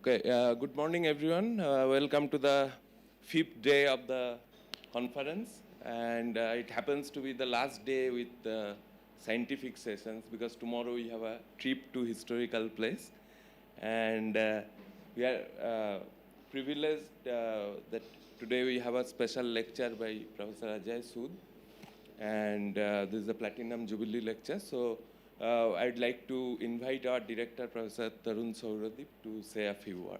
Okay, good morning, everyone. Welcome to the fifth day of the conference. And it happens to be the last day with the scientific sessions because tomorrow we have a trip to historical place. And we are privileged that today we have a special lecture by Professor Ajay Sood. And this is the Platinum Jubilee lecture. So I'd like to invite our director, Professor Tarun Sauradip, to say a few words.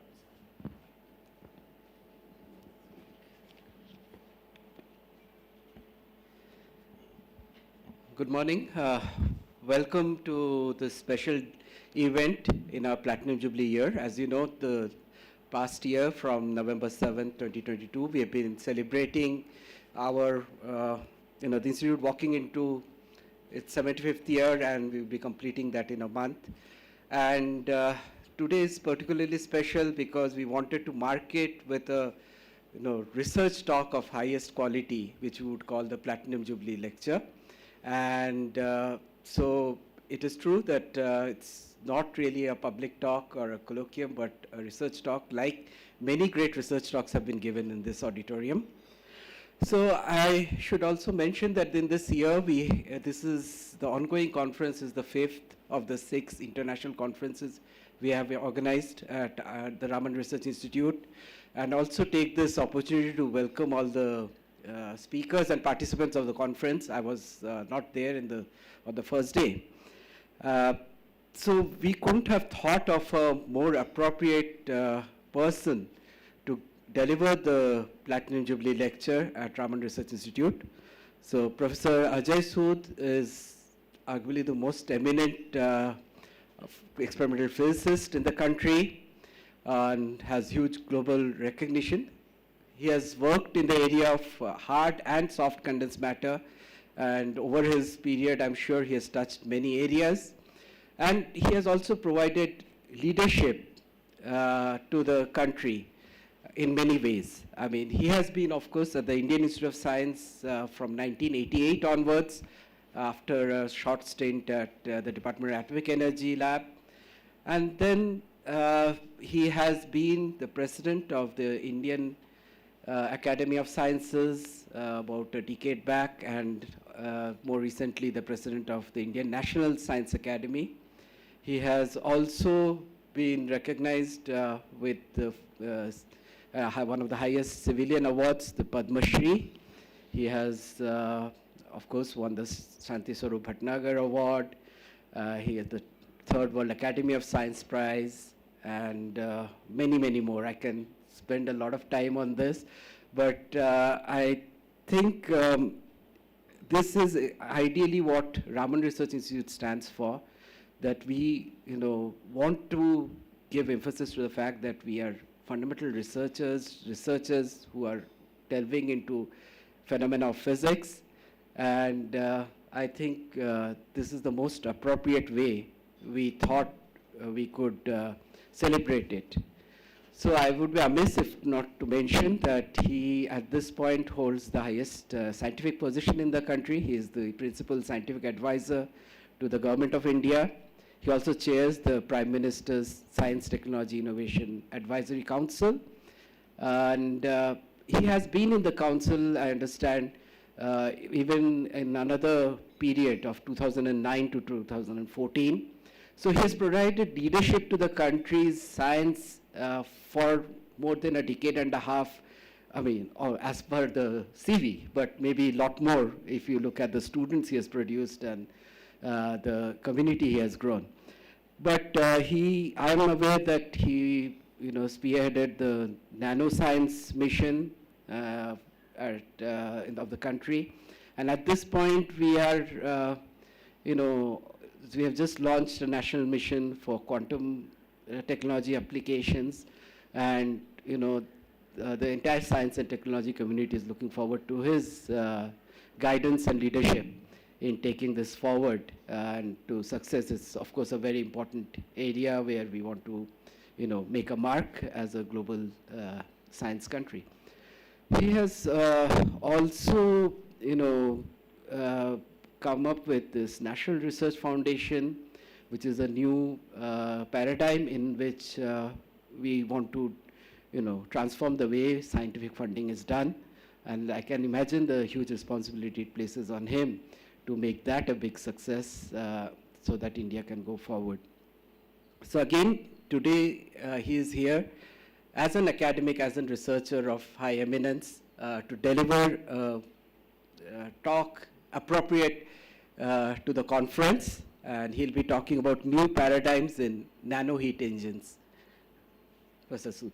Good morning. Welcome to this special event in our Platinum Jubilee year. As you know, the past year from November 7, 2022, we have been celebrating our, the Institute walking into its 75th year, and we'll be completing that in a month. And today is particularly special because we wanted to mark it with a research talk of highest quality, which we would call the Platinum Jubilee lecture. And so it is true that it's not really a public talk or a colloquium, but a research talk, like many great research talks have been given in this auditorium. So I should also mention that in this year, this is the ongoing conference is the 5th of the 6 international conferences we have organized at the Raman Research Institute, and also take this opportunity to welcome all the speakers and participants of the conference. I was not there on the first day. So we couldn't have thought of a more appropriate person to deliver the Platinum Jubilee lecture at Raman Research Institute. So Professor Ajay Sood is arguably the most eminent experimental physicist in the country and has huge global recognition. He has worked in the area of hard and soft condensed matter, and over his period, I'm sure he has touched many areas. And he has also provided leadership to the country in many ways. I mean, he has been, of course, at the Indian Institute of Science from 1988 onwards, after a short stint at the Department of Atomic Energy Lab. And then he has been the president of the Indian Academy of Sciences about a decade back, and more recently the president of the Indian National Science Academy. He has also been recognized with one of the highest civilian awards, the Padma Shri. He has, of course, won the Shanti Swarup Bhatnagar Award. He has the 3rd World Academy of Science Prize, and many, many more. I can spend a lot of time on this, but I think this is ideally what Raman Research Institute stands for, that we want to give emphasis to the fact that we are fundamental researchers who are delving into phenomena of physics, and I think this is the most appropriate way we thought we could celebrate it. So I would be amiss if not to mention that he, at this point, holds the highest scientific position in the country. He is the principal scientific advisor to the Government of India. He also chairs the Prime Minister's Science, Technology, Innovation Advisory Council. And he has been in the council, I understand, even in another period of 2009 to 2014. So he has provided leadership to the country's science for more than a decade and a half, I mean, as per the CV, but maybe a lot more if you look at the students he has produced and the community he has grown. But I am aware that he, spearheaded the nanoscience mission of the country. And at this point, we are, we have just launched a national mission for quantum technology applications, and the entire science and technology community is looking forward to his guidance and leadership in taking this forward and to success. It's of course a very important area where we want to make a mark as a global science country. He has also come up with this National Research Foundation, which is a new paradigm in which we want to, transform the way scientific funding is done. And I can imagine the huge responsibility it places on him to make that a big success so that India can go forward. So again, today he is here as an academic, as a researcher of high eminence to deliver a talk appropriate to the conference. And he'll be talking about new paradigms in nano heat engines. Professor Sood.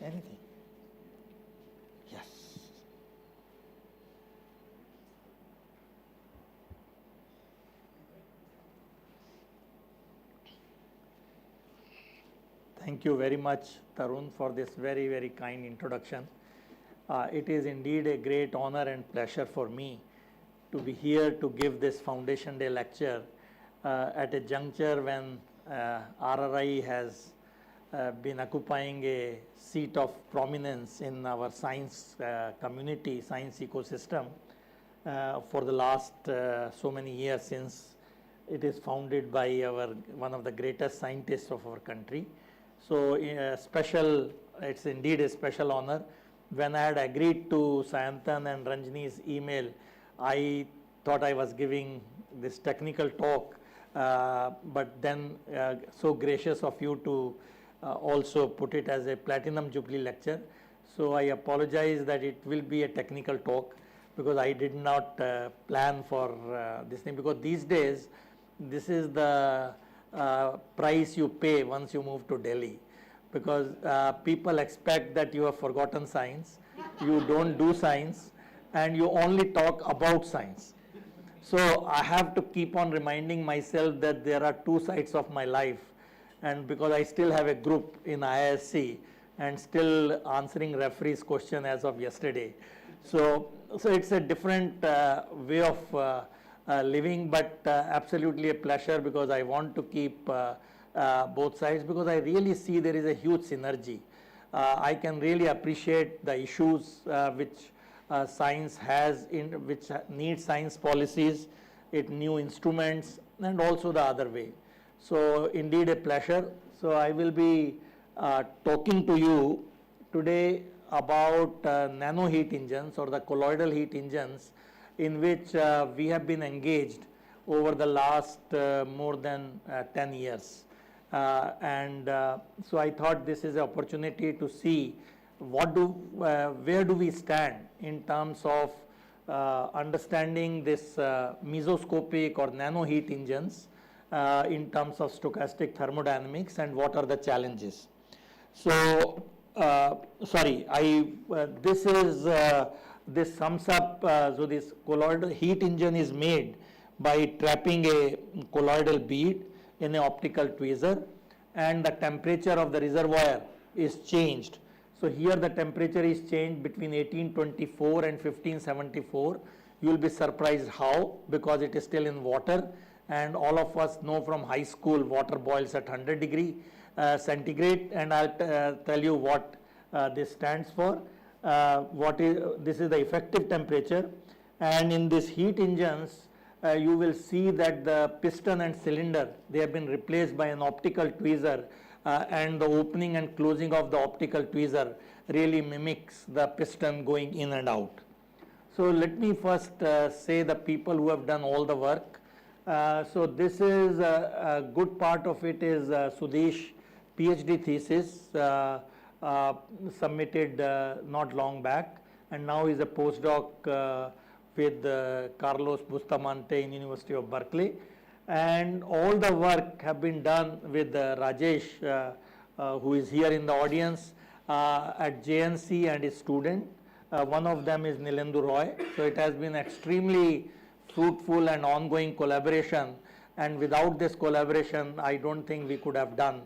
Anything? Yes. Thank you very much, Tarun, for this very, very kind introduction. It is indeed a great honor and pleasure for me to be here to give this Foundation Day lecture at a juncture when RRI has been occupying a seat of prominence in our science community, science ecosystem for the last so many years since it is founded by one of the greatest scientists of our country. So it's indeed a special honor. When I had agreed to Sayantan and Ranjini's email, I thought I was giving this technical talk, but then so gracious of you to also put it as a Platinum Jubilee lecture. So I apologize that it will be a technical talk because I did not plan for this thing, because these days this is the price you pay once you move to Delhi, because people expect that you have forgotten science, you don't do science, and you only talk about science. So I have to keep on reminding myself that there are two sides of my life, and because I still have a group in IISc and still answering referee's question as of yesterday. So it's a different way of living, but absolutely a pleasure, because I want to keep both sides, because I really see there is a huge synergy. I can really appreciate the issues which science has, which needs science policies, new instruments, and also the other way. So indeed a pleasure. So I will be talking to you today about nano heat engines, or the colloidal heat engines, in which we have been engaged over the last more than 10 years. So I thought this is an opportunity to see where do we stand in terms of understanding this mesoscopic or nano heat engines in terms of stochastic thermodynamics, and what are the challenges. So this sums up, so this colloidal heat engine is made by trapping a colloidal bead in an optical tweezer, and the temperature of the reservoir is changed. So here the temperature is changed between 1824 and 1574. You will be surprised how, because it is still in water, and all of us know from high school water boils at 100 degree centigrade, and I'll tell you what this stands for. This is the effective temperature, and in these heat engines you will see that the piston and cylinder, they have been replaced by an optical tweezer, and the opening and closing of the optical tweezer really mimics the piston going in and out. So let me first say the people who have done all the work. So this is a good part of it is Sudesh PhD thesis submitted not long back, and now is a postdoc with Carlos Bustamante in University of Berkeley, and all the work have been done with Rajesh, who is here in the audience at JNC, and his student. One of them is Nilendu Roy. So it has been extremely fruitful and ongoing collaboration, and without this collaboration I don't think we could have done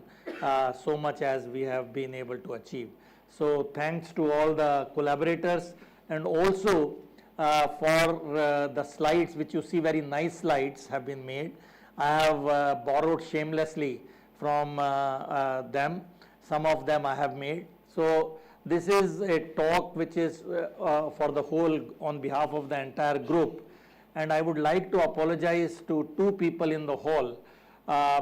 so much as we have been able to achieve. So thanks to all the collaborators, and also for the slides, which you see, very nice slides have been made. I have borrowed shamelessly from them. Some of them I have made. So This is a talk which is for the whole, on behalf of the entire group. And I would like to apologize to two people in the hall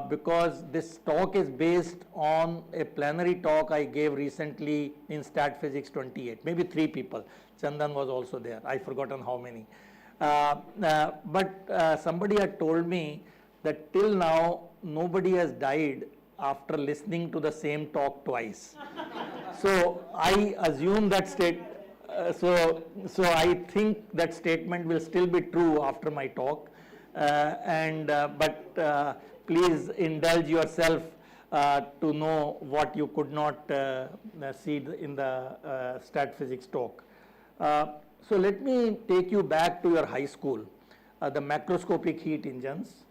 because this talk is based on a plenary talk I gave recently in Stat Physics 28, maybe three people. Chandan was also there, I've forgotten how many. But somebody had told me that till now nobody has died after listening to the same talk twice. So I assume that so I think that statement will still be true after my talk, but please indulge yourself to know what you could not see in the stat physics talk. So let me take you back to your high school, the macroscopic heat engines.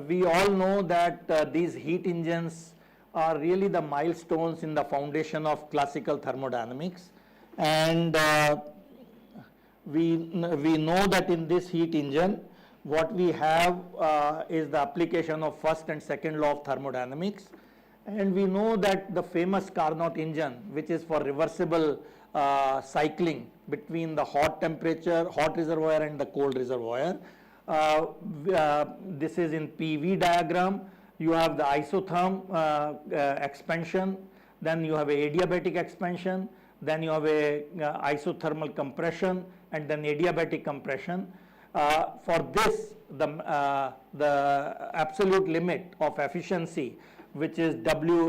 We all know that these heat engines are really the milestones in the foundation of classical thermodynamics. And we know that in this heat engine, what we have is the application of first and second law of thermodynamics. And we know that the famous Carnot engine, which is for reversible cycling between the hot reservoir and the cold reservoir. This is in PV diagram. You have the isotherm expansion, then you have a adiabatic expansion, then you have a isothermal compression, and then adiabatic compression. For this, the absolute limit of efficiency, which is W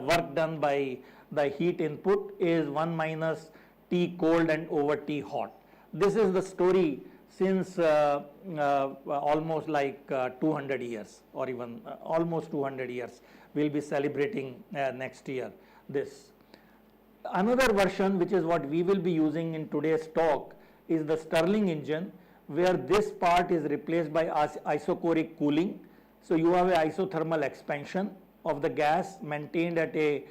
work done by the heat input, is 1 minus T cold and over T hot. This is the story since almost like 200 years, or even almost 200 years. We'll be celebrating next year this. Another version, which is what we will be using in today's talk, is the Stirling engine, where this part is replaced by isochoric cooling. So you have an isothermal expansion of the gas maintained at a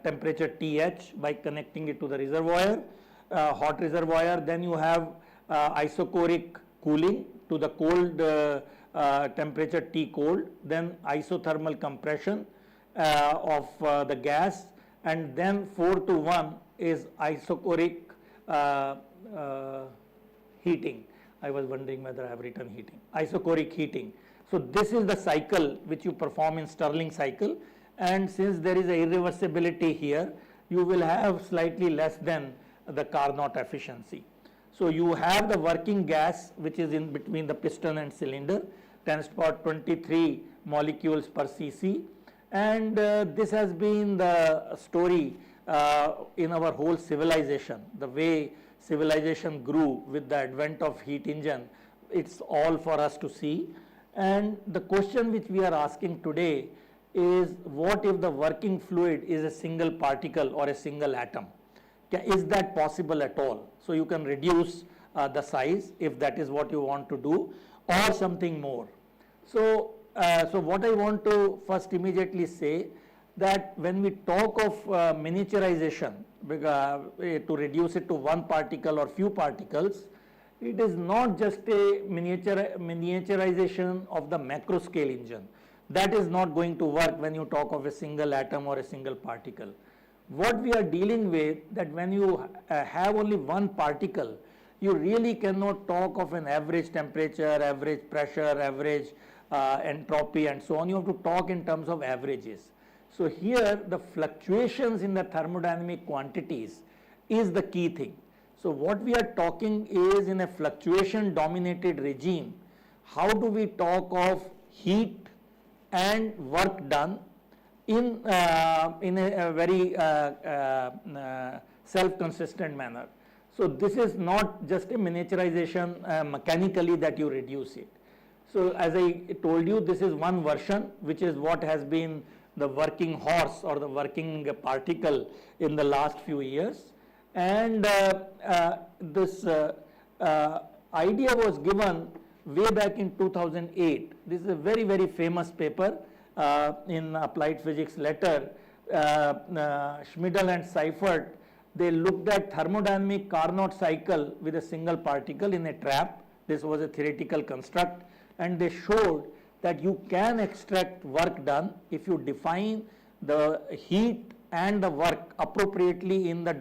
temperature TH by connecting it to the reservoir, hot reservoir. Then you have isochoric cooling to the cold temperature T cold, then isothermal compression of the gas, and then 4-to-1 is isochoric heating. I was wondering whether I have written heating. Isochoric heating. So this is the cycle which you perform in Stirling cycle, and since there is a irreversibility here, you will have slightly less than the Carnot efficiency. So you have the working gas which is in between the piston and cylinder, 10 to the power 23 molecules per cc, and this has been the story in our whole civilization. The way civilization grew with the advent of heat engine, it's all for us to see. And the question which we are asking today is, what if the working fluid is a single particle or a single atom? Is that possible at all? So you can reduce the size if that is what you want to do, or something more. So what I want to first immediately say, that when we talk of miniaturization, to reduce it to one particle or few particles, it is not just a miniaturization of the macro scale engine. That is not going to work when you talk of a single atom or a single particle. What we are dealing with, that when you have only one particle, you really cannot talk of an average temperature, average pressure, average entropy, and so on. You have to talk in terms of averages. So here the fluctuations in the thermodynamic quantities is the key thing. So what we are talking is, in a fluctuation dominated regime, how do we talk of heat and work done in a very self-consistent manner. So this is not just a miniaturization mechanically that you reduce it. So as I told you, this is one version, which is what has been the working horse or the working particle in the last few years. And this idea was given way back in 2008. This is a very, very famous paper in Applied Physics Letter. Schmidl and Seifert, they looked at thermodynamic Carnot cycle with a single particle in a trap. This was a theoretical construct, and they showed that you can extract work done if you define the heat and the work appropriately in the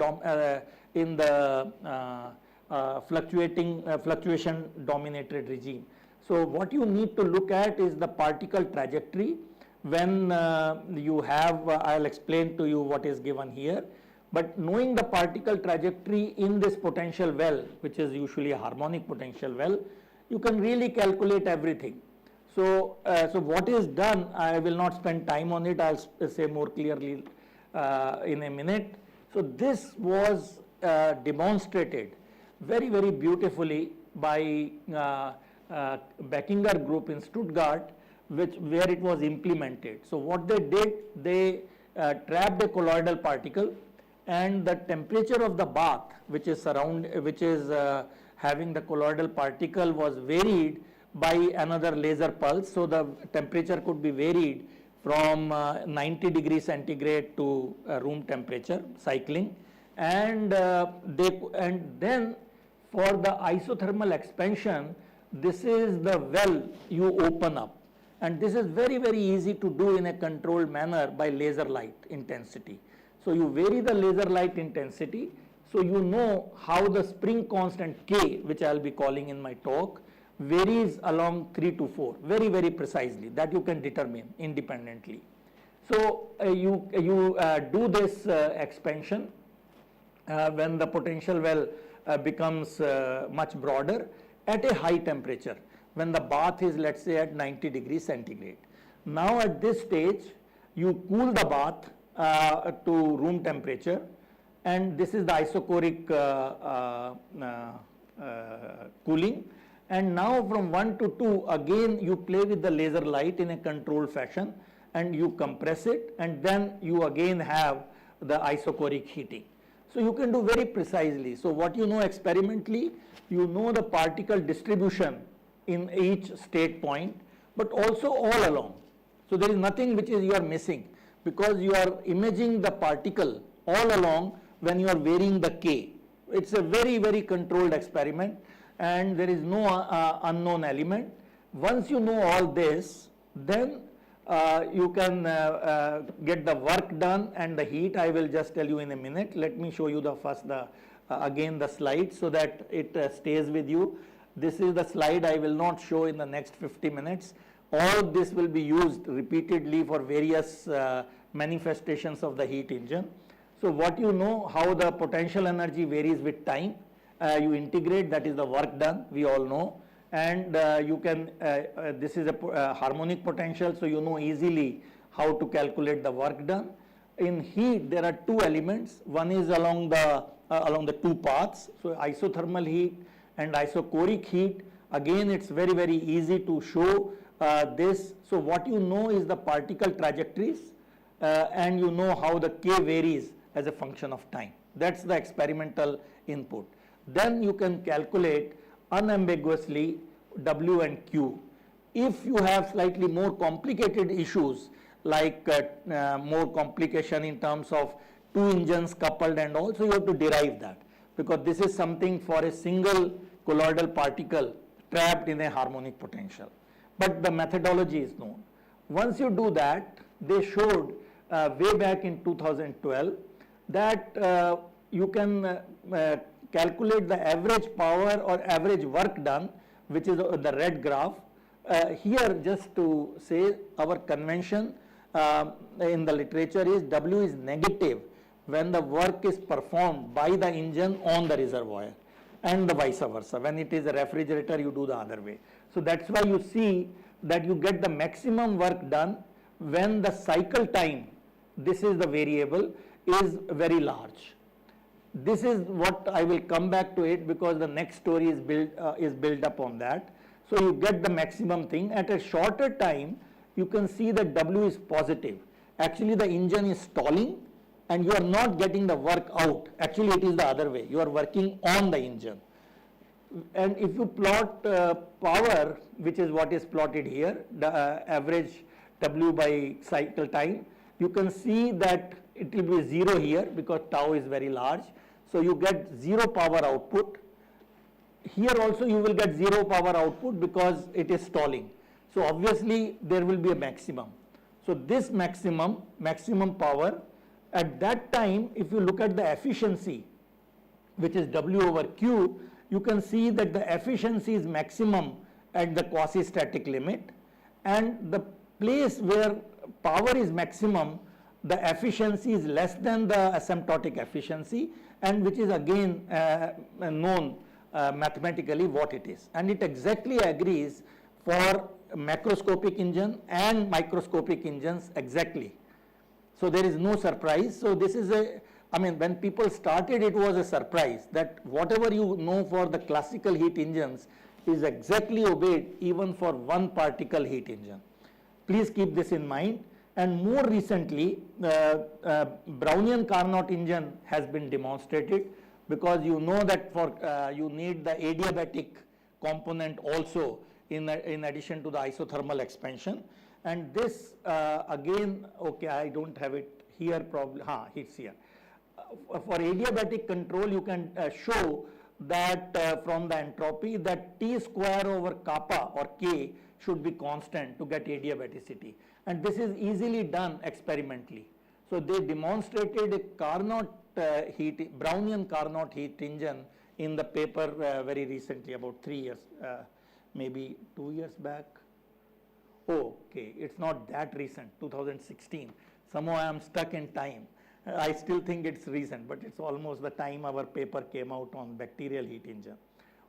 fluctuation dominated regime. So what you need to look at is the particle trajectory when you have, I'll explain to you what is given here, but knowing the particle trajectory in this potential well, which is usually a harmonic potential well, you can really calculate everything. So, so what is done, I will not spend time on it, I'll say more clearly in a minute. So this was demonstrated very, very beautifully by Beckinger group in Stuttgart, where it was implemented. So what they did, they trapped a colloidal particle, and the temperature of the bath, which is having the colloidal particle, was varied by another laser pulse. So the temperature could be varied from 90 degrees centigrade to room temperature, cycling, and then for the isothermal expansion, this is the well you open up, and this is very, very easy to do in a controlled manner by laser light intensity. So you vary the laser light intensity, so you know how the spring constant K, which I will be calling in my talk, varies along 3 to 4 very, very precisely, that you can determine independently. So you do this expansion when the potential well becomes much broader at a high temperature, when the bath is, let's say, at 90 degrees centigrade. Now at this stage you cool the bath to room temperature, and this is the isochoric cooling. And now from 1 to 2, again you play with the laser light in a controlled fashion, and you compress it, and then you again have the isochoric heating. So you can do very precisely. So what you know experimentally, you know the particle distribution in each state point, but also all along. So there is nothing which is you are missing, because you are imaging the particle all along when you are varying the K. It's a very, very controlled experiment, and there is no unknown element. Once you know all this, then you can get the work done, and the heat I will just tell you in a minute. Let me show you again the slide so that it stays with you. This is the slide I will not show in the next 50 minutes. All this will be used repeatedly for various manifestations of the heat engine. So what you know, how the potential energy varies with time, you integrate, that is the work done, we all know. And you can, this is a harmonic potential, so you know easily how to calculate the work done. In heat, there are two elements. One is along the two paths, so isothermal heat and isochoric heat. Again, it's very, very easy to show this. So what you know is the particle trajectories, and you know how the K varies as a function of time. That's the experimental input. Then you can calculate unambiguously W and Q. If you have slightly more complicated issues, like more complication in terms of two engines coupled, and also you have to derive that, because this is something for a single colloidal particle trapped in a harmonic potential. But the methodology is known. Once you do that, they showed way back in 2012 that you can calculate the average power or average work done, which is the red graph. Here, just to say, our convention in the literature is W is negative when the work is performed by the engine on the reservoir, and the vice versa. When it is a refrigerator, you do the other way. So that's why you see that you get the maximum work done when the cycle time, this is the variable, is very large. This is what I will come back to it, because the next story is built up on that. So you get the maximum thing. At a shorter time, you can see that W is positive. Actually, the engine is stalling, and you are not getting the work out. Actually, it is the other way. You are working on the engine. And if you plot power, which is what is plotted here, the average W by cycle time, you can see that it will be 0 here because tau is very large. So you get 0 power output. Here also you will get 0 power output because it is stalling. So obviously there will be a maximum. So this maximum power At that time, if you look at the efficiency, which is W over Q, you can see that the efficiency is maximum at the quasi-static limit, and the place where power is maximum, the efficiency is less than the asymptotic efficiency, and which is again known mathematically what it is. And it exactly agrees for macroscopic engine and microscopic engines exactly. So there is no surprise. So this is I mean, when people started, it was a surprise that whatever you know for the classical heat engines is exactly obeyed even for one particle heat engine. Please keep this in mind. And more recently, Brownian Carnot engine has been demonstrated, because you know that for you need the adiabatic component also in addition to the isothermal expansion. And this again, okay, I don't have it here, probably, it's here. For adiabatic control, you can show that from the entropy that T square over kappa or K should be constant to get adiabaticity. And this is easily done experimentally. So they demonstrated a Carnot Brownian Carnot heat engine in the paper very recently, about 3 years, maybe 2 years back. Oh, okay, it's not that recent, 2016. Somehow I am stuck in time. I still think it's recent, but it's almost the time our paper came out on bacterial heat engine.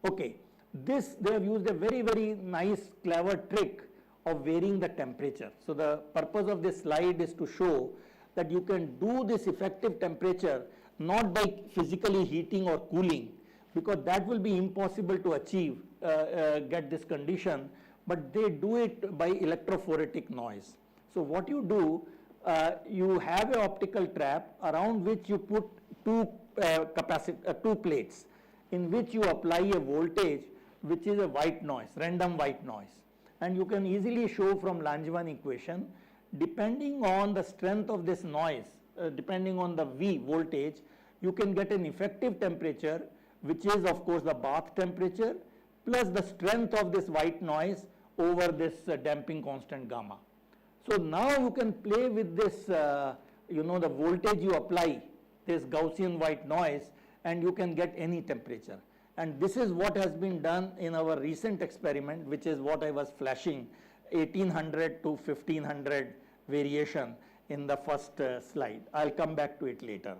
Okay, this, they have used a very, very nice, clever trick of varying the temperature. So the purpose of this slide is to show that you can do this effective temperature not by physically heating or cooling, because that will be impossible to achieve, get this condition, but they do it by electrophoretic noise. So what you do, you have an optical trap around which you put two plates, in which you apply a voltage which is a white noise, random white noise. And you can easily show from Langevin equation, depending on the strength of this noise, depending on the V voltage, you can get an effective temperature, which is of course the bath temperature plus the strength of this white noise over this damping constant gamma. So now you can play with this, you know, the voltage you apply, this Gaussian white noise, and you can get any temperature. And this is what has been done in our recent experiment, which is what I was flashing, 1800 to 1500 variation in the first slide. I'll come back to it later.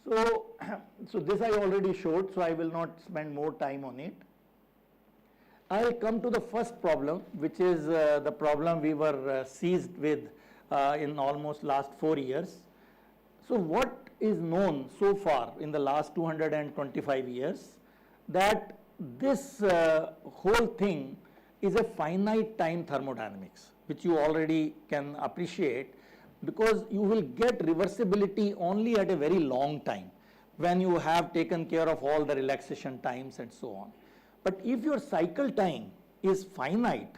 So, so this I already showed, so I will not spend more time on it. I'll come to the first problem, which is the problem we were seized with in almost last 4 years. So what is known so far in the last 225 years, that this whole thing is a finite time thermodynamics, which you already can appreciate, because you will get reversibility only at a very long time when you have taken care of all the relaxation times and so on. But if your cycle time is finite,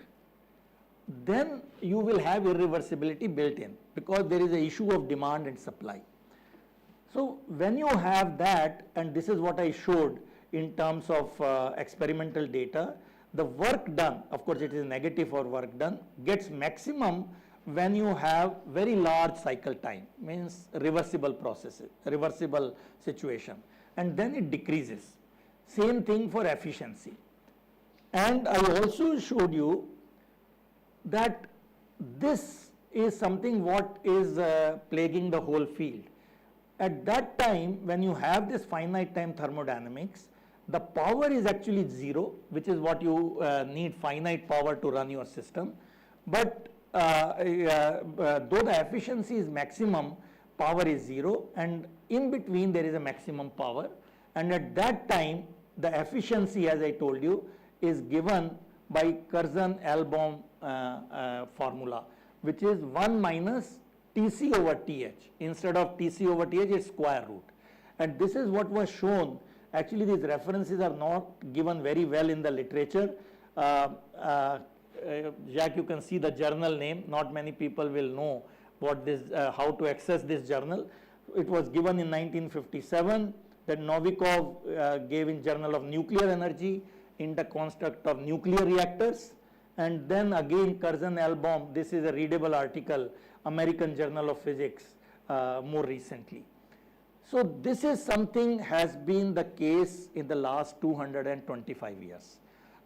then you will have irreversibility built in, because there is an issue of demand and supply. So when you have that, and this is what I showed in terms of experimental data, the work done, of course it is negative for work done, gets maximum when you have very large cycle time, means reversible processes, reversible situation, and then it decreases. Same thing for efficiency. And I also showed you that this is something what is plaguing the whole field. At that time, when you have this finite time thermodynamics, the power is actually zero, which is what you need finite power to run your system. But though the efficiency is maximum, power is zero, and in between there is a maximum power. And at that time, the efficiency, as I told you, is given by Curzon-Elbaum formula, which is 1 minus Tc over Th. Instead of Tc over Th, it's square root. And this is what was shown. Actually, these references are not given very well in the literature. Jack, you can see the journal name. Not many people will know what this, how to access this journal. It was given in 1957. That Novikov gave in Journal of Nuclear Energy in the construct of nuclear reactors. And then again Curzon-Elbaum, this is a readable article, American Journal of Physics, more recently. So this is something has been the case in the last 225 years,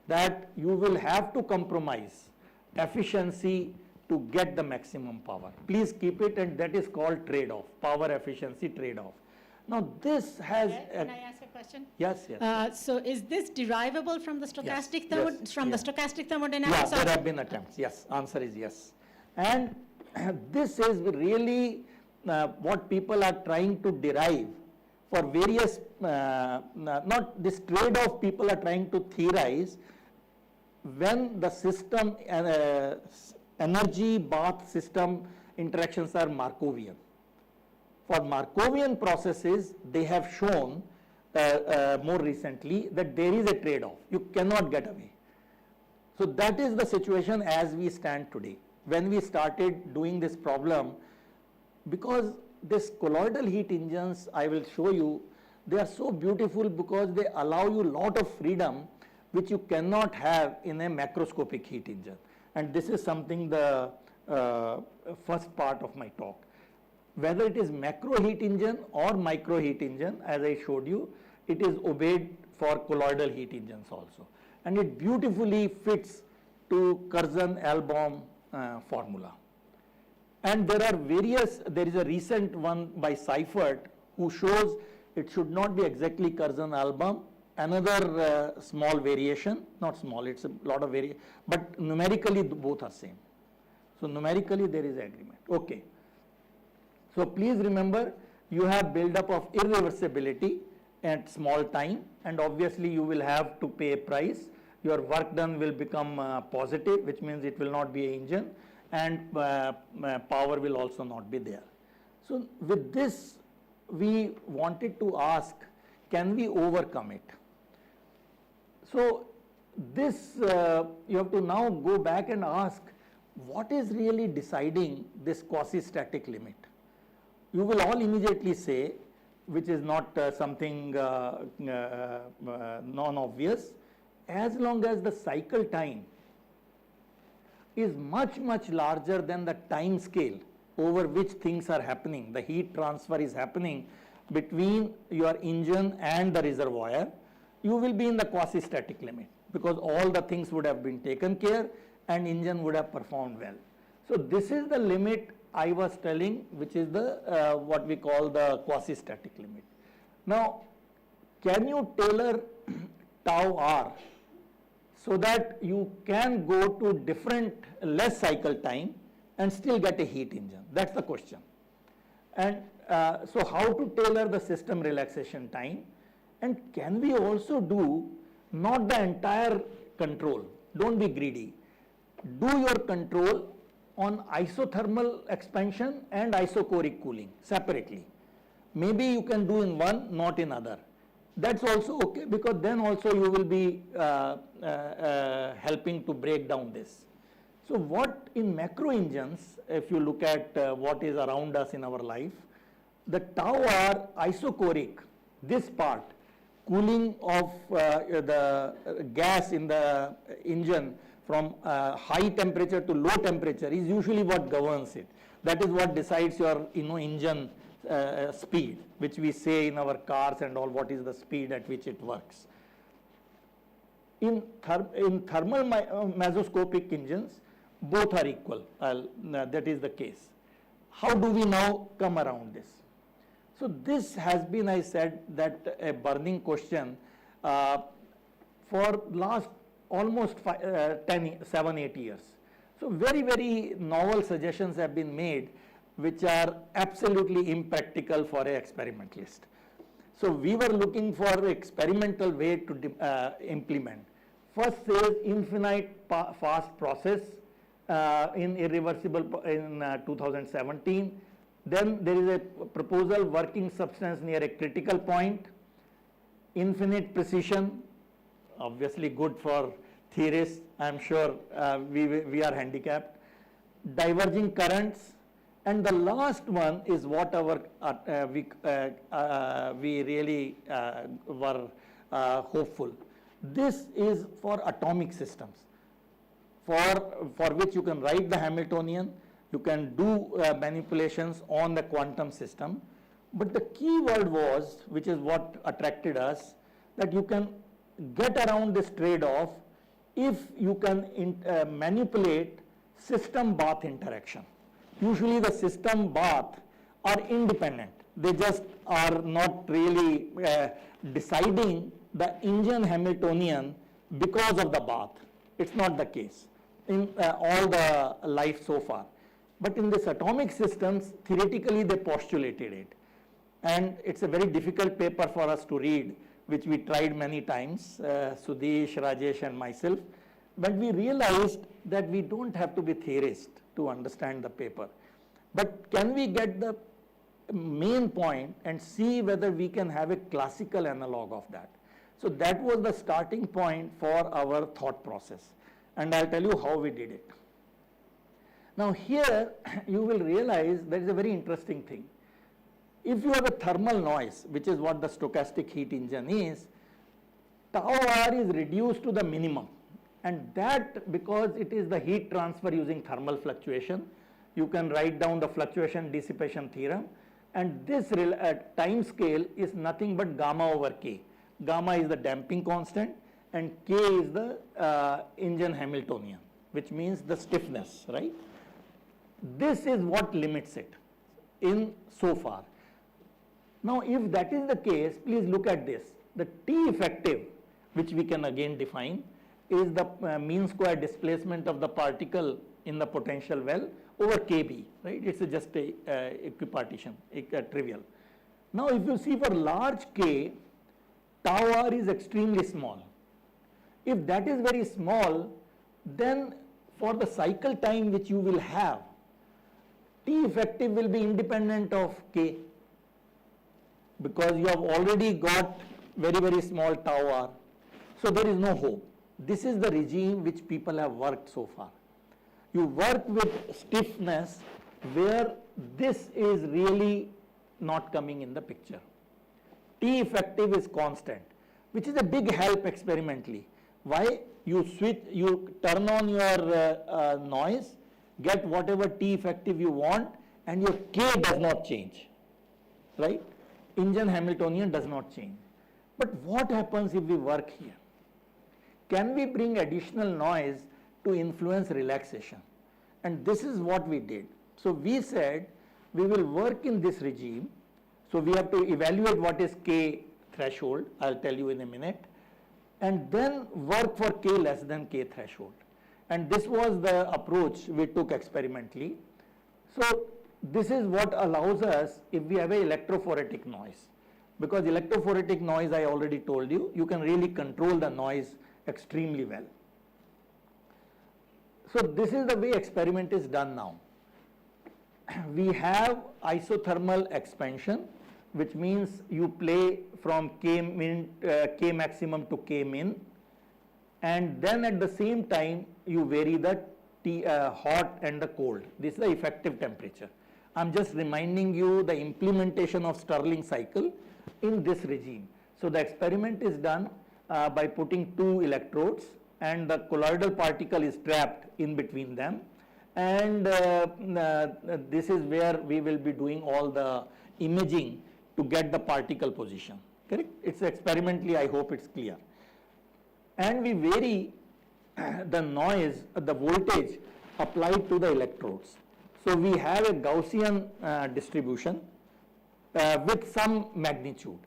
that you will have to compromise efficiency to get the maximum power. Please keep it, and that is called trade-off, power efficiency trade-off. Now this has, Can I ask a question? yes, yes. So is this derivable from the stochastic yes, from the yeah. stochastic Yeah, thermodynamics? there have been attempts, yes, answer is yes. And this is really what people are trying to derive for various, not this trade-off people are trying to theorize when the system, energy bath system interactions are Markovian. For Markovian processes, they have shown more recently that there is a trade-off. You cannot get away. So that is the situation as we stand today. When we started doing this problem, because this colloidal heat engines, I will show you, they are so beautiful because they allow you a lot of freedom which you cannot have in a macroscopic heat engine. And this is something the first part of my talk. Whether it is macro heat engine or micro heat engine, as I showed you, it is obeyed for colloidal heat engines also. And it beautifully fits to Curzon-Albaum formula. And there are various, there is a recent one by Seifert who shows it should not be exactly Curzon-Albaum, another small variation, not small, it's a lot of variation, but numerically both are same. So numerically there is agreement. Okay. So please remember, you have build-up of irreversibility at small time, and obviously you will have to pay a price. Your work done will become positive, which means it will not be an engine, and power will also not be there. So with this, we wanted to ask, can we overcome it? So this, you have to now go back and ask, what is really deciding this quasi-static limit? You will all immediately say, which is not something non-obvious, as long as the cycle time is much, much larger than the time scale over which things are happening, the heat transfer is happening between your engine and the reservoir, you will be in the quasi-static limit, because all the things would have been taken care and engine would have performed well. So this is the limit I was telling, which is the what we call the quasi-static limit. Now, can you tailor tau r so that you can go to different less cycle time and still get a heat engine? That's the question. And so how to tailor the system relaxation time, and can we also do not the entire control, don't be greedy, do your control on isothermal expansion and isochoric cooling separately. Maybe you can do in one, not in other. That's also okay, because then also you will be helping to break down this. So what in macro engines, if you look at what is around us in our life, the tau r isochoric, this part, cooling of the gas in the engine from high temperature to low temperature is usually what governs it. That is what decides your engine speed, which we say in our cars and all, what is the speed at which it works. In thermal mesoscopic engines, both are equal, that is the case. How do we now come around this? So this has been, I said, that a burning question for last almost 7-8 years. So very, very novel suggestions have been made which are absolutely impractical for an experimentalist. So we were looking for experimental way to implement. First says infinite fast process in irreversible in 2017. Then there is a proposal working substance near a critical point, infinite precision, obviously good for theorists, I am sure we are handicapped, diverging currents, and the last one is what our we really were hopeful. This is for atomic systems, for which you can write the Hamiltonian, You can do manipulations on the quantum system. But the key word was, which is what attracted us, that you can get around this trade-off if you can manipulate system-bath interaction. Usually the system-bath are independent. They just are not really deciding the engine Hamiltonian because of the bath. It's not the case in all the life so far. But in this atomic systems, theoretically they postulated it. And it's a very difficult paper for us to read, which we tried many times, Sudesh, Rajesh and myself. But we realized that we don't have to be theorists to understand the paper. But can we get the main point and see whether we can have a classical analog of that? So that was the starting point for our thought process. And I'll tell you how we did it. Now here you will realize there is a very interesting thing. If you have a thermal noise, which is what the stochastic heat engine is, tau r is reduced to the minimum. And that, because it is the heat transfer using thermal fluctuation, you can write down the fluctuation dissipation theorem. And this time scale is nothing but gamma over k. Gamma is the damping constant and k is the engine Hamiltonian, which means the stiffness, right? This is what limits it in so far. Now, if that is the case, please look at this. The T effective, which we can again define, is the mean square displacement of the particle in the potential well over Kb, right? It's just a equipartition, trivial. Now, if you see for large K, tau r is extremely small. If that is very small, then for the cycle time which you will have, T effective will be independent of K, because you have already got very, very small tau r. So there is no hope. This is the regime which people have worked so far. You work with stiffness where this is really not coming in the picture. T effective is constant, which is a big help experimentally. Why? You switch, you turn on your noise, get whatever T effective you want, and your K does not change, right? Engine Hamiltonian does not change. But what happens if we work here? Can we bring additional noise to influence relaxation? And this is what we did. So we said we will work in this regime. So we have to evaluate what is K threshold, I'll tell you in a minute, and then work for K less than K threshold. And this was the approach we took experimentally. So this is what allows us if we have an electrophoretic noise. Because electrophoretic noise, I already told you, you can really control the noise extremely well. So this is the way experiment is done now. We have isothermal expansion, which means you play from K maximum to K min, and then at the same time you vary the hot and the cold. This is the effective temperature. I'm just reminding you the implementation of Stirling cycle in this regime. So the experiment is done by putting two electrodes, and the colloidal particle is trapped in between them, and this is where we will be doing all the imaging to get the particle position, correct? It's experimentally, I hope it's clear. And we vary the noise, the voltage applied to the electrodes. So we have a Gaussian distribution with some magnitude,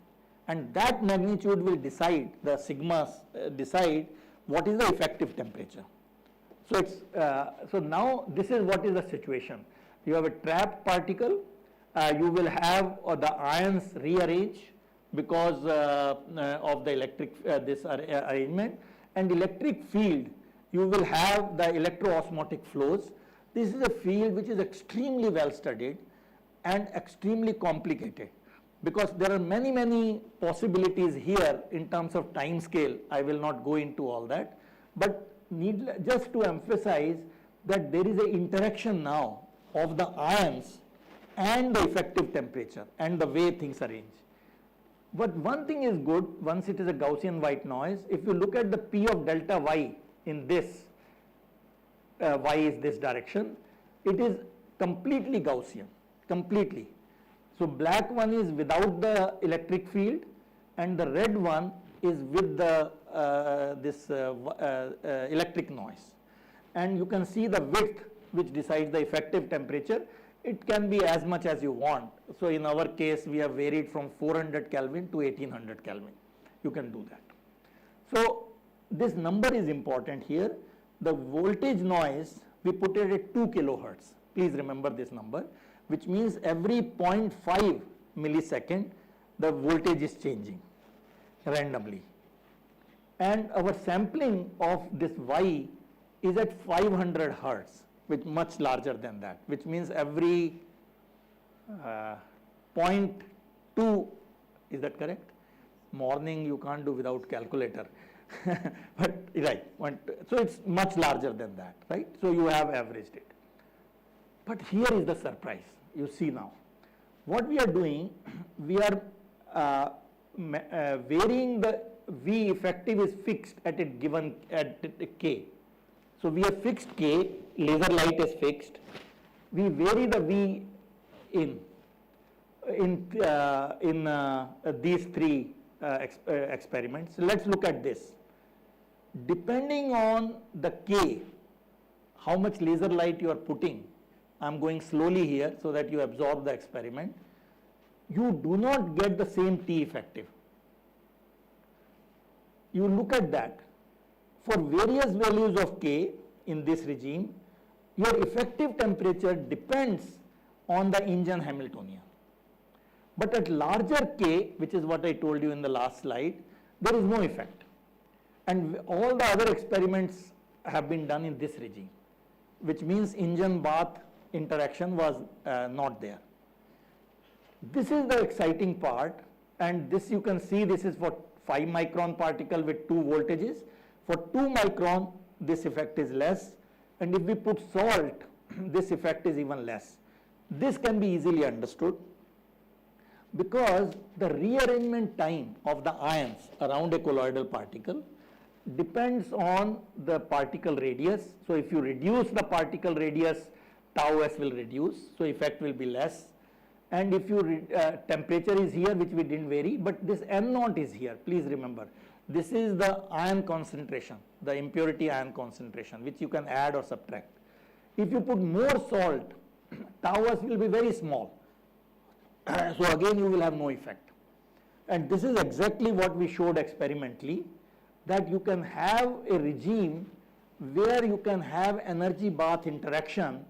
and that magnitude will decide, the sigmas decide what is the effective temperature. So it's so now this is what is the situation. You have a trapped particle, you will have the ions rearrange because of the electric this arrangement, and electric field, you will have the electro-osmotic flows. This is a field which is extremely well studied and extremely complicated, because there are many possibilities here in terms of time scale. I will not go into all that, but just to emphasize that there is an interaction now of the ions and the effective temperature and the way things arrange. But one thing is good, once it is a Gaussian white noise, if you look at the P of delta y in this, y is this direction, it is completely Gaussian, completely. So black one is without the electric field, and the red one is with the electric noise. And you can see the width which decides the effective temperature. It can be as much as you want. So in our case, we have varied from 400 Kelvin to 1800 Kelvin. You can do that. So this number is important here. The voltage noise, we put it at 2 kilohertz. Please remember this number, which means every 0.5 millisecond, the voltage is changing randomly. And our sampling of this Y is at 500 hertz, which much larger than that, which means every 0.2, is that correct? Morning you can't do without calculator, but right, so it's much larger than that, right? So you have averaged it. But here is the surprise, you see now. What we are doing, we are varying the V effective is fixed at a given, at K. So we have fixed K, laser light is fixed. We vary the V in these three experiments. So let's look at this. Depending on the K, how much laser light you are putting, I'm going slowly here so that you absorb the experiment, you do not get the same T effective. You look at that. For various values of K in this regime, your effective temperature depends on the engine Hamiltonian. But at larger K, which is what I told you in the last slide, there is no effect. And all the other experiments have been done in this regime, which means engine bath interaction was not there. This is the exciting part, and this you can see, this is for 5 micron particle with 2 voltages. For 2 micron, this effect is less, and if we put salt, this effect is even less. This can be easily understood because the rearrangement time of the ions around a colloidal particle depends on the particle radius. So if you reduce the particle radius, tau s will reduce, so effect will be less. And if you temperature is here, which we didn't vary, but this M naught is here, please remember. This is the ion concentration, the impurity ion concentration, which you can add or subtract. If you put more salt, tau s will be very small. So again you will have no effect. And this is exactly what we showed experimentally, that you can have a regime where you can have energy bath interaction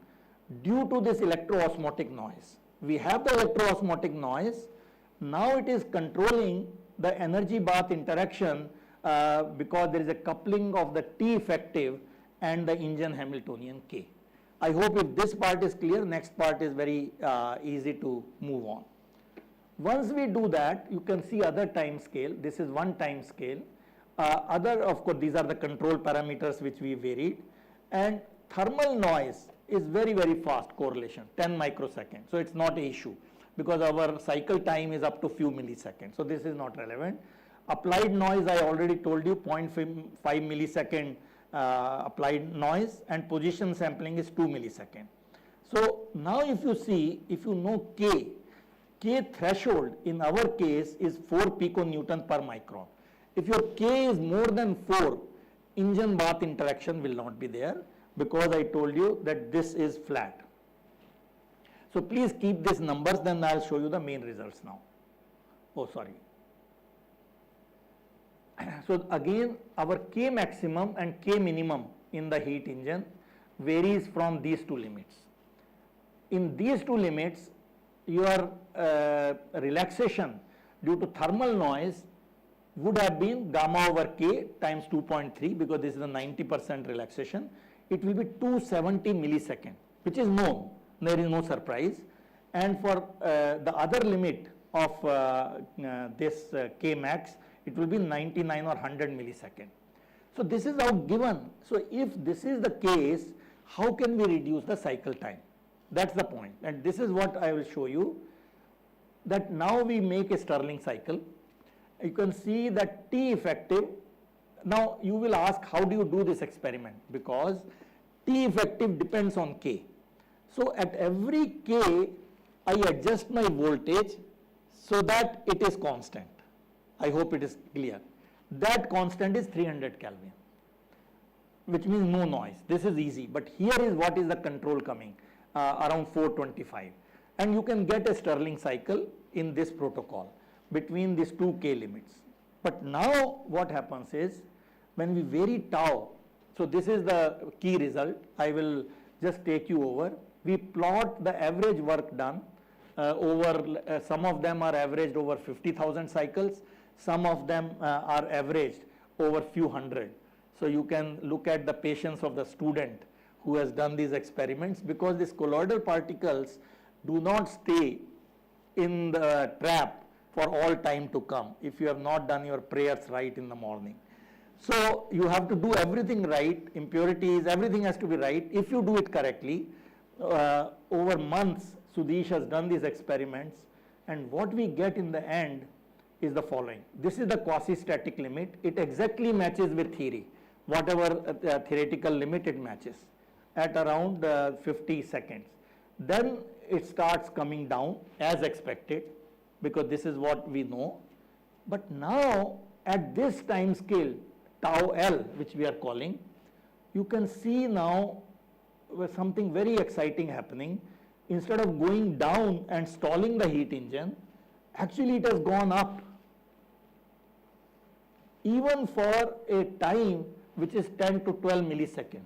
due to this electro-osmotic noise. We have the electro-osmotic noise, now it is controlling the energy bath interaction because there is a coupling of the T effective and the engine Hamiltonian K. I hope if this part is clear, next part is very easy to move on. Once we do that, you can see other time scale. This is one time scale. Other, of course, these are the control parameters which we varied. And thermal noise is very, very fast correlation, 10 microseconds. So it's not an issue because our cycle time is up to few milliseconds. So this is not relevant. Applied noise, I already told you, 0.5 millisecond applied noise, and position sampling is 2 milliseconds. So now if you see, if you know K threshold in our case is 4 piconewton per micron. If your K is more than 4, engine bath interaction will not be there because I told you that this is flat. So please keep these numbers, then I'll show you the main results now. Oh, sorry. So again, our K maximum and K minimum in the heat engine varies from these two limits. In these two limits, your relaxation due to thermal noise would have been gamma over K times 2.3 because this is a 90% relaxation. It will be 270 milliseconds, which is known. There is no surprise. And for the other limit of this K max, it will be 99 or 100 milliseconds. So this is how given. So if this is the case, how can we reduce the cycle time? That's the point. And this is what I will show you, that now we make a Stirling cycle. You can see that T effective. Now you will ask, how do you do this experiment? Because T effective depends on K. So at every K, I adjust my voltage so that it is constant. I hope it is clear. That constant is 300 Kelvin, which means no noise. This is easy, but here is what is the control coming, around 425. And you can get a Stirling cycle in this protocol between these two K limits. But now what happens is, when we vary tau, so this is the key result, I will just take you over. We plot the average work done over, some of them are averaged over 50,000 cycles, some of them are averaged over few hundred. So you can look at the patience of the student who has done these experiments, because these colloidal particles do not stay in the trap for all time to come if you have not done your prayers right in the morning. So you have to do everything right, impurities, everything has to be right. If you do it correctly, over months, Sudhish has done these experiments, and what we get in the end is the following. This is the quasi-static limit. It exactly matches with theory. Whatever theoretical limit it matches at around 50 seconds. Then it starts coming down as expected, because this is what we know. But now at this time scale, tau L, which we are calling, you can see now something very exciting happening. Instead of going down and stalling the heat engine, actually it has gone up, even for a time which is 10 to 12 milliseconds.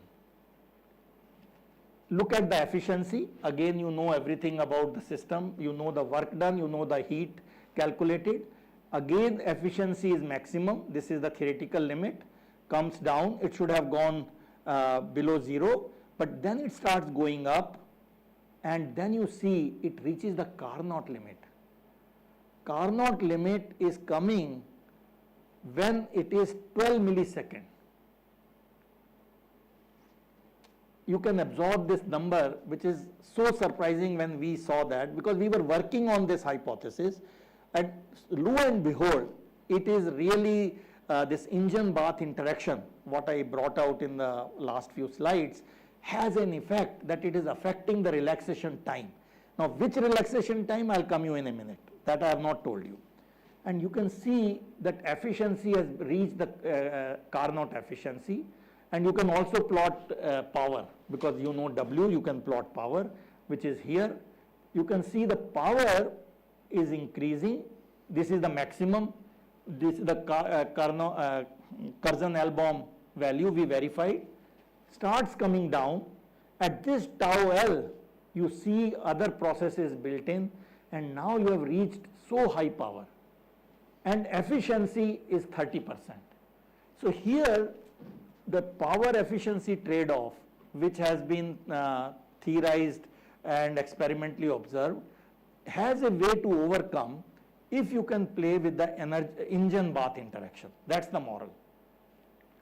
Look at the efficiency. Again, you know everything about the system. You know the work done. You know the heat calculated. Again, efficiency is maximum. This is the theoretical limit. Comes down. It should have gone below 0. But then it starts going up. And then you see it reaches the Carnot limit. Carnot limit is coming when it is 12 milliseconds. You can absorb this number, which is so surprising when we saw that, because we were working on this hypothesis, and lo and behold, it is really this engine-bath interaction, what I brought out in the last few slides, has an effect that it is affecting the relaxation time. Now, which relaxation time, I'll come you in a minute. That I have not told you. And you can see that efficiency has reached the Carnot efficiency. And you can also plot power, because you know W, you can plot power, which is here. You can see the power is increasing. This is the maximum. This is the Curzon-Elbaum value we verified. Starts coming down. At this tau L, you see other processes built in, and now you have reached so high power. And efficiency is 30%. So here, the power efficiency trade-off, which has been theorized and experimentally observed, has a way to overcome if you can play with the engine-bath interaction. That's the moral.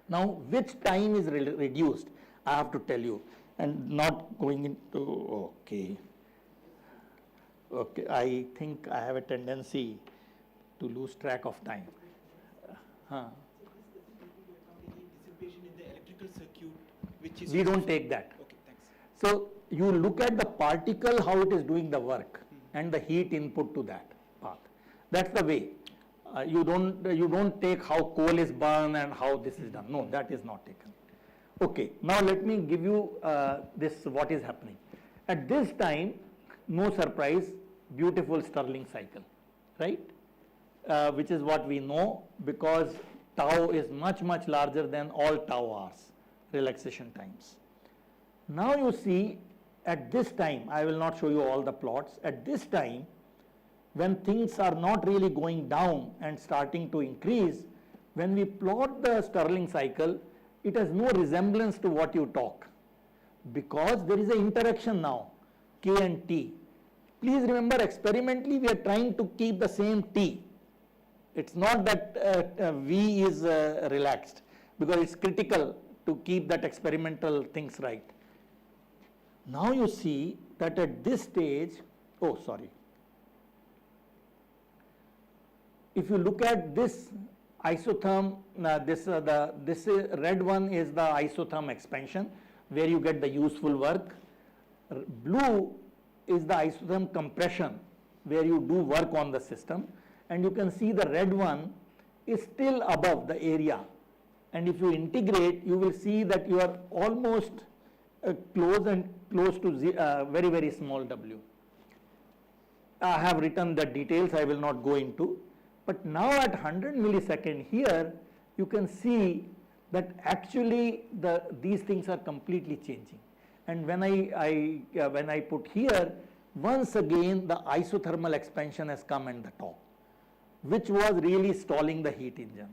Now, which time is reduced, I have to tell you, and not going into, okay, I think I have a tendency to lose track of time. We don't take that. Okay, thanks. So you look at the particle, how it is doing the work, and the heat input to that path. That's the way. You don't take how coal is burned and how this is done. No, that is not taken. Okay, now let me give you this, what is happening. At this time, no surprise, beautiful Stirling cycle, right? Which is what we know, because tau is much, much larger than all tau R's, relaxation times. Now you see, at this time, I will not show you all the plots, at this time, when things are not really going down and starting to increase, when we plot the Stirling cycle, it has no resemblance to what you talk, because there is an interaction now, K and T. Please remember, experimentally we are trying to keep the same T. It's not that V is relaxed, because it's critical to keep that experimental things right. Now you see that at this stage, oh sorry, if you look at this isotherm, this red one is the isotherm expansion, where you get the useful work. Blue is the isotherm compression where you do work on the system, and you can see the red one is still above the area. And if you integrate, you will see that you are almost close to very, very small w. I have written the details, I will not go into. But now at 100 millisecond here, you can see that actually these things are completely changing. And when I put here, once again the isothermal expansion has come at the top, which was really stalling the heat engine.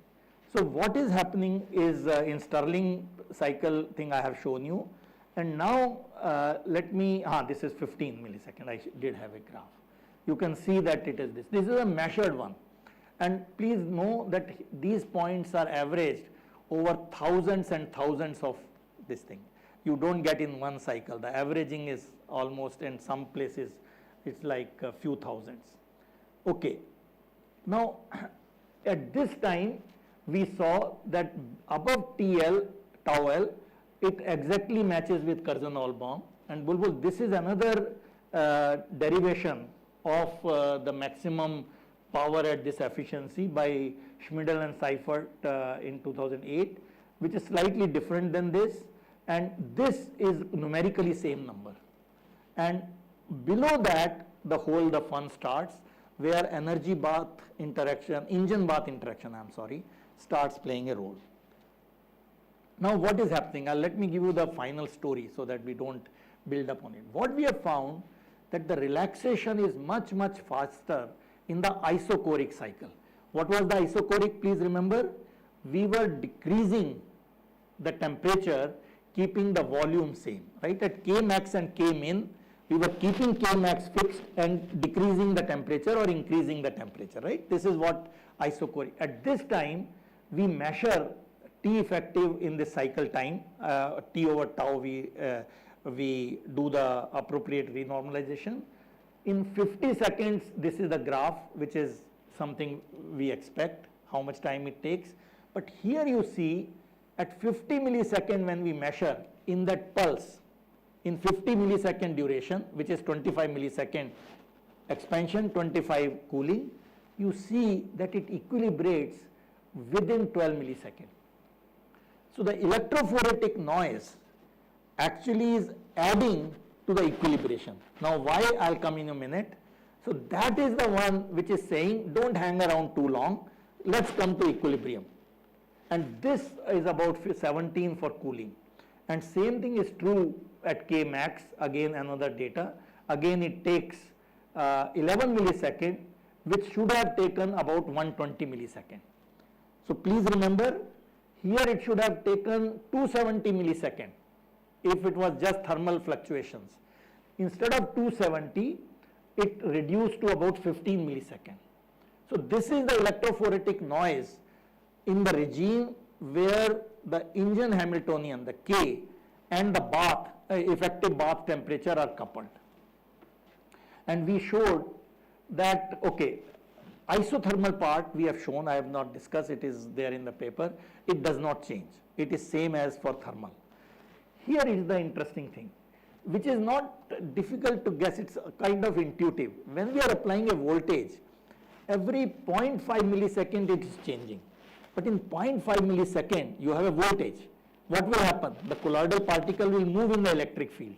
So what is happening is in Stirling cycle thing I have shown you, and now let me, this is 15 millisecond, I did have a graph. You can see that it is this. This is a measured one. And please know that these points are averaged over thousands and thousands of this thing. You don't get in one cycle. The averaging is almost, in some places, it's like a few thousands. Okay. Now, at this time, we saw that above TL, tau L, it exactly matches with Kurzon-Olbaum. And Bulbul, this is another derivation of the maximum power at this efficiency by Schmidl and Seifert in 2008, which is slightly different than this, and this is numerically same number. And below that, the fun starts, where energy bath interaction, engine bath interaction, starts playing a role. Now what is happening? Let me give you the final story so that we don't build up on it. What we have found, that the relaxation is much, much faster in the isochoric cycle. What was the isochoric? Please remember, we were decreasing the temperature, keeping the volume same, right? At Kmax and Kmin, we were keeping Kmax fixed and decreasing the temperature or increasing the temperature, right? This is what isochoric. At this time, we measure T effective in the cycle time, T over tau, we do the appropriate renormalization. In 50 seconds, this is the graph, which is something we expect, how much time it takes. But here you see, at 50 millisecond when we measure in that pulse, in 50 millisecond duration, which is 25 millisecond expansion, 25 cooling, you see that it equilibrates within 12 milliseconds. So the electrophoretic noise actually is adding to the equilibration. Now why, I'll come in a minute. So that is the one which is saying don't hang around too long, let's come to equilibrium. And this is about 17 for cooling. And same thing is true at Kmax, again another data. Again it takes 11 millisecond, which should have taken about 120 millisecond. So please remember, here it should have taken 270 millisecond if it was just thermal fluctuations. Instead of 270, it reduced to about 15 millisecond. So this is the electrophoretic noise in the regime where the engine Hamiltonian, the K, and the bath, effective bath temperature are coupled. And we showed that, okay, isothermal part we have shown, I have not discussed, it is there in the paper, it does not change. It is same as for thermal. Here is the interesting thing, which is not difficult to guess, it's kind of intuitive. When we are applying a voltage, every 0.5 millisecond it is changing. But in 0.5 millisecond, you have a voltage. What will happen? The colloidal particle will move in the electric field.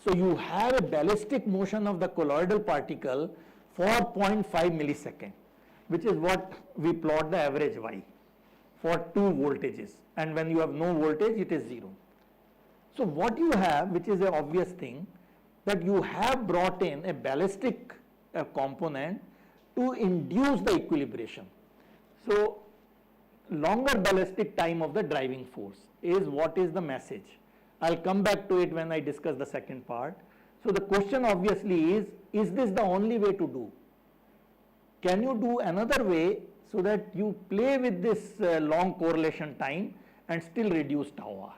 So you have a ballistic motion of the colloidal particle for 0.5 millisecond, which is what we plot the average Y for two voltages. And when you have no voltage, it is 0. So what you have, which is an obvious thing, that you have brought in a ballistic component to induce the equilibration. So longer ballistic time of the driving force is what is the message. I'll come back to it when I discuss the second part. So the question obviously is this the only way to do? Can you do another way so that you play with this long correlation time and still reduce tau R?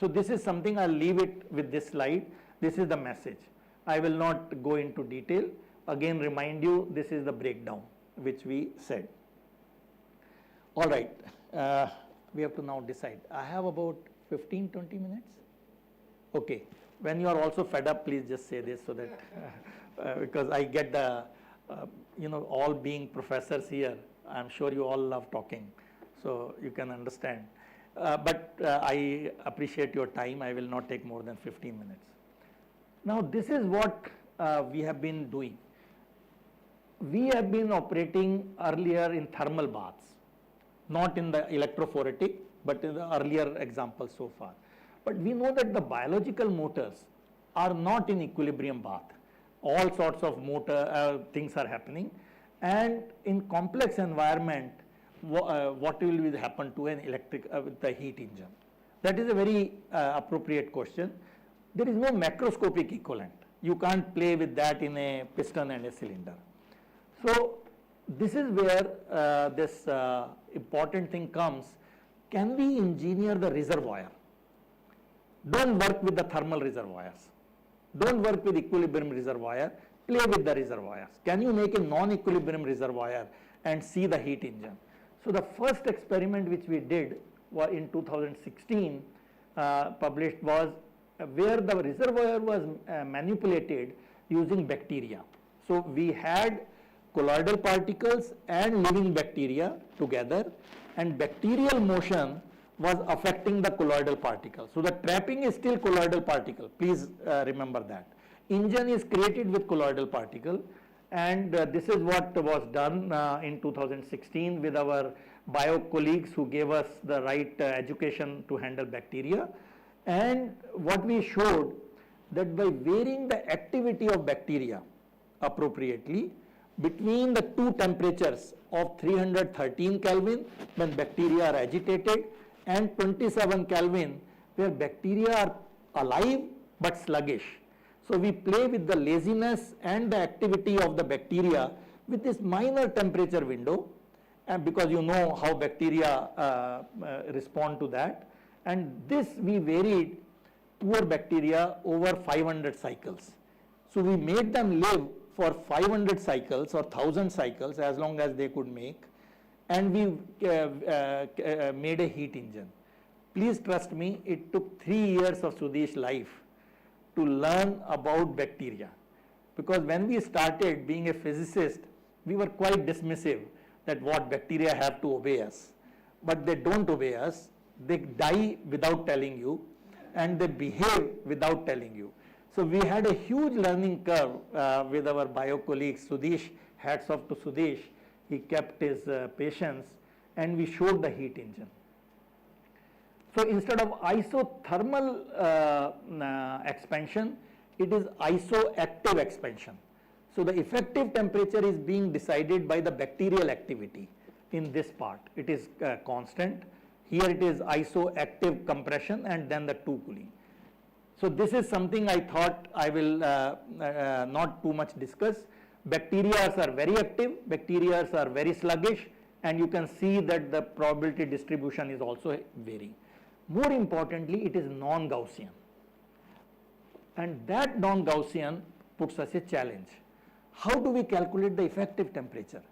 So this is something, I'll leave it with this slide. This is the message. I will not go into detail. Again, remind you, this is the breakdown which we said. All right, we have to now decide. I have about 15-20 minutes. Okay. When you are also fed up, please just say this so that, because I get the, all being professors here, I'm sure you all love talking, so you can understand. But I appreciate your time. I will not take more than 15 minutes. Now, this is what we have been doing. We have been operating earlier in thermal baths, not in the electrophoretic, but in the earlier examples so far. But we know that the biological motors are not in equilibrium bath. All sorts of motor things are happening, and in complex environment, what will happen to an electric with the heat engine? That is a very appropriate question. There is no macroscopic equivalent. You can't play with that in a piston and a cylinder. So this is where this important thing comes. Can we engineer the reservoir? Don't work with the thermal reservoirs. Don't work with equilibrium reservoir. Play with the reservoirs. Can you make a non-equilibrium reservoir and see the heat engine? So the first experiment which we did in 2016 published was where the reservoir was manipulated using bacteria. So we had colloidal particles and living bacteria together, and bacterial motion was affecting the colloidal particle. So the trapping is still colloidal particle, please remember that. Engine is created with colloidal particle, and this is what was done in 2016 with our bio colleagues who gave us the right education to handle bacteria. And what we showed that by varying the activity of bacteria appropriately between the two temperatures of 313 Kelvin when bacteria are agitated and 27 Kelvin where bacteria are alive but sluggish. So we play with the laziness and the activity of the bacteria with this minor temperature window, and because you know how bacteria respond to that, and this we varied poor bacteria over 500 cycles. So we made them live for 500 cycles or 1000 cycles as long as they could make, and we made a heat engine. Please trust me, it took 3 years of Sudhish's life to learn about bacteria, because when we started being a physicist, we were quite dismissive that what bacteria have to obey us, but they don't obey us. They die without telling you, and they behave without telling you. So we had a huge learning curve with our bio colleagues. Sudhish, hats off to Sudhish, he kept his patience, and we showed the heat engine. So instead of isothermal expansion, it is isoactive expansion. So the effective temperature is being decided by the bacterial activity in this part. It is constant. Here it is isoactive compression and then the two cooling. So this is something I thought I will not too much discuss. Bacteria are very active, bacteria are very sluggish, and you can see that the probability distribution is also varying. More importantly, it is non-Gaussian, and that non-Gaussian puts us a challenge. How do we calculate the effective temperature?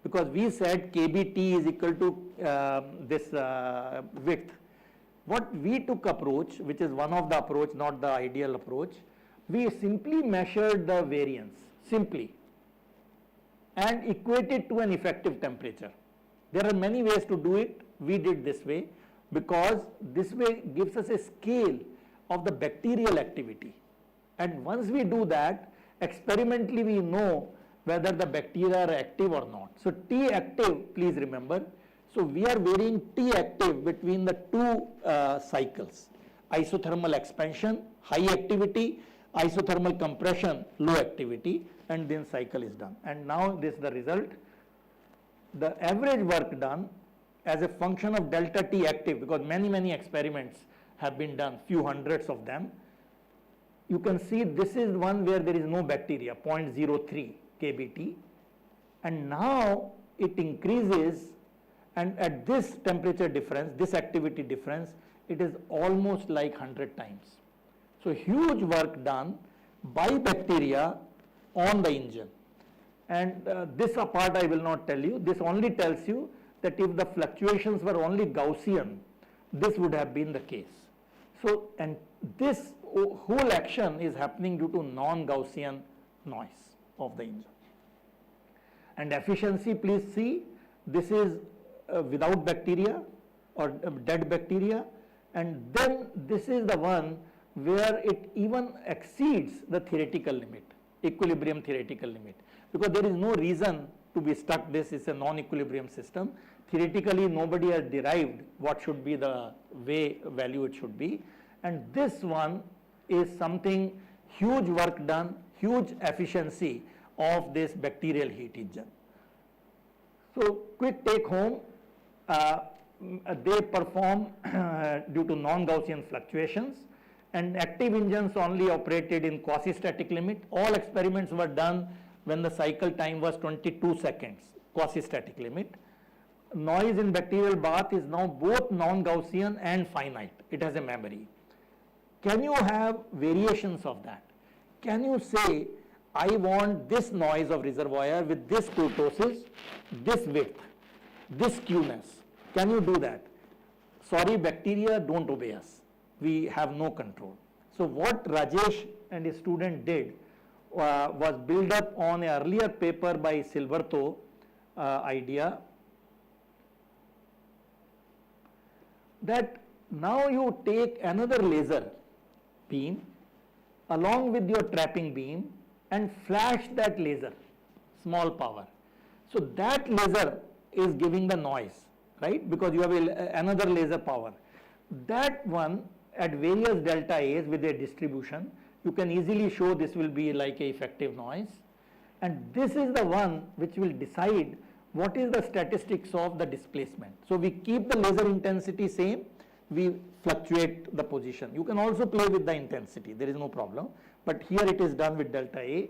Because we said kBT is equal to this width. What we took approach, which is one of the approach, not the ideal approach, we simply measured the variance, simply, and equated to an effective temperature. There are many ways to do it. We did this way because this way gives us a scale of the bacterial activity. And once we do that, experimentally we know whether the bacteria are active or not. So T active, please remember. So we are varying T active between the two cycles. Isothermal expansion, high activity, isothermal compression, low activity, and then cycle is done. And now this is the result. The average work done as a function of delta T active, because many experiments have been done, few hundreds of them. You can see this is one where there is no bacteria, 0.03 kBT, and now it increases, and at this temperature difference, this activity difference, it is almost like 100 times. So huge work done by bacteria on the engine. And this part I will not tell you. This only tells you that if the fluctuations were only Gaussian, this would have been the case. So, and this whole action is happening due to non-Gaussian noise of the engine. And efficiency, please see, this is without bacteria or dead bacteria, and then this is the one where it even exceeds the theoretical limit, equilibrium theoretical limit, because there is no reason to be stuck. This is a non-equilibrium system. Theoretically, nobody has derived what should be the value it should be, and this one is something huge work done, huge efficiency of this bacterial heat engine. So quick take home, they perform due to non-Gaussian fluctuations, and active engines only operated in quasi-static limit. All experiments were done when the cycle time was 22 seconds, quasi-static limit. Noise in bacterial bath is now both non-Gaussian and finite. It has a memory. Can you have variations of that? Can you say, I want this noise of reservoir with this kurtosis, this width, this skewness? Can you do that? Sorry, bacteria don't obey us. We have no control. So what Rajesh and his student did was build up on an earlier paper by Silverto idea, that now you take another laser beam along with your trapping beam and flash that laser, small power. So that laser is giving the noise, right? Because you have another laser power. That one at various delta A's with a distribution, you can easily show this will be like a effective noise. And this is the one which will decide what is the statistics of the displacement. So we keep the laser intensity same, we fluctuate the position. You can also play with the intensity, there is no problem. But here it is done with delta A.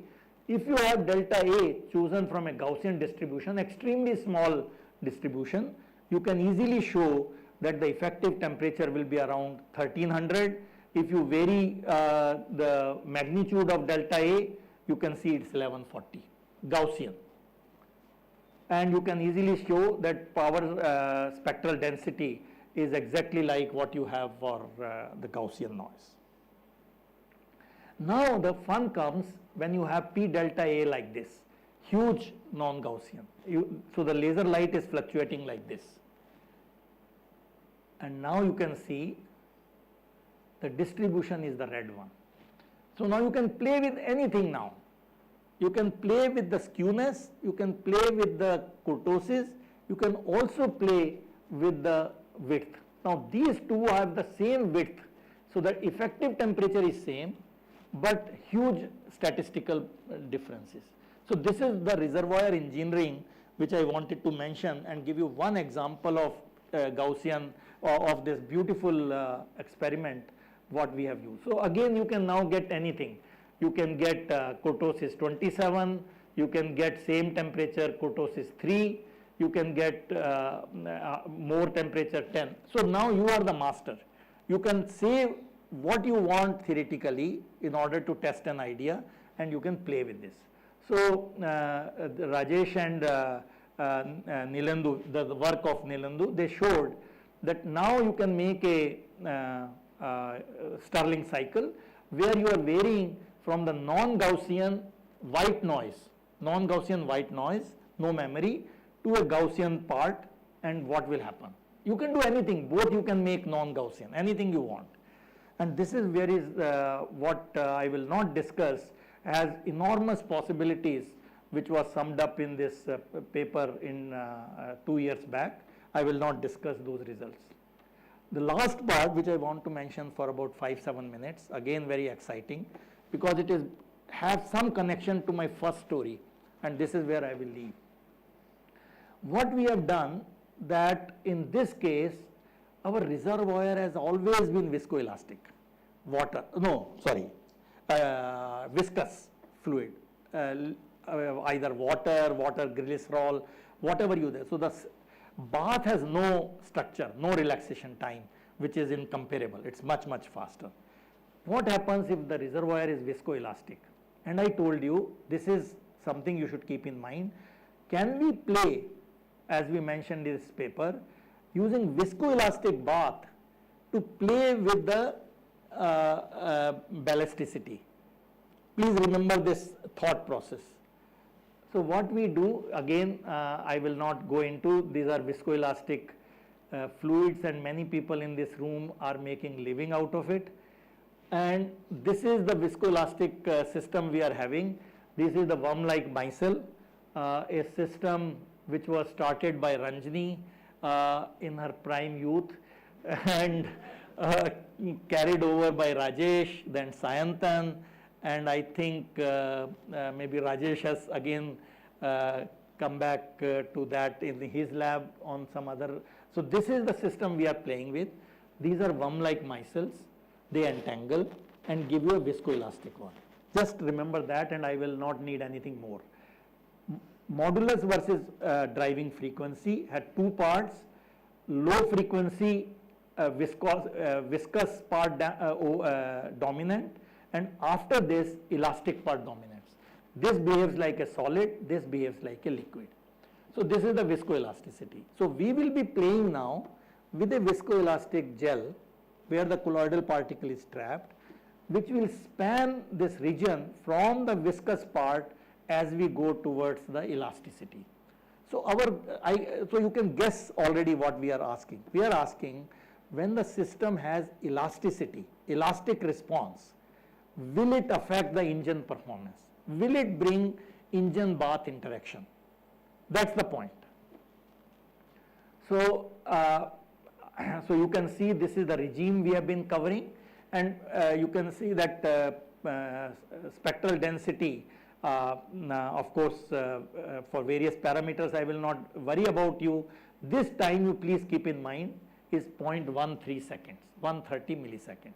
If you have delta A chosen from a Gaussian distribution, extremely small distribution, you can easily show that the effective temperature will be around 1300. If you vary the magnitude of delta A, you can see it's 1140, Gaussian. And you can easily show that power spectral density is exactly like what you have for the Gaussian noise. Now the fun comes when you have P delta A like this, huge non-Gaussian. So the laser light is fluctuating like this. And now you can see the distribution is the red one. So now you can play with anything now. You can play with the skewness, you can play with the kurtosis, you can also play with the width. Now these two have the same width, so the effective temperature is same, but huge statistical differences. So this is the reservoir engineering which I wanted to mention and give you one example of Gaussian of this beautiful experiment what we have used. So again you can now get anything. You can get kurtosis 27, you can get same temperature kurtosis 3, you can get more temperature 10. So now you are the master. You can say what you want theoretically in order to test an idea, and you can play with this. So Rajesh and Nilandu, the work of Nilandu, they showed that now you can make a Stirling cycle where you are varying from the non-Gaussian white noise, no memory, to a Gaussian part, and what will happen. You can do anything, both you can make non-Gaussian, anything you want. And this is where is what I will not discuss, has enormous possibilities, which was summed up in this paper in 2 years back. I will not discuss those results. The last part which I want to mention for about 5-7 minutes, again very exciting, because it is have some connection to my first story, and this is where I will leave. What we have done, that in this case our reservoir has always been viscoelastic, viscous fluid, either water, glycerol, whatever you there. So the bath has no structure, no relaxation time, which is incomparable. It's much faster. What happens if the reservoir is viscoelastic? And I told you, this is something you should keep in mind. Can we play, as we mentioned in this paper, using viscoelastic bath to play with the ballasticity. Please remember this thought process. So what we do, again, I will not go into, these are viscoelastic fluids, and many people in this room are making living out of it. And this is the viscoelastic system we are having. This is the worm-like micelle, a system which was started by Ranjini in her prime youth and carried over by Rajesh, then Sayantan, and I think maybe Rajesh has again come back to that in his lab on some other. So this is the system we are playing with. These are worm-like micelles. They entangle and give you a viscoelastic one. Just remember that, and I will not need anything more. Modulus versus driving frequency had two parts: low frequency viscous part dominant, and after this elastic part dominates. This behaves like a solid, this behaves like a liquid. So this is the viscoelasticity. So we will be playing now with a viscoelastic gel where the colloidal particle is trapped, which will span this region from the viscous part as we go towards the elasticity. So so you can guess already what we are asking. We are asking, when the system has elasticity, elastic response, will it affect the engine performance? Will it bring engine bath interaction? That's the point. So, so you can see this is the regime we have been covering, and you can see that spectral density, of course, for various parameters I will not worry about you. This time you please keep in mind is 0.13 seconds, 130 milliseconds.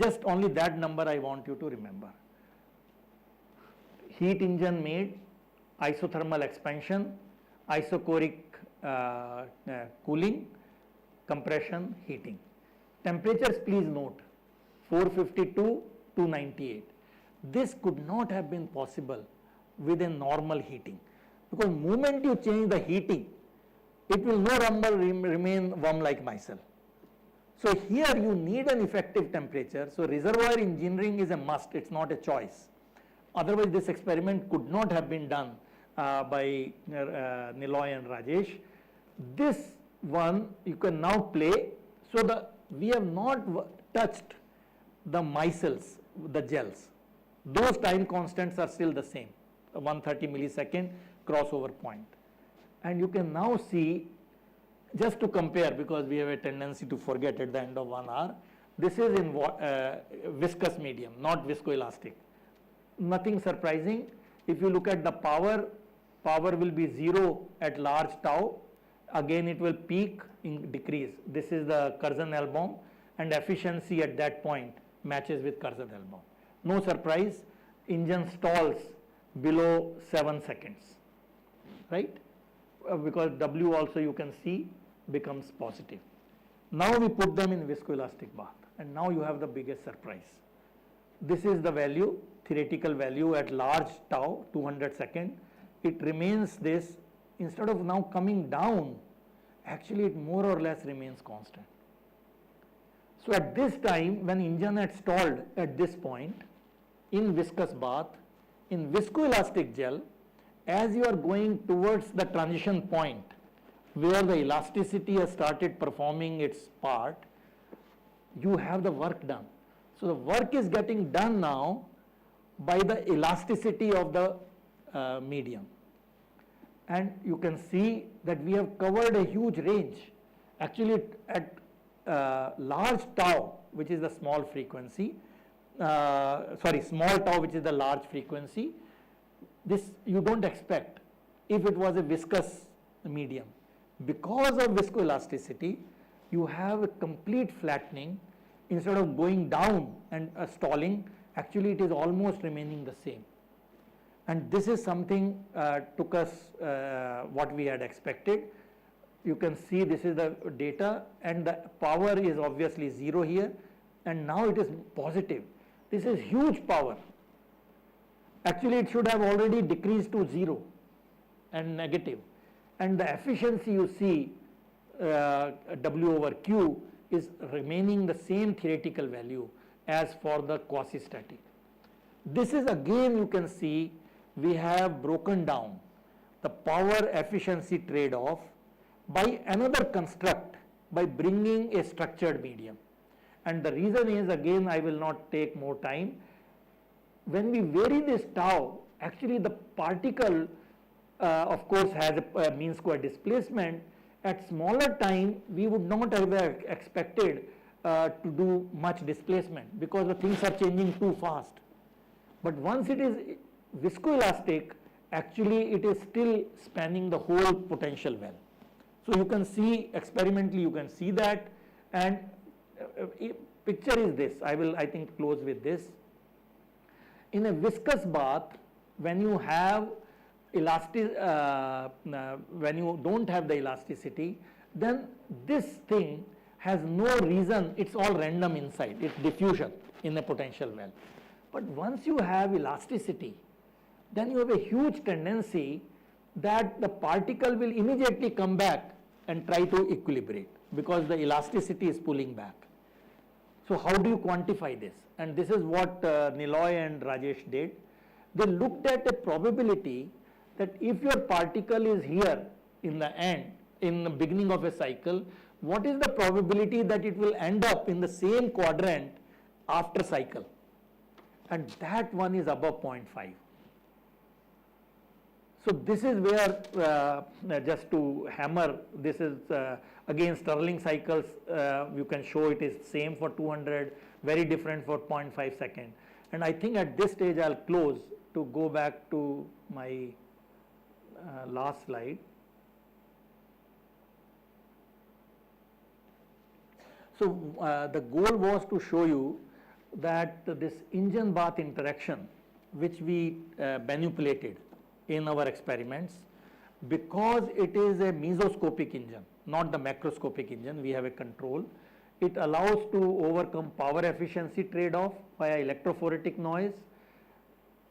Just only that number I want you to remember. Heat engine made, isothermal expansion, isochoric cooling, compression, heating. Temperatures, please note, 452 to 298. This could not have been possible with a normal heating, because moment you change the heating, it will no longer remain worm-like micelle. So here you need an effective temperature. So reservoir engineering is a must, it's not a choice. Otherwise this experiment could not have been done by Niloy and Rajesh. This one you can now play. So we have not touched the micelles, the gels. Those time constants are still the same, 130 millisecond crossover point. And you can now see, just to compare, because we have a tendency to forget at the end of 1 hour, this is in viscous medium, not viscoelastic. Nothing surprising. If you look at the power will be 0 at large tau. Again it will peak in decrease. This is the Kurzon-Elbaum, and efficiency at that point matches with Kurzon-Elbaum. No surprise, engine stalls below 7 seconds, right? Because W also you can see becomes positive. Now we put them in viscoelastic bath, and now you have the biggest surprise. This is the value, theoretical value at large tau, 200 second. It remains this, instead of now coming down, actually it more or less remains constant. So at this time, when engine had stalled at this point, in viscous bath, in viscoelastic gel, as you are going towards the transition point where the elasticity has started performing its part, you have the work done. So the work is getting done now by the elasticity of the medium. And you can see that we have covered a huge range. Actually at large tau, which is the small frequency, small tau, which is the large frequency, this you don't expect if it was a viscous medium. Because of viscoelasticity, you have a complete flattening. Instead of going down and stalling, actually it is almost remaining the same. And this is something took us what we had expected. You can see this is the data, and the power is obviously 0 here, and now it is positive. This is huge power. Actually it should have already decreased to 0 and negative, and the efficiency you see W over Q is remaining the same theoretical value, as for the quasi-static. This is again, you can see we have broken down the power efficiency trade-off by another construct, by bringing a structured medium. And the reason is, again, I will not take more time. When we vary this tau, actually the particle of course has a mean square displacement. At smaller time we would not have expected to do much displacement because the things are changing too fast. But once it is viscoelastic, actually it is still spanning the whole potential well. So you can see experimentally, you can see that, and picture is this. I will, I think, close with this. In a viscous bath, when you have when you don't have the elasticity, then this thing has no reason, it's all random inside, it's diffusion in a potential well. But once you have elasticity, then you have a huge tendency that the particle will immediately come back and try to equilibrate because the elasticity is pulling back. So how do you quantify this? And this is what Niloy and Rajesh did. They looked at a probability that if your particle is here in the end, in the beginning of a cycle, what is the probability that it will end up in the same quadrant after cycle? And that one is above 0.5. So this is where, just to hammer, this is again Stirling cycles, you can show it is same for 200, very different for 0.5 second. And I think at this stage I'll close to go back to my last slide. So the goal was to show you that this engine bath interaction which we manipulated in our experiments, because it is a mesoscopic engine, not the macroscopic engine, we have a control. It allows to overcome power efficiency trade-off via electrophoretic noise.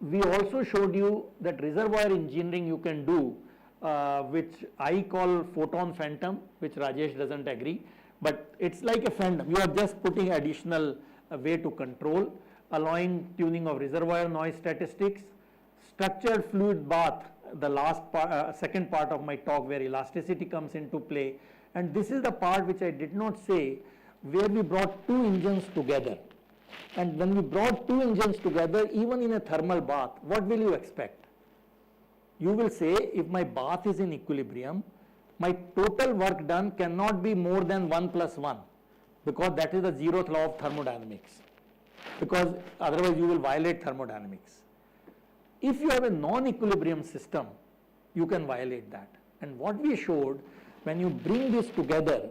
We also showed you that reservoir engineering you can do, which I call photon phantom, which Rajesh doesn't agree, but it's like a phantom. You are just putting additional way to control, allowing tuning of reservoir noise statistics, structured fluid bath, the last part, second part of my talk where elasticity comes into play. And this is the part which I did not say, where we brought two engines together. And when we brought two engines together, even in a thermal bath, what will you expect? You will say, if my bath is in equilibrium, my total work done cannot be more than 1 + 1, because that is the 0th law of thermodynamics, because otherwise you will violate thermodynamics. If you have a non-equilibrium system, you can violate that. And what we showed, when you bring this together,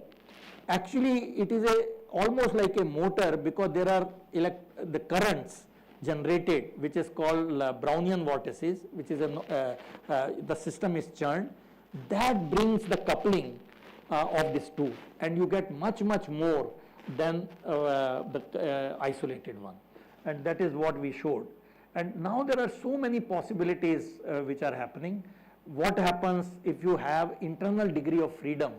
actually it is almost like a motor, because there are the currents generated, which is called Brownian vortices, which is the system is churned. That brings the coupling of these two, and you get much more than the isolated one. And that is what we showed. And now there are so many possibilities which are happening. What happens if you have internal degree of freedom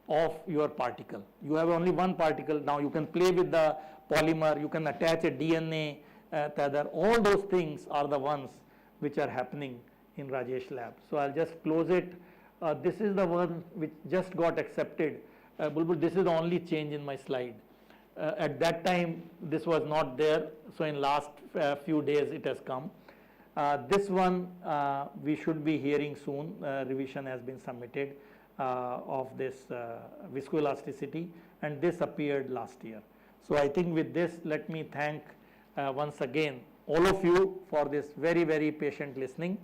of your particle? You have only one particle. Now you can play with the polymer, you can attach a DNA tether. All those things are the ones which are happening in Rajesh lab. So I'll just close it. This is the one which just got accepted. Bulbul, this is the only change in my slide. At that time this was not there, so in last few days it has come. This one we should be hearing soon. Revision has been submitted of this viscoelasticity, and this appeared last year. So I think with this, let me thank once again all of you for this very patient listening.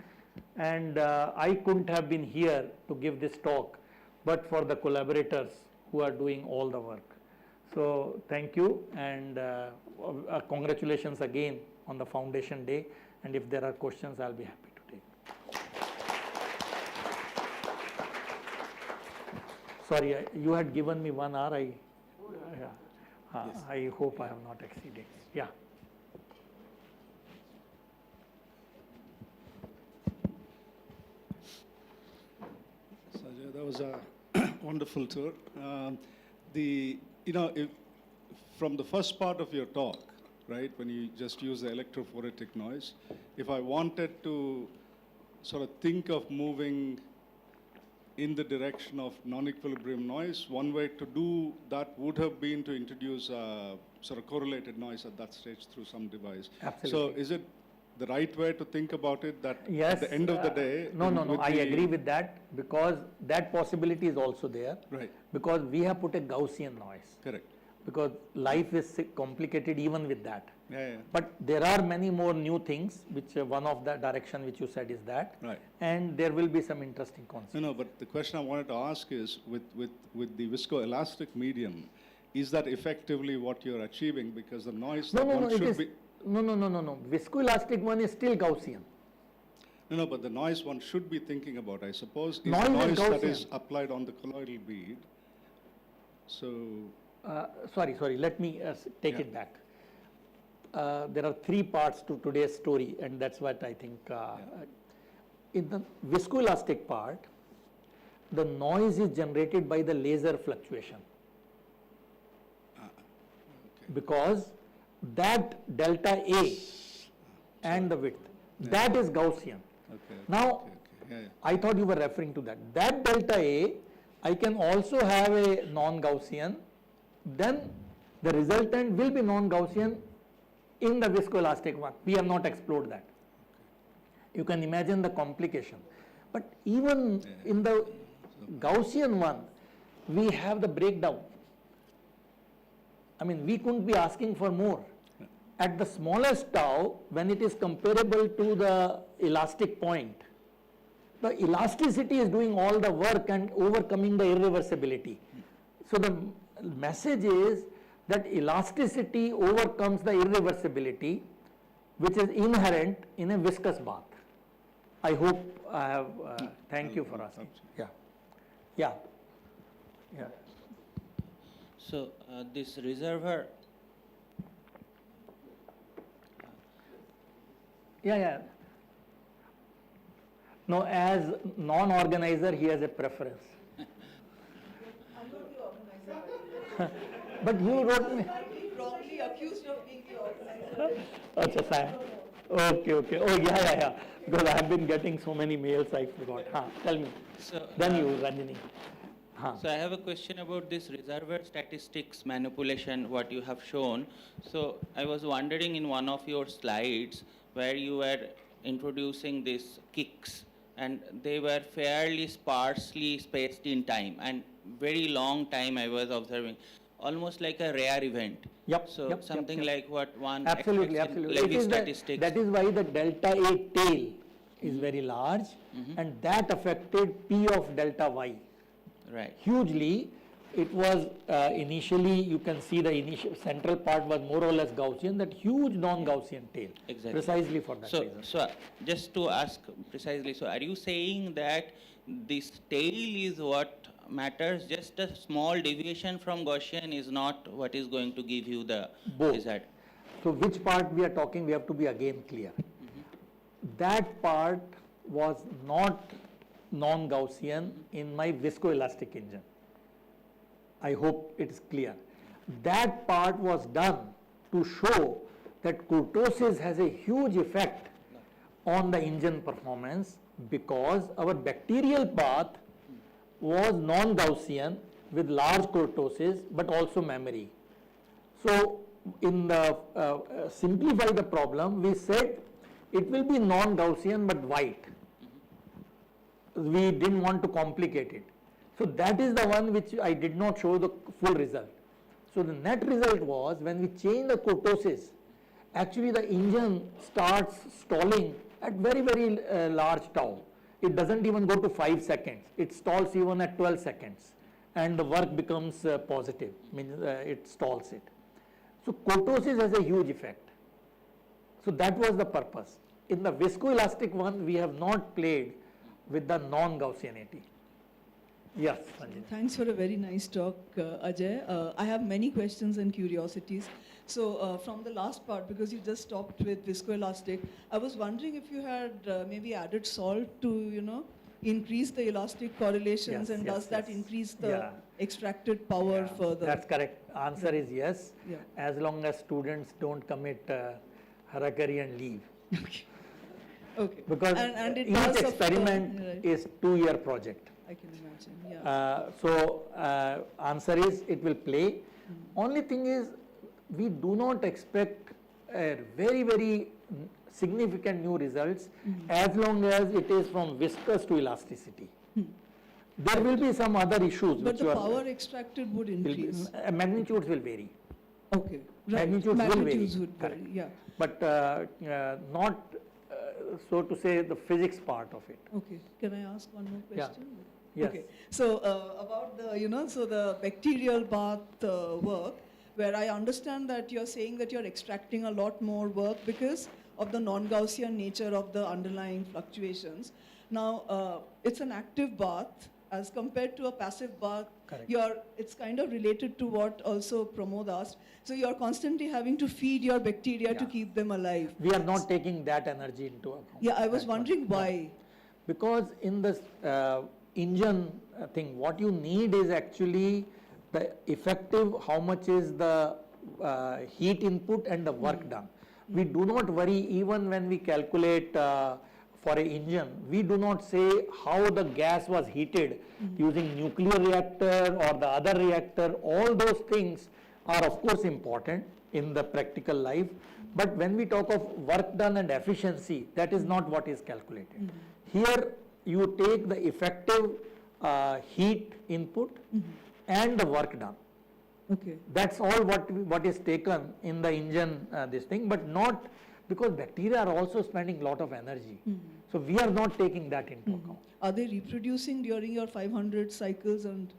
And I couldn't have been here to give this talk but for the collaborators who are doing all the work. So thank you, and congratulations again on the Foundation Day, and if there are questions I'll be happy to take. Sorry, you had given me 1 hour. I hope I have not exceeded. Yeah. Sajay, that was a wonderful tour. From the first part of your talk, right? When you just use the electrophoretic noise. If I wanted to sort of think of moving in the direction of non-equilibrium noise, one way to do that would have been to introduce sort of correlated noise at that stage through some device. Absolutely. So is it the right way to think about it, that Yes. at the end of the day... No, with I the- agree with that, because that possibility is also there. Right, Because we have put a Gaussian noise, correct. because life is complicated even with that. Yeah, But there are many more new things, which one of the direction which you said is that. right. And there will be some interesting concepts. No, but the question I wanted to ask is, with the viscoelastic medium, is that effectively what you're achieving? Because the noise that one it should is, be... no. Viscoelastic one is still Gaussian. No, but the noise one should be thinking about, I suppose, is Noise the is noise that is Gaussian. applied on the colloidal bead. So, Sorry, let me take Yeah. it back. There are three parts to today's story, and that's what I think. In the viscoelastic part, the noise is generated by the laser fluctuation. Because that delta A and the width, that is Gaussian. okay. Now, okay. Yeah. I thought you were referring to that. That delta A, I can also have a non-Gaussian, then the resultant will be non-Gaussian in the viscoelastic one. We have not explored that. You can imagine the complication. But even in the Gaussian one, we have the breakdown. I mean, we couldn't be asking for more. At the smallest tau, when it is comparable to the elastic point, the elasticity is doing all the work and overcoming the irreversibility. So the message is that elasticity overcomes the irreversibility, which is inherent in a viscous bath. I hope I have, thank you for asking. Yeah. So this reservoir, Yeah. No, as non-organizer, he has a preference. But you wrote me. Wrongly accused of being the organizer. Acha, fine. Okay. Oh, yeah. Because I have been getting so many mails, I forgot. Tell me. so, Then you, Ranjini. so I have a question about this reservoir statistics manipulation, what you have shown. So I was wondering in one of your slides where you were introducing these kicks, and they were fairly sparsely spaced in time, and very long time I was observing, almost like a rare event. So something like what one Absolutely. expects in It Levy is statistics. that is why the delta A tail is very large, and that affected P of delta Y Right. hugely. It was initially, you can see the initial central part was more or less Gaussian, that huge non-Gaussian tail. Exactly. Precisely for that So, reason. just to ask precisely, so are you saying that this tail is what matters? Just a small deviation from Gaussian is not what is going to give you the Both. result? So which part we are talking, we have to be again clear. That part was not non-Gaussian in my viscoelastic engine. I hope it is clear. That part was done to show that kurtosis has a huge effect on the engine performance, because our bacterial path was non-Gaussian with large kurtosis but also memory. So in the simplify the problem, we said it will be non-Gaussian but white. We didn't want to complicate it. So that is the one which I did not show the full result. So the net result was, when we change the kurtosis, actually the engine starts stalling at very large tau. It doesn't even go to 5 seconds. It stalls even at 12 seconds, and the work becomes positive, means it stalls it. So kurtosis has a huge effect. So that was the purpose. In the viscoelastic one, we have not played with the non-Gaussianity. Yes, Sanjay. Thanks for a very nice talk, Ajay. I have many questions and curiosities. So from the last part, because you just stopped with viscoelastic, I was wondering if you had maybe added salt to, increase the elastic correlations, Yes, and yes, does that yes. increase the Yeah. extracted power further? That's correct. Answer is yes, Yeah. as long as students don't commit harakiri and leave. Okay. Because And it each does affect the- experiment right. is 2-year project. I can imagine, yeah. So answer is it will play. Only thing is we do not expect a very significant new results as long as it is from viscous to elasticity. There will be some other issues But which the are power extracted would will be- increase. magnitudes will vary, Okay, right. magnitudes will vary. Magnitudes would vary, Correct. yeah. but not so to say the physics part of it. Okay, can I ask one more Yeah. question? Yes. Okay, so about the, so the bacterial bath work, where I understand that you're saying that you're extracting a lot more work because of the non-Gaussian nature of the underlying fluctuations. Now, it's an active bath as compared to a passive bath. Correct. It's kind of related to what also Pramod asked. So you're constantly having to feed your bacteria to Yeah. keep them alive. We are not taking that energy into account. Yeah, I was That's why. wondering Yeah. why. Because in this engine thing, what you need is actually the effective, how much is the heat input and the work done. We do not worry even when we calculate for an engine, we do not say how the gas was heated using nuclear reactor or the other reactor. All those things are of course important in the practical life, but when we talk of work done and efficiency, that is not what is calculated. Here you take the effective heat input and the work done. Okay. That's all what is taken in the engine this thing, but not because bacteria are also spending a lot of energy. So we are not taking that into account. Are they reproducing during your 500 cycles and?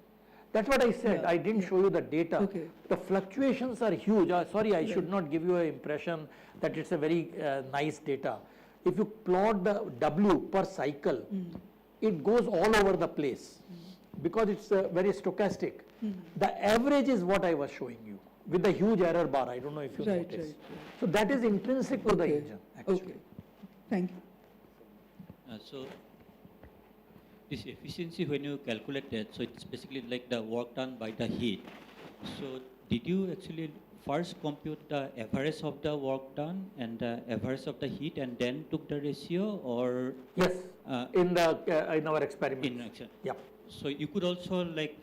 That's what I said. Yeah, I didn't yeah. show you the data. Okay. The fluctuations are huge. Sorry, I Yeah. should not give you an impression that it's a very nice data. If you plot the W per cycle, it goes all over the place because it's very stochastic. The average is what I was showing you with the huge error bar. I don't know if you Right, noticed. right, right. So that is intrinsic to the Okay. engine actually. Okay, thank you. So this efficiency when you calculate it, so it's basically like the work done by the heat. So did you actually first compute the average of the work done and the average of the heat and then took the ratio, or Yes, Uh, in our experiment. in action? Yeah. So you could also like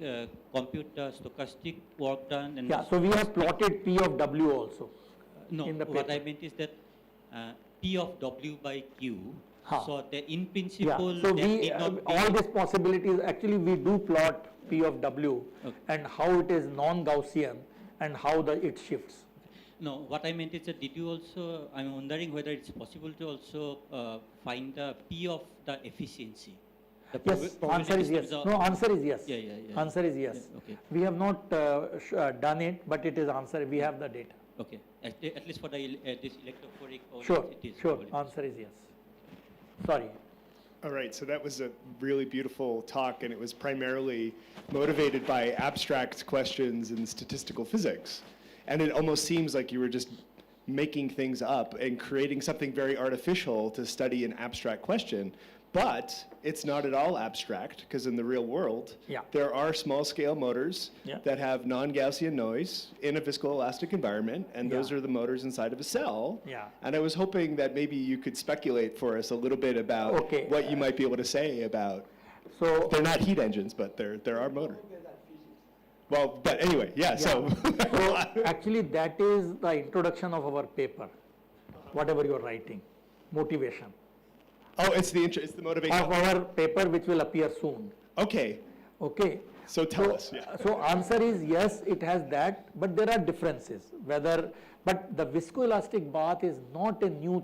compute the stochastic work done and Yeah, so we have plotted P of W also. no, in the what I paper. meant is that P of W by Q. Huh. So the in Yeah, principle so that we, need not be all these possibilities, actually we do plot P of W Okay. and how it is non-Gaussian and how it shifts. No, what I meant is that did you also, I'm wondering whether it's possible to also find the P of the efficiency? The Yes, answer is yes. No, answer is yes. Yeah, yeah, yeah. Answer is yes. Yeah, okay. We have not done it, but it is answer, we have the data. Okay, at least for the this electrophoric audience, Sure, it is. sure, probably answer is yes. Sorry. All right, so that was a really beautiful talk, and it was primarily motivated by abstract questions in statistical physics. And it almost seems like you were just making things up and creating something very artificial to study an abstract question. But it's not at all abstract, because in the real world, Yeah. there are small-scale motors Yeah. that have non-Gaussian noise in a viscoelastic environment, and those Yeah. are the motors inside of a cell. Yeah. And I was hoping that maybe you could speculate for us a little bit about Okay. what you might be able to say about. So, They're not heat engines, but there are motors. Well, but anyway, yeah. So, so actually that is the introduction of our paper, whatever you are writing, motivation. oh, it's the motivation. Of our paper which will appear soon, Okay, okay? so tell us. Yeah. So answer is yes, it has that, but there are differences. But the viscoelastic bath is not a new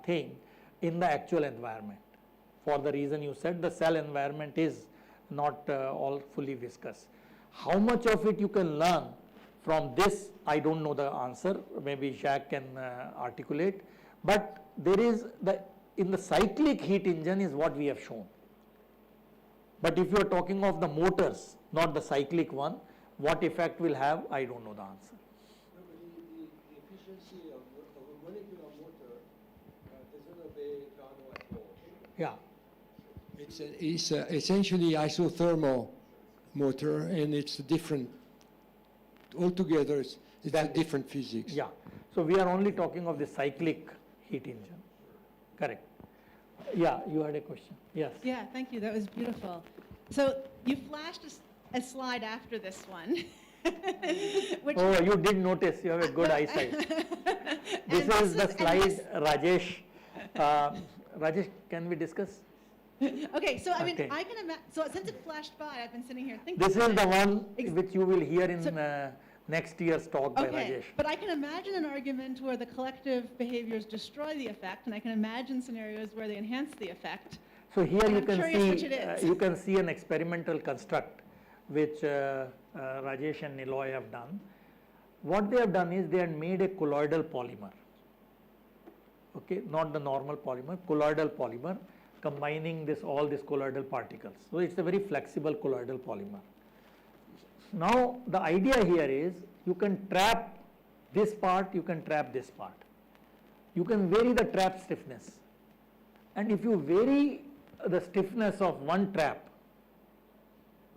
thing in the actual environment. For the reason you said, the cell environment is not all fully viscous. How much of it you can learn from this, I don't know the answer. Maybe Jacques can articulate. But there is in the cyclic heat engine is what we have shown. But if you are talking of the motors, not the cyclic one, what effect will have, I don't know the answer. The efficiency of a molecular motor doesn't obey Carnot at all. Yeah. It's essentially isothermal motor, and it's different. Altogether, it's a different physics. Yeah. So we are only talking of the cyclic heat engine. Correct. Yeah, you had a question. Yes. Yeah, thank you. That was beautiful. So you flashed a slide after this one. Which Oh, you did notice. You have a good eyesight. This And is the and slide, this- Rajesh. Rajesh, can we discuss? Okay, so I mean, Okay. I can imagine, so since it flashed by, I've been sitting here thinking. This is about the it. one Ex- which you will hear in So- next year's talk by Okay, Rajesh. but I can imagine an argument where the collective behaviors destroy the effect, and I can imagine scenarios where they enhance the effect. So here And you I'm can curious which see, it is. you can see an experimental construct which Rajesh and Niloy have done. What they have done is they had made a colloidal polymer. Okay, not the normal polymer, colloidal polymer, combining all these colloidal particles. So it's a very flexible colloidal polymer. Now the idea here is you can trap this part, you can trap this part. You can vary the trap stiffness. And if you vary the stiffness of one trap,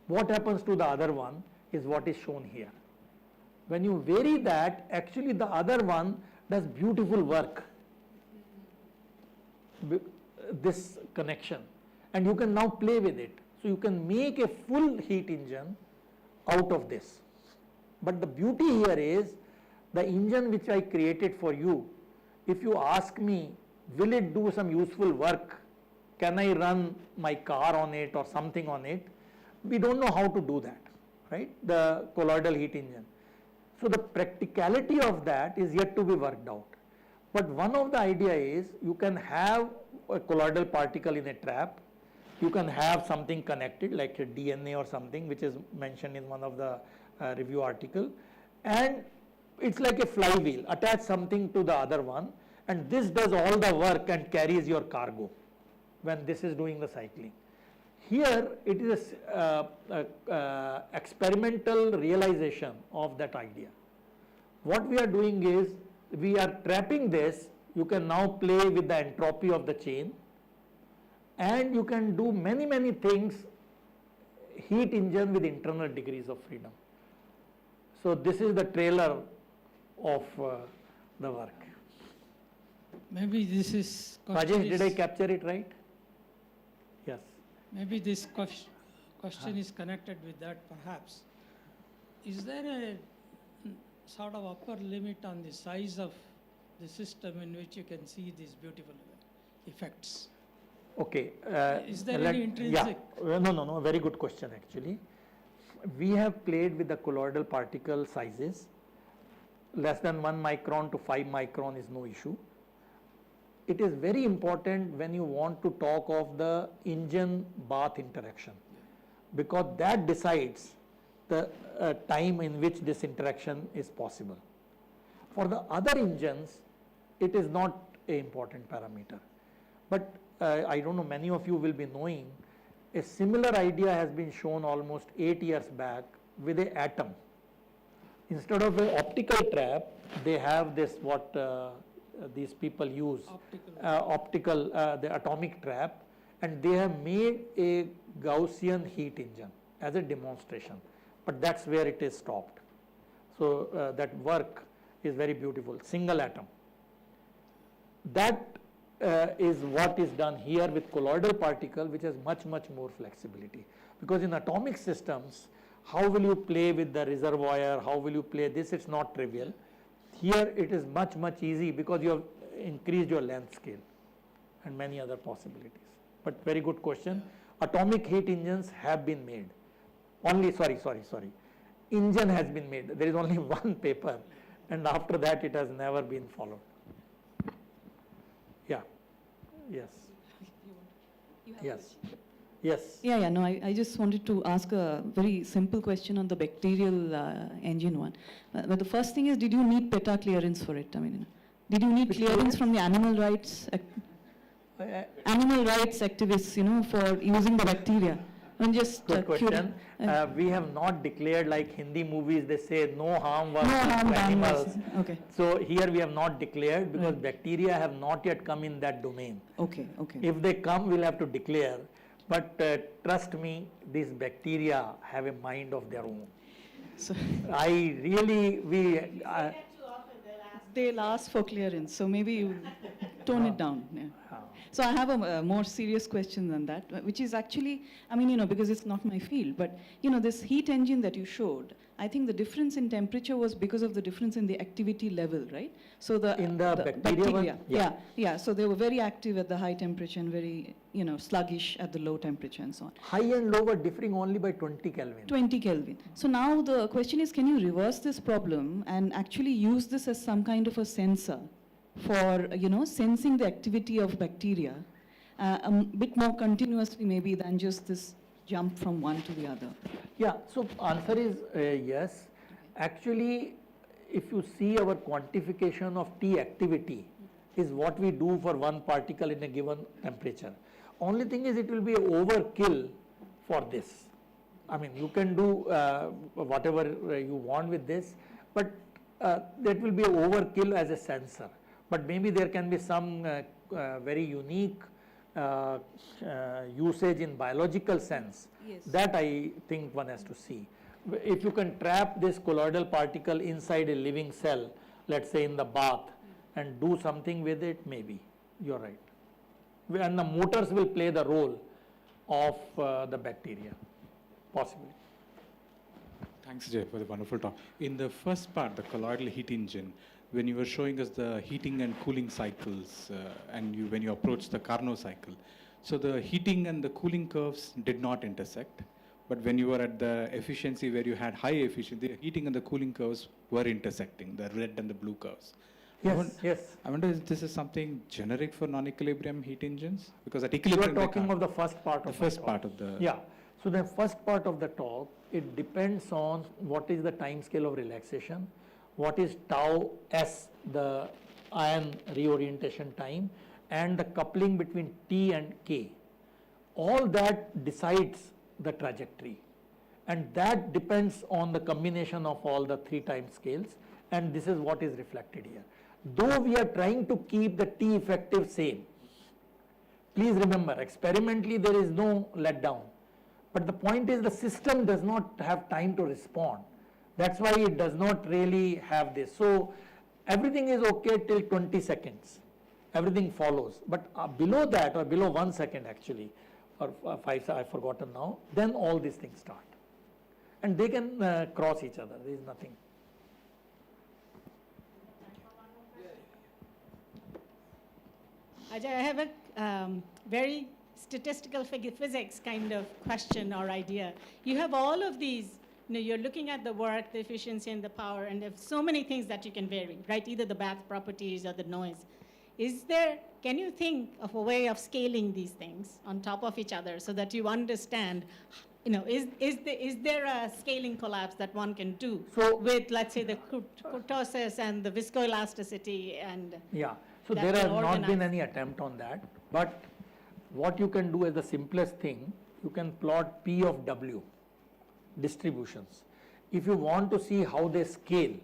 what happens to the other one is what is shown here. When you vary that, actually the other one does beautiful work. This connection, and you can now play with it. So you can make a full heat engine out of this. But the beauty here is the engine which I created for you, if you ask me, will it do some useful work? Can I run my car on it or something on it? We don't know how to do that, right? The colloidal heat engine. So the practicality of that is yet to be worked out. But one of the idea is you can have a colloidal particle in a trap, you can have something connected like a DNA or something which is mentioned in one of the review article, and it's like a flywheel, attach something to the other one, and this does all the work and carries your cargo when this is doing the cycling. Here it is experimental realization of that idea. What we are doing is we are trapping this. You can now play with the entropy of the chain, and you can do many things, heat engine with internal degrees of freedom. So this is the trailer of the work. Maybe this is. Rajesh, did I capture it right? Yes. Maybe this question is connected with that perhaps. Is there a sort of upper limit on the size of the system in which you can see these beautiful effects? Okay. Is there any intrinsic? Yeah. No. Very good question actually. We have played with the colloidal particle sizes. Less than 1 micron to 5 micron is no issue. It is very important when you want to talk of the engine bath interaction, because that decides the time in which this interaction is possible. For the other engines, it is not an important parameter. But I don't know, many of you will be knowing, a similar idea has been shown almost 8 years back with an atom. Instead of an optical trap, they have this what these people use, the atomic trap, and they have made a Gaussian heat engine as a demonstration. But that's where it is stopped. So that work is very beautiful, single atom. That is what is done here with colloidal particle, which has much more flexibility. Because in atomic systems, how will you play with the reservoir, how will you play this, it's not trivial. Here it is much easy because you have increased your length scale and many other possibilities. But very good question. Atomic heat engines have been made. Sorry. Engine has been made. There is only one paper, and after that it has never been followed. Yeah. Yes. Yes. Yeah, no, I just wanted to ask a very simple question on the bacterial engine one. But the first thing is, did you need PETA clearance for it? I mean, did you need clearance from the animal rights activists, for using the bacteria? I'm just Good question. We have not declared like Hindi movies, they say no harm was done to animals. Okay. So here we have not declared because bacteria have not yet come in that domain. Okay. If they come, we'll have to declare. But trust me, these bacteria have a mind of their own. So I really, they'll ask for clearance, so maybe you tone it down. Yeah. So I have a more serious question than that, which is actually, I mean, because it's not my field, but, this heat engine that you showed, I think the difference in temperature was because of the difference in the activity level, right? So In the bacteria one? Yeah. Yeah. So they were very active at the high temperature and very, sluggish at the low temperature and so on. high and low were differing only by 20 Kelvin. 20 Kelvin. So now the question is, can you reverse this problem and actually use this as some kind of a sensor for, sensing the activity of bacteria a bit more continuously maybe than just this jump from one to the other? Yeah, so answer is yes. Actually, if you see our quantification of T activity is what we do for one particle in a given temperature. Only thing is it will be overkill for this. I mean, you can do whatever you want with this, but that will be overkill as a sensor. But maybe there can be some very unique usage in biological sense. Yes. That I think one has to see. If you can trap this colloidal particle inside a living cell, let's say in the bath, and do something with it, maybe, you're right. And the motors will play the role of the bacteria, possibly. Thanks, Jay, for the wonderful talk. In the first part, the colloidal heat engine, when you were showing us the heating and cooling cycles, and when you approached the Carnot cycle, so the heating and the cooling curves did not intersect. But when you were at the efficiency where you had high efficiency, the heating and the cooling curves were intersecting, the red and the blue curves. Yes. I wonder if this is something generic for non-equilibrium heat engines? Because at You equilibrium, are they talking can't. of the first part of The first part of the... Yeah. So the first part of the talk, it depends on what is the time scale of relaxation, what is tau s, the ion reorientation time, and the coupling between T and K. All that decides the trajectory, and that depends on the combination of all the three time scales, and this is what is reflected here. Though we are trying to keep the T effective same, please remember, experimentally there is no letdown, but the point is the system does not have time to respond. That's why it does not really have this. So everything is okay till 20 seconds, everything follows, but below that, or below 1 second actually, or 5, I've forgotten now, then all these things start. And they can cross each other, there is nothing. Ajay, I have a very statistical physics kind of question or idea. You have all of these, you're looking at the work, the efficiency and the power, and there's so many things that you can vary, right? Either the bath properties or the noise. Can you think of a way of scaling these things on top of each other so that you understand, is there a scaling collapse that one can do with, let's say, the kurtosis and the viscoelasticity and... Yeah, so that there can has not been organize? any attempt on that, but what you can do as the simplest thing, you can plot P of W distributions. If you want to see how they scale,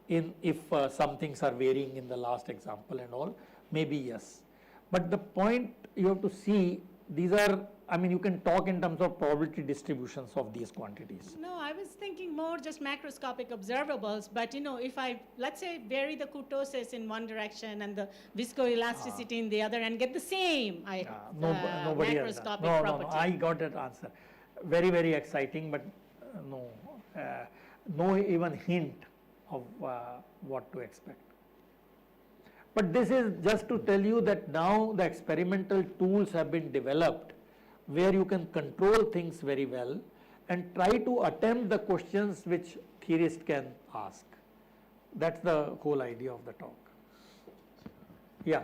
if some things are varying in the last example and all, maybe yes. But the point you have to see, these are, you can talk in terms of probability distributions of these quantities. No, I was thinking more just macroscopic observables, but if I, let's say, vary the kurtosis in one direction and the viscoelasticity in the other and get the same Nobody has done. macroscopic No, property. I got that answer. Very, very exciting, but no even hint of what to expect. But this is just to tell you that now the experimental tools have been developed where you can control things very well and try to attempt the questions which theorists can ask. That's the whole idea of the talk. Yeah.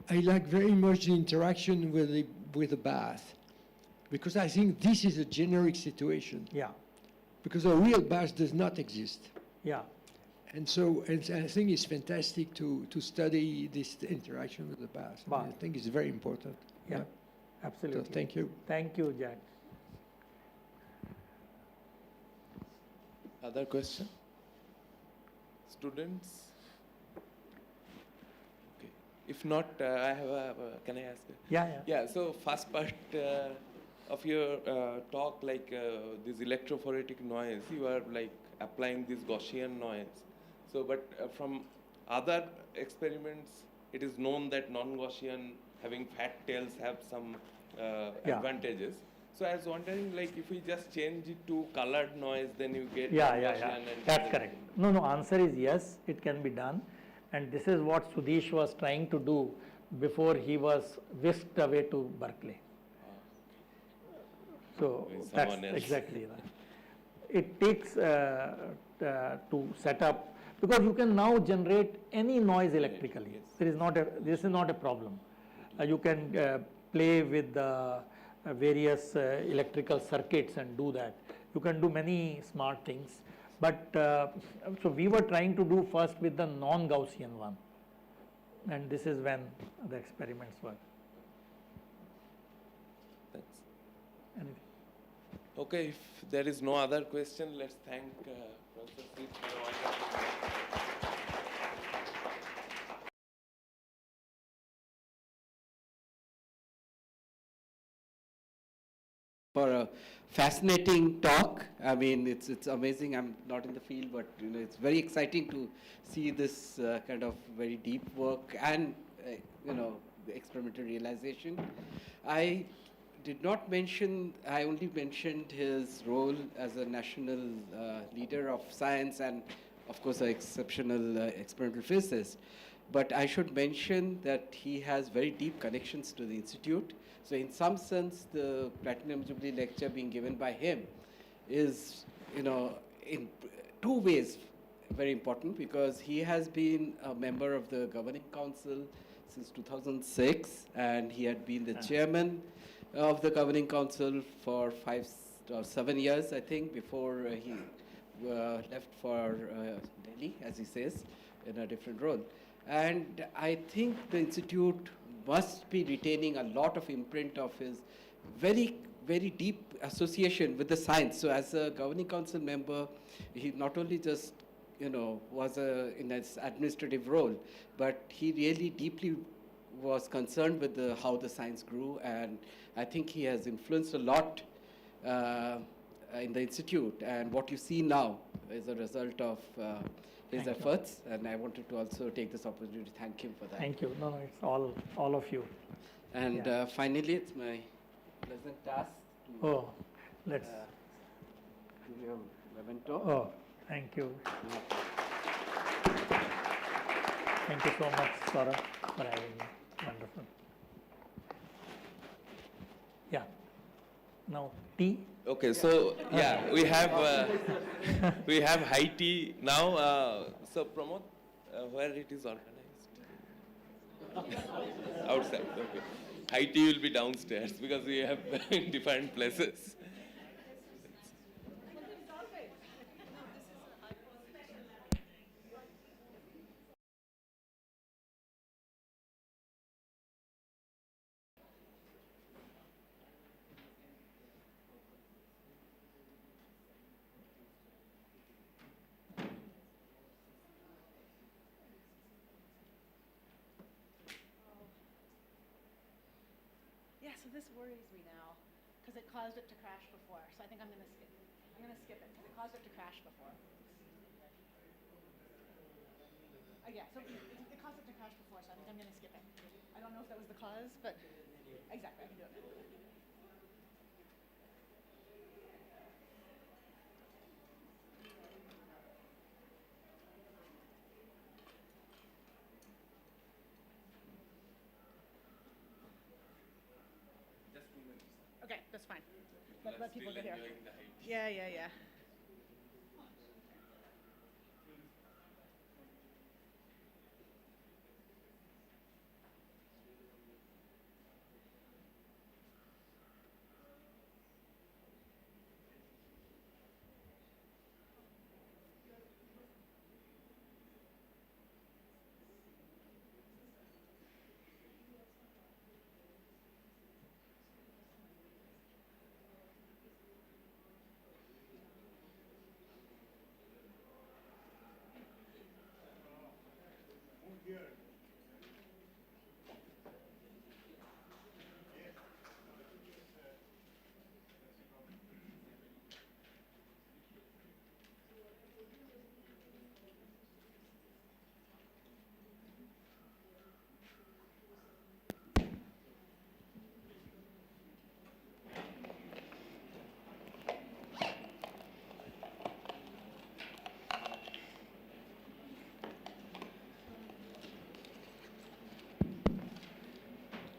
I like very much the interaction with the bath, because I think this is a generic situation. Yeah. Because a real bath does not exist. Yeah. And so I think it's fantastic to study this interaction with the bath. I think it's very important. Yeah, absolutely. So thank you. Thank you, Jack. Other question? Students? Okay. If not, I have can I ask? Yeah, yeah. Yeah, so first part of your talk, like this electrophoretic noise, you are like applying this Gaussian noise. So, but from other experiments, it is known that non-Gaussian having fat tails have some Yeah. advantages. So I was wondering, like, if we just change it to colored noise, then you get Yeah, non-Gaussian and that's correct. No, answer is yes, it can be done. And this is what Sudhish was trying to do before he was whisked away to Berkeley. So With that's someone else. exactly that. It takes to set up, because you can now generate any noise electrically. Yes. This is not a problem. You can play with the various electrical circuits and do that. You can do many smart things. But so we were trying to do first with the non-Gaussian one. And this is when the experiments were. Thanks. Anything? Okay, if there is no other question, let's thank Professor Sid for a wonderful talk. For a fascinating talk. I mean, it's amazing. I'm not in the field, but you know, it's very exciting to see this kind of very deep work and you know, the experimental realization. I did not mention. I only mentioned his role as a national leader of science and, of course, an exceptional experimental physicist. But I should mention that he has very deep connections to the institute. So in some sense, the Platinum Jubilee lecture being given by him is, you know, in two ways very important, because he has been a member of the governing council since 2006, and he had been the chairman of the governing council for 5 or 7 years, I think, before he left for Delhi, as he says, in a different role. And I think the institute must be retaining a lot of imprint of his very, very deep association with the science. So as a governing council member, he not only just, you know, was in his administrative role, but he really deeply was concerned with how the science grew. And I think he has influenced a lot in the institute. And what you see now is a result of his efforts, and I wanted to also take this opportunity to thank him for that. Thank you. No, it's all of you. And finally, it's my pleasant task to Oh, let's. give you a memento. Oh, thank you. Thank you so much, Saurabh, for having me. Wonderful. Yeah. Now, tea. Okay, so yeah, we have high tea now. So Pramod, where it is organized? Outside. Okay. High tea will be downstairs because we have in different places. Yeah, so this worries me now because it caused it to crash before. So I think I'm going to skip. I'm going to skip it because it caused it to crash before. Yeah, so it caused it to crash before, so I think I'm going to skip it. I don't know if that was the cause, but exactly, I can do it. Okay, that's fine. Let people get here. Yeah, yeah, yeah.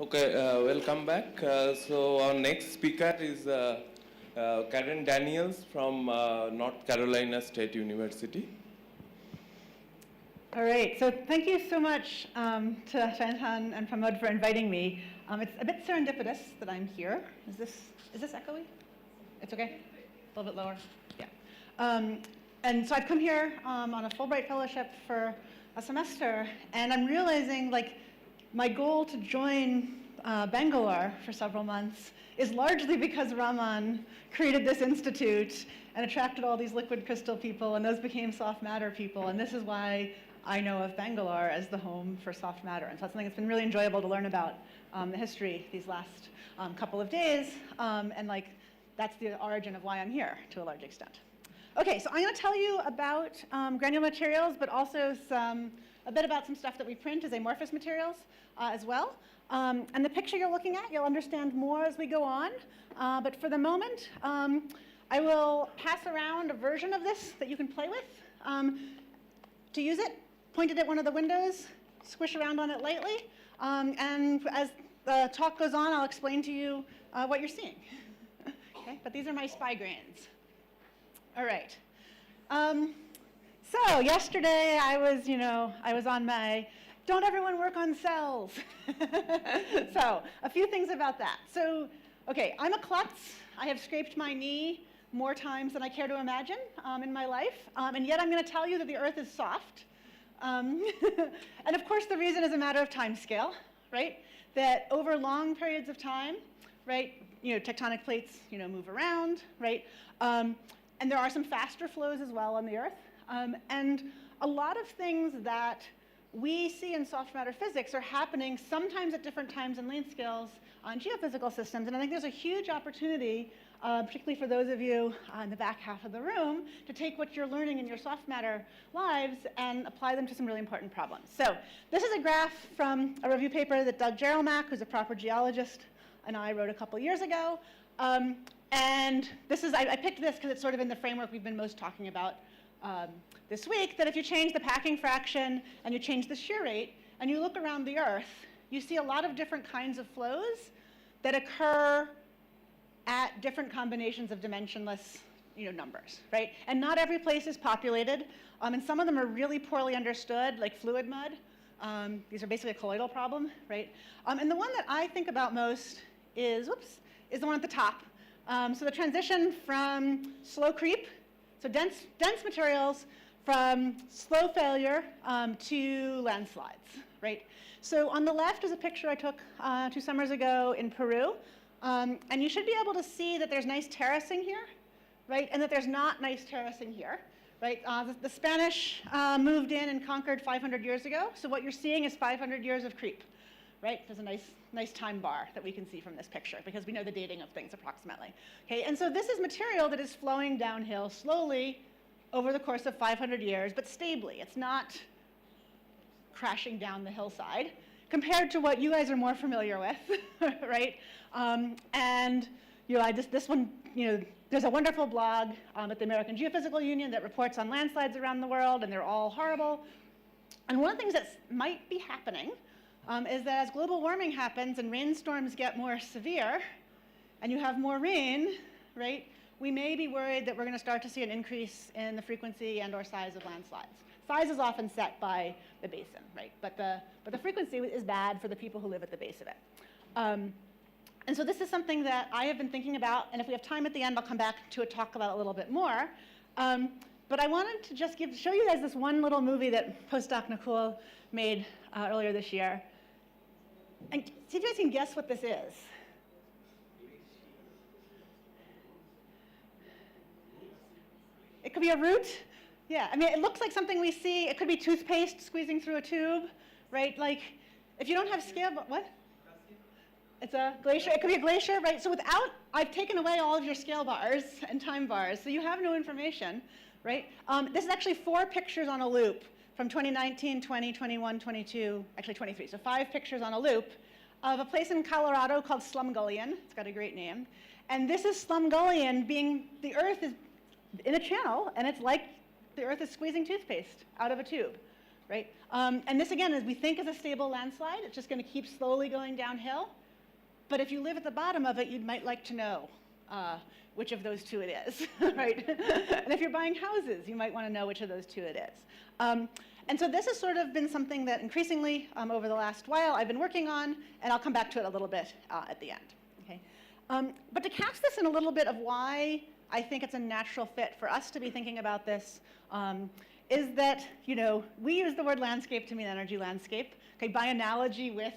Okay, welcome back. So our next speaker is Karen Daniels from North Carolina State University. All right, so thank you so much to Shantan and Pramod for inviting me. It's a bit serendipitous that I'm here. Is this echoey? It's okay? A little bit lower? Yeah. And so I've come here on a Fulbright fellowship for a semester, and I'm realizing like my goal to join Bangalore for several months is largely because Raman created this institute and attracted all these liquid crystal people, and those became soft matter people, and this is why I know of Bangalore as the home for soft matter. And so that's something that's been really enjoyable to learn about the history these last couple of days, and like that's the origin of why I'm here to a large extent. Okay, so I'm going to tell you about granular materials, but also a bit about some stuff that we print as amorphous materials as well. And the picture you're looking at, you'll understand more as we go on. But for the moment, I will pass around a version of this that you can play with. To use it, point it at one of the windows, squish around on it lightly, and as the talk goes on, I'll explain to you what you're seeing. Okay, but these are my spy grains. All right. So yesterday I was on my don't everyone work on cells. So a few things about that. So, okay, I'm a klutz. I have scraped my knee more times than I care to imagine in my life, and yet I'm going to tell you that the Earth is soft. And of course, the reason is a matter of time scale, right? That over long periods of time, right, tectonic plates, move around, right? And there are some faster flows as well on the Earth. And a lot of things that we see in soft matter physics are happening sometimes at different times and length scales on geophysical systems. And I think there's a huge opportunity, particularly for those of you in the back half of the room, to take what you're learning in your soft matter lives and apply them to some really important problems. So this is a graph from a review paper that Doug Jerelmak, who's a proper geologist, and I wrote a couple years ago. And this is, I picked this because it's sort of in the framework we've been most talking about this week, that if you change the packing fraction and you change the shear rate and you look around the Earth, you see a lot of different kinds of flows that occur at different combinations of dimensionless numbers, right? And not every place is populated, and some of them are really poorly understood, like fluid mud. These are basically a colloidal problem, right? And the one that I think about most is the one at the top. So the transition from slow creep, so dense materials, from slow failure to landslides, right? So on the left is a picture I took 2 summers ago in Peru. And you should be able to see that there's nice terracing here, right? And that there's not nice terracing here, right? The Spanish moved in and conquered 500 years ago. So what you're seeing is 500 years of creep, right? There's a nice time bar that we can see from this picture because we know the dating of things approximately. Okay, and so this is material that is flowing downhill slowly over the course of 500 years, but stably. It's not crashing down the hillside compared to what you guys are more familiar with, right? And this one, there's a wonderful blog at the American Geophysical Union that reports on landslides around the world, and they're all horrible. And one of the things that might be happening is that as global warming happens and rainstorms get more severe, and you have more rain, right, we may be worried that we're going to start to see an increase in the frequency and/or size of landslides. Size is often set by the basin, right? But the frequency is bad for the people who live at the base of it. And so this is something that I have been thinking about, and if we have time at the end, I'll come back to talk about it a little bit more. But I wanted to just show you guys this one little movie that postdoc Nakul made earlier this year. And see if you guys can guess what this is. It could be a root. Yeah, I mean, it looks like something we see. It could be toothpaste squeezing through a tube, right? Like, if you don't have scale, what? It's a glacier. It could be a glacier, right? So I've taken away all of your scale bars and time bars, so you have no information, right? This is actually 4 pictures on a loop from 2019, 20, 21, 22, actually 23. So 5 pictures on a loop of a place in Colorado called Slumgullion. It's got a great name. And this is Slumgullion the Earth is in a channel, and it's like the Earth is squeezing toothpaste out of a tube, right? And this, again, as we think is a stable landslide, it's just going to keep slowly going downhill. But if you live at the bottom of it, you might like to know which of those two it is, right? And if you're buying houses, you might want to know which of those two it is. And so this has sort of been something that increasingly over the last while I've been working on, and I'll come back to it a little bit at the end. Okay? But to cast this in a little bit of why I think it's a natural fit for us to be thinking about this is that, you know, we use the word landscape to mean energy landscape, okay, by analogy with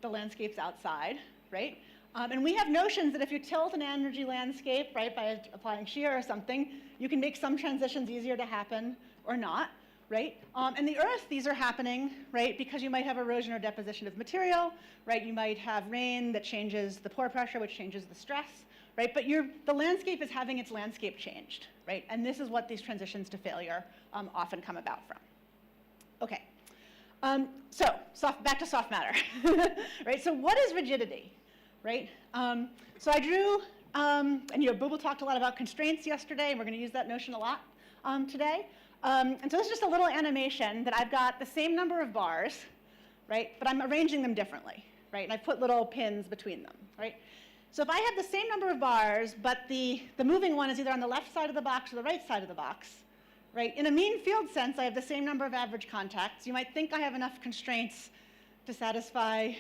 the landscapes outside, right? And we have notions that if you tilt an energy landscape, right, by applying shear or something, you can make some transitions easier to happen or not, right? In the Earth, these are happening, right, because you might have erosion or deposition of material, right? You might have rain that changes the pore pressure, which changes the stress, right? But the landscape is having its landscape changed, right? And this is what these transitions to failure often come about from. Okay. Back to soft matter, right? So what is rigidity, right? So I drew, and you know, Bubal talked a lot about constraints yesterday, and we're going to use that notion a lot today. And so this is just a little animation that I've got the same number of bars, right? But I'm arranging them differently, right? And I put little pins between them, right? So if I have the same number of bars, but the moving one is either on the left side of the box or the right side of the box, right? In a mean field sense, I have the same number of average contacts. You might think I have enough constraints to satisfy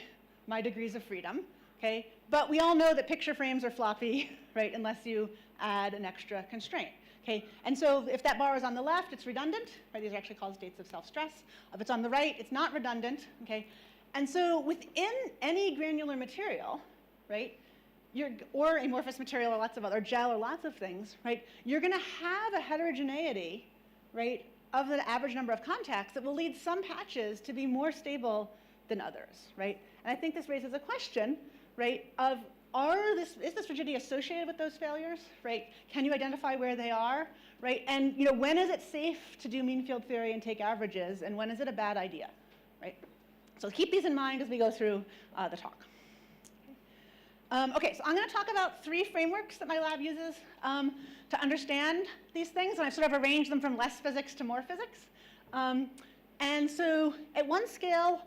my degrees of freedom, okay? But we all know that picture frames are floppy, right, unless you add an extra constraint. Okay, and so if that bar is on the left, it's redundant, right? These are actually called states of self-stress. If it's on the right, it's not redundant, okay? And so within any granular material, right, or amorphous material or lots of other, gel or lots of things, right, you're gonna have a heterogeneity, right, of the average number of contacts that will lead some patches to be more stable than others, right? And I think this raises a question, right, of is this rigidity associated with those failures, right? Can you identify where they are, right? And you know, when is it safe to do mean field theory and take averages, and when is it a bad idea, right? So keep these in mind as we go through the talk. Okay, so I'm going to talk about 3 frameworks that my lab uses to understand these things, and I've sort of arranged them from less physics to more physics. And so at one scale,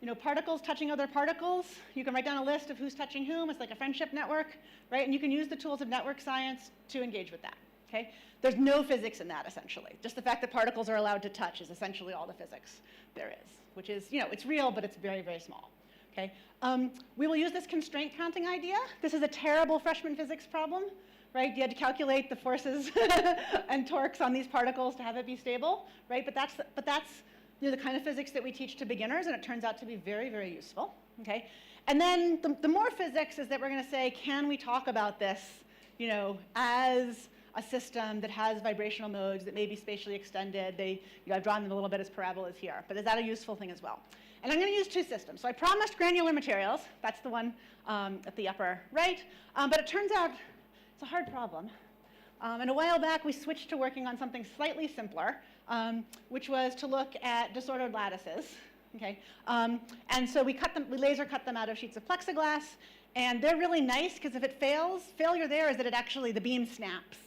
you know, particles touching other particles. You can write down a list of who's touching whom. It's like a friendship network, right? And you can use the tools of network science to engage with that, okay? There's no physics in that, essentially. Just the fact that particles are allowed to touch is essentially all the physics there is, which is, you know, it's real, but it's very, very small, okay? We will use this constraint counting idea. This is a terrible freshman physics problem, right? You had to calculate the forces and torques on these particles to have it be stable, right? But that's you know, the kind of physics that we teach to beginners, and it turns out to be very, very useful, okay? And then the more physics is that we're gonna say, can we talk about this, you know, as a system that has vibrational modes that may be spatially extended? You know, I've drawn them a little bit as parabolas here, but is that a useful thing as well? And I'm gonna use 2 systems. So I promised granular materials, that's the one at the upper right, but it turns out it's a hard problem. And a while back, we switched to working on something slightly simpler, which was to look at disordered lattices. Okay, and so we laser cut them out of sheets of plexiglass, and they're really nice because if it fails, failure there is that the beam snaps,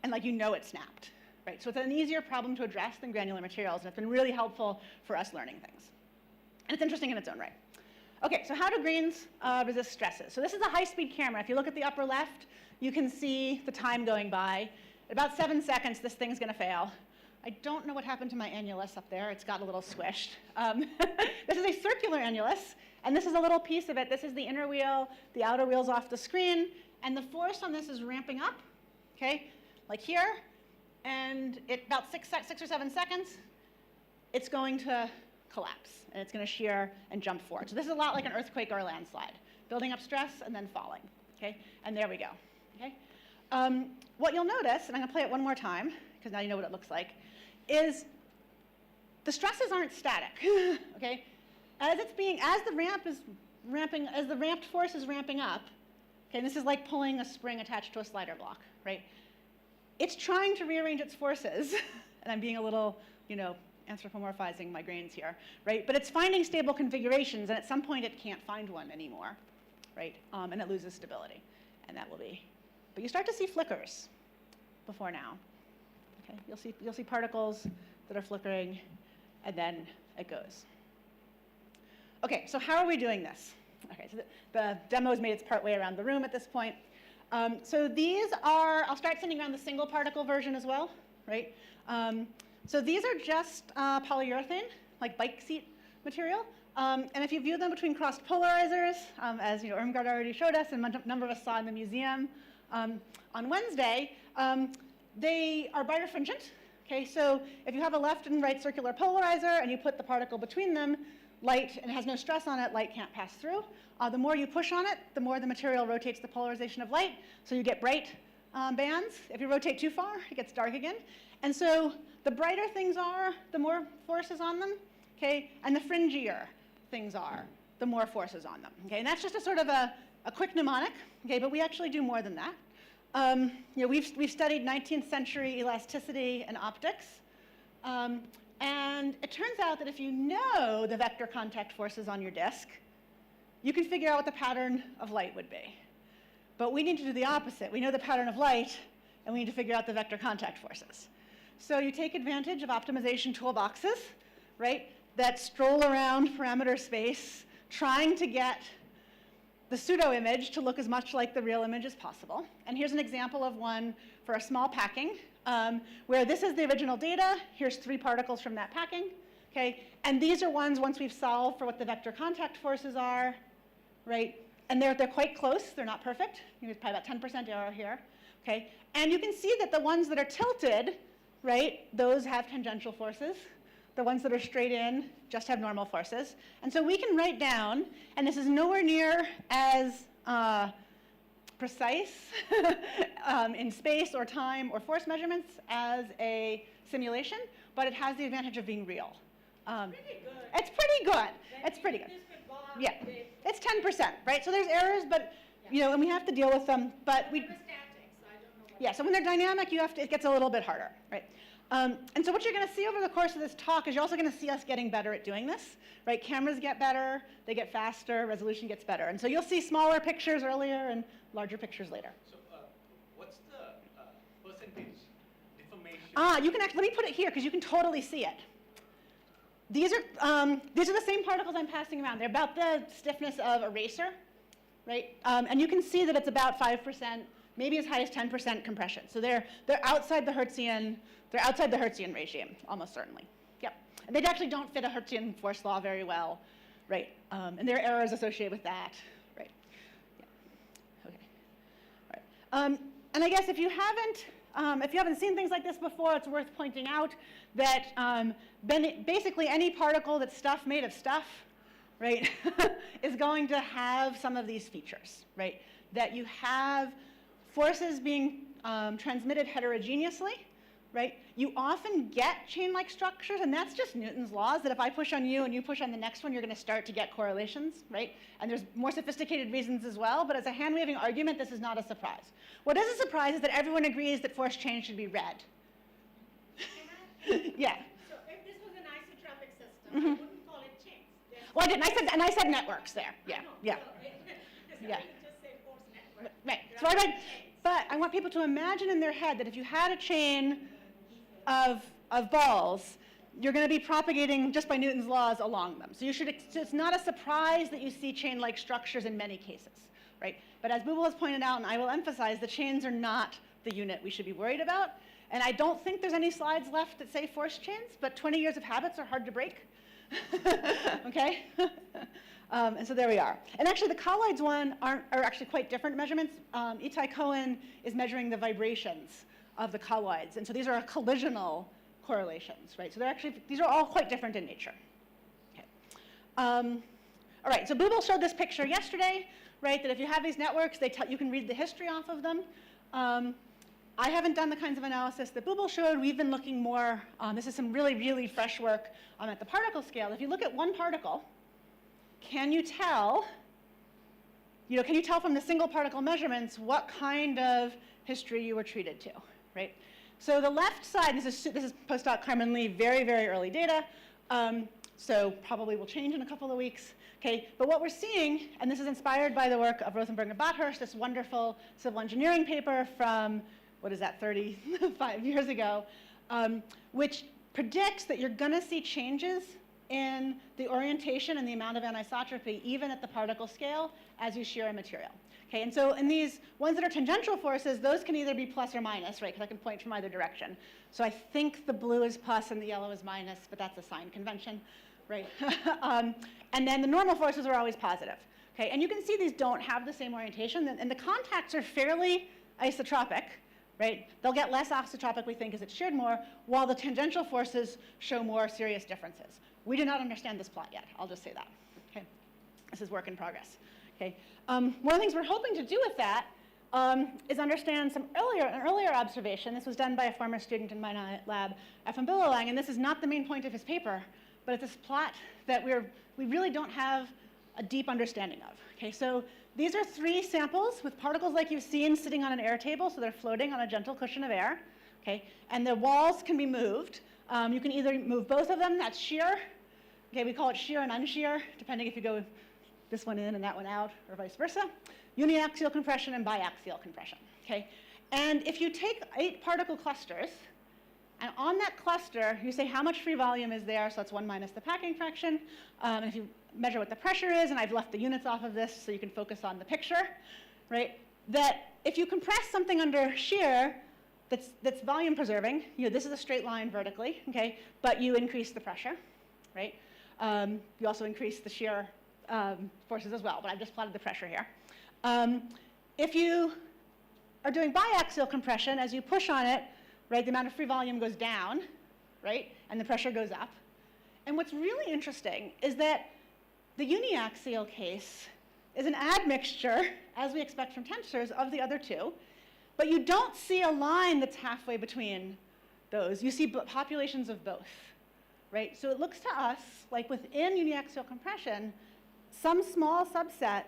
and like you know it snapped, right? So it's an easier problem to address than granular materials, and it's been really helpful for us learning things. And it's interesting in its own right. Okay, so how do grains resist stresses? So this is a high-speed camera. If you look at the upper left, you can see the time going by. At about 7 seconds, this thing's gonna fail. I don't know what happened to my annulus up there. It's got a little squished. This is a circular annulus, and this is a little piece of it. This is the inner wheel, the outer wheel's off the screen, and the force on this is ramping up, okay, like here, and at about 6 or 7 seconds, it's going to collapse, and it's gonna shear and jump forward. So this is a lot like an earthquake or a landslide, building up stress and then falling, okay? And there we go, okay? What you'll notice, and I'm gonna play it one more time, because now you know what it looks like, is the stresses aren't static, okay? As the ramped force is ramping up, okay, and this is like pulling a spring attached to a slider block, right? It's trying to rearrange its forces, and I'm being a little, you know, anthropomorphizing my grains here, right? But it's finding stable configurations, and at some point it can't find one anymore, right? And it loses stability, and that will be. But you start to see flickers before now. Okay, you'll see particles that are flickering and then it goes. Okay, so how are we doing this? Okay, so the demo's made its part way around the room at this point. So these are, I'll start sending around the single particle version as well, right? So these are just polyurethane, like bike seat material. And if you view them between crossed polarizers, as Irmgard already showed us and a number of us saw in the museum on Wednesday, they are birefringent. Okay, so if you have a left and right circular polarizer and you put the particle between them, light, and it has no stress on it, light can't pass through. The more you push on it, the more the material rotates the polarization of light, so you get bright bands. If you rotate too far, it gets dark again. And so the brighter things are, the more force is on them, okay? And the fringier things are, the more force is on them, okay? And that's just a sort of a quick mnemonic, okay? But we actually do more than that. We've studied 19th century elasticity and optics. And it turns out that if you know the vector contact forces on your disk, you can figure out what the pattern of light would be. But we need to do the opposite. We know the pattern of light, and we need to figure out the vector contact forces. So you take advantage of optimization toolboxes, right, that stroll around parameter space, trying to get the pseudo image to look as much like the real image as possible. And here's an example of one for a small packing, where this is the original data. Here's 3 particles from that packing, okay? And these are ones, once we've solved for what the vector contact forces are, right? And they're quite close. They're not perfect. There's probably about 10% error here, okay? And you can see that the ones that are tilted, right, those have tangential forces. The ones that are straight in just have normal forces. And so we can write down, and this is nowhere near as precise in space or time or force measurements as a simulation, but it has the advantage of being real. It's pretty good. It's pretty good. Yeah, it's 10%, right? So there's errors, but and we have to deal with them. But so when they're dynamic, it gets a little bit harder, right? And so what you're going to see over the course of this talk is you're also going to see us getting better at doing this, right? Cameras get better, they get faster, resolution gets better. And so you'll see smaller pictures earlier and larger pictures later. So what's the percentage deformation? You can actually, let me put it here because you can totally see it. These are the same particles I'm passing around. They're about the stiffness of a racer, right? And you can see that it's about 5%, maybe as high as 10% compression. So they're outside the Hertzian. They're outside the Hertzian regime, almost certainly. Yep. And they actually don't fit a Hertzian force law very well, right? And there are errors associated with that, right? Yeah. Okay. All right. And I guess if you haven't seen things like this before, it's worth pointing out that basically any particle that's stuff made of stuff, right, is going to have some of these features, right? That you have forces being transmitted heterogeneously, right? You often get chain-like structures, and that's just Newton's laws, that if I push on you and you push on the next one, you're going to start to get correlations, right? And there's more sophisticated reasons as well, but as a hand-waving argument, this is not a surprise. What is a surprise is that everyone agrees that force change should be red. Yeah. So if this was an isotropic system, I wouldn't call it chains. Well, I didn't. I said networks there. Yeah. Yeah. Yeah. Just say force network. Right. So but I want people to imagine in their head that if you had a chain of balls, you're going to be propagating just by Newton's laws along them. So it's not a surprise that you see chain-like structures in many cases, right? But as Bubal has pointed out, and I will emphasize, the chains are not the unit we should be worried about. And I don't think there's any slides left that say force chains, but 20 years of habits are hard to break. Okay? And so there we are. And actually, the colloids one are actually quite different measurements. Itai Cohen is measuring the vibrations of the colloids. And so these are collisional correlations, right? So these are all quite different in nature. Okay. All right, so Bubal showed this picture yesterday, right? That if you have these networks, you can read the history off of them. I haven't done the kinds of analysis that Bubal showed. We've been looking more, this is some really, really fresh work at the particle scale. If you look at one particle, can you tell from the single particle measurements what kind of history you were treated to, right? So the left side, this is postdoc Carmen Lee, very, very early data. So probably will change in a couple of weeks. Okay, but what we're seeing, and this is inspired by the work of Rothenberg and Bathurst, this wonderful civil engineering paper from, 35 years ago, which predicts that you're going to see changes in the orientation and the amount of anisotropy even at the particle scale as you shear a material. Okay, and so in these ones that are tangential forces, those can either be plus or minus, right, because I can point from either direction. So I think the blue is plus and the yellow is minus, but that's a sign convention, right? And then the normal forces are always positive. Okay, and you can see these don't have the same orientation, and the contacts are fairly isotropic, right? They'll get less isotropic, we think, as it's sheared more, while the tangential forces show more serious differences. We do not understand this plot yet, I'll just say that. Okay, this is work in progress. Okay, one of the things we're hoping to do with that is understand an earlier observation. This was done by a former student in my lab, Efrem Billerlang, and this is not the main point of his paper, but it's this plot that we really don't have a deep understanding of. Okay, so these are 3 samples with particles like you've seen sitting on an air table, so they're floating on a gentle cushion of air. Okay, and the walls can be moved. You can either move both of them, that's shear. Okay, we call it shear and unshear, depending if you go this one in and that one out, or vice versa. Uniaxial compression and biaxial compression. Okay, and if you take 8 particle clusters, and on that cluster, you say how much free volume is there, so that's 1 minus the packing fraction. And if you measure what the pressure is, and I've left the units off of this so you can focus on the picture, right? That if you compress something under shear that's volume preserving, this is a straight line vertically, okay? But you increase the pressure, right? You also increase the shear forces as well, but I've just plotted the pressure here. If you are doing biaxial compression, as you push on it, right, the amount of free volume goes down, right, and the pressure goes up. And what's really interesting is that the uniaxial case is an admixture, as we expect from tensors, of the other 2, but you don't see a line that's halfway between those. You see populations of both, right? So it looks to us like within uniaxial compression, some small subset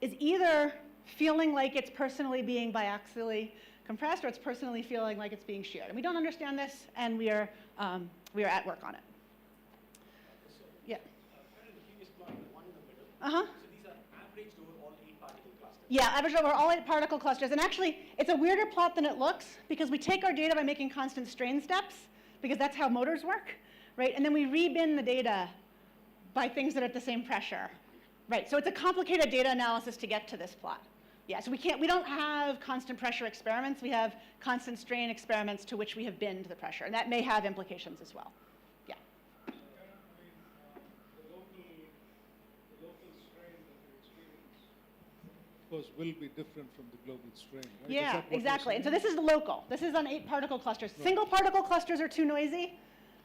is either feeling like it's personally being biaxially compressed, or it's personally feeling like it's being sheared. And we don't understand this, and we are at work on it. Yeah. Uh-huh. So these are averaged over all 8 particle clusters? Yeah, averaged over all 8 particle clusters. And actually, it's a weirder plot than it looks, because we take our data by making constant strain steps, because that's how motors work, right? And then we rebin the data by things that are at the same pressure, right? So it's a complicated data analysis to get to this plot. Yeah, so we don't have constant pressure experiments. We have constant strain experiments to which we have binned the pressure, and that may have implications as well. Yeah. The local strain that you experience, of course, will be different from the global strain, right? Yeah, exactly. And so this is the local. This is on 8 particle clusters. Right. Single particle clusters are too noisy.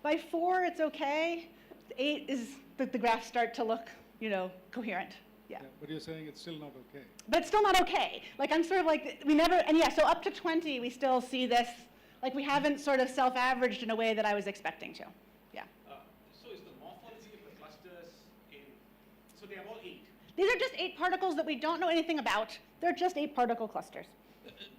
By 4, it's okay. 8 is the graphs start to look, coherent. Yeah. But you're saying it's still not okay. But it's still not okay. Like, I'm sort of like, we never, and yeah, so up to 20, we still see this, like, we haven't sort of self-averaged in a way that I was expecting to. Yeah. So is the morphology of the clusters so they are all 8? These are just 8 particles that we don't know anything about. They're just 8 particle clusters.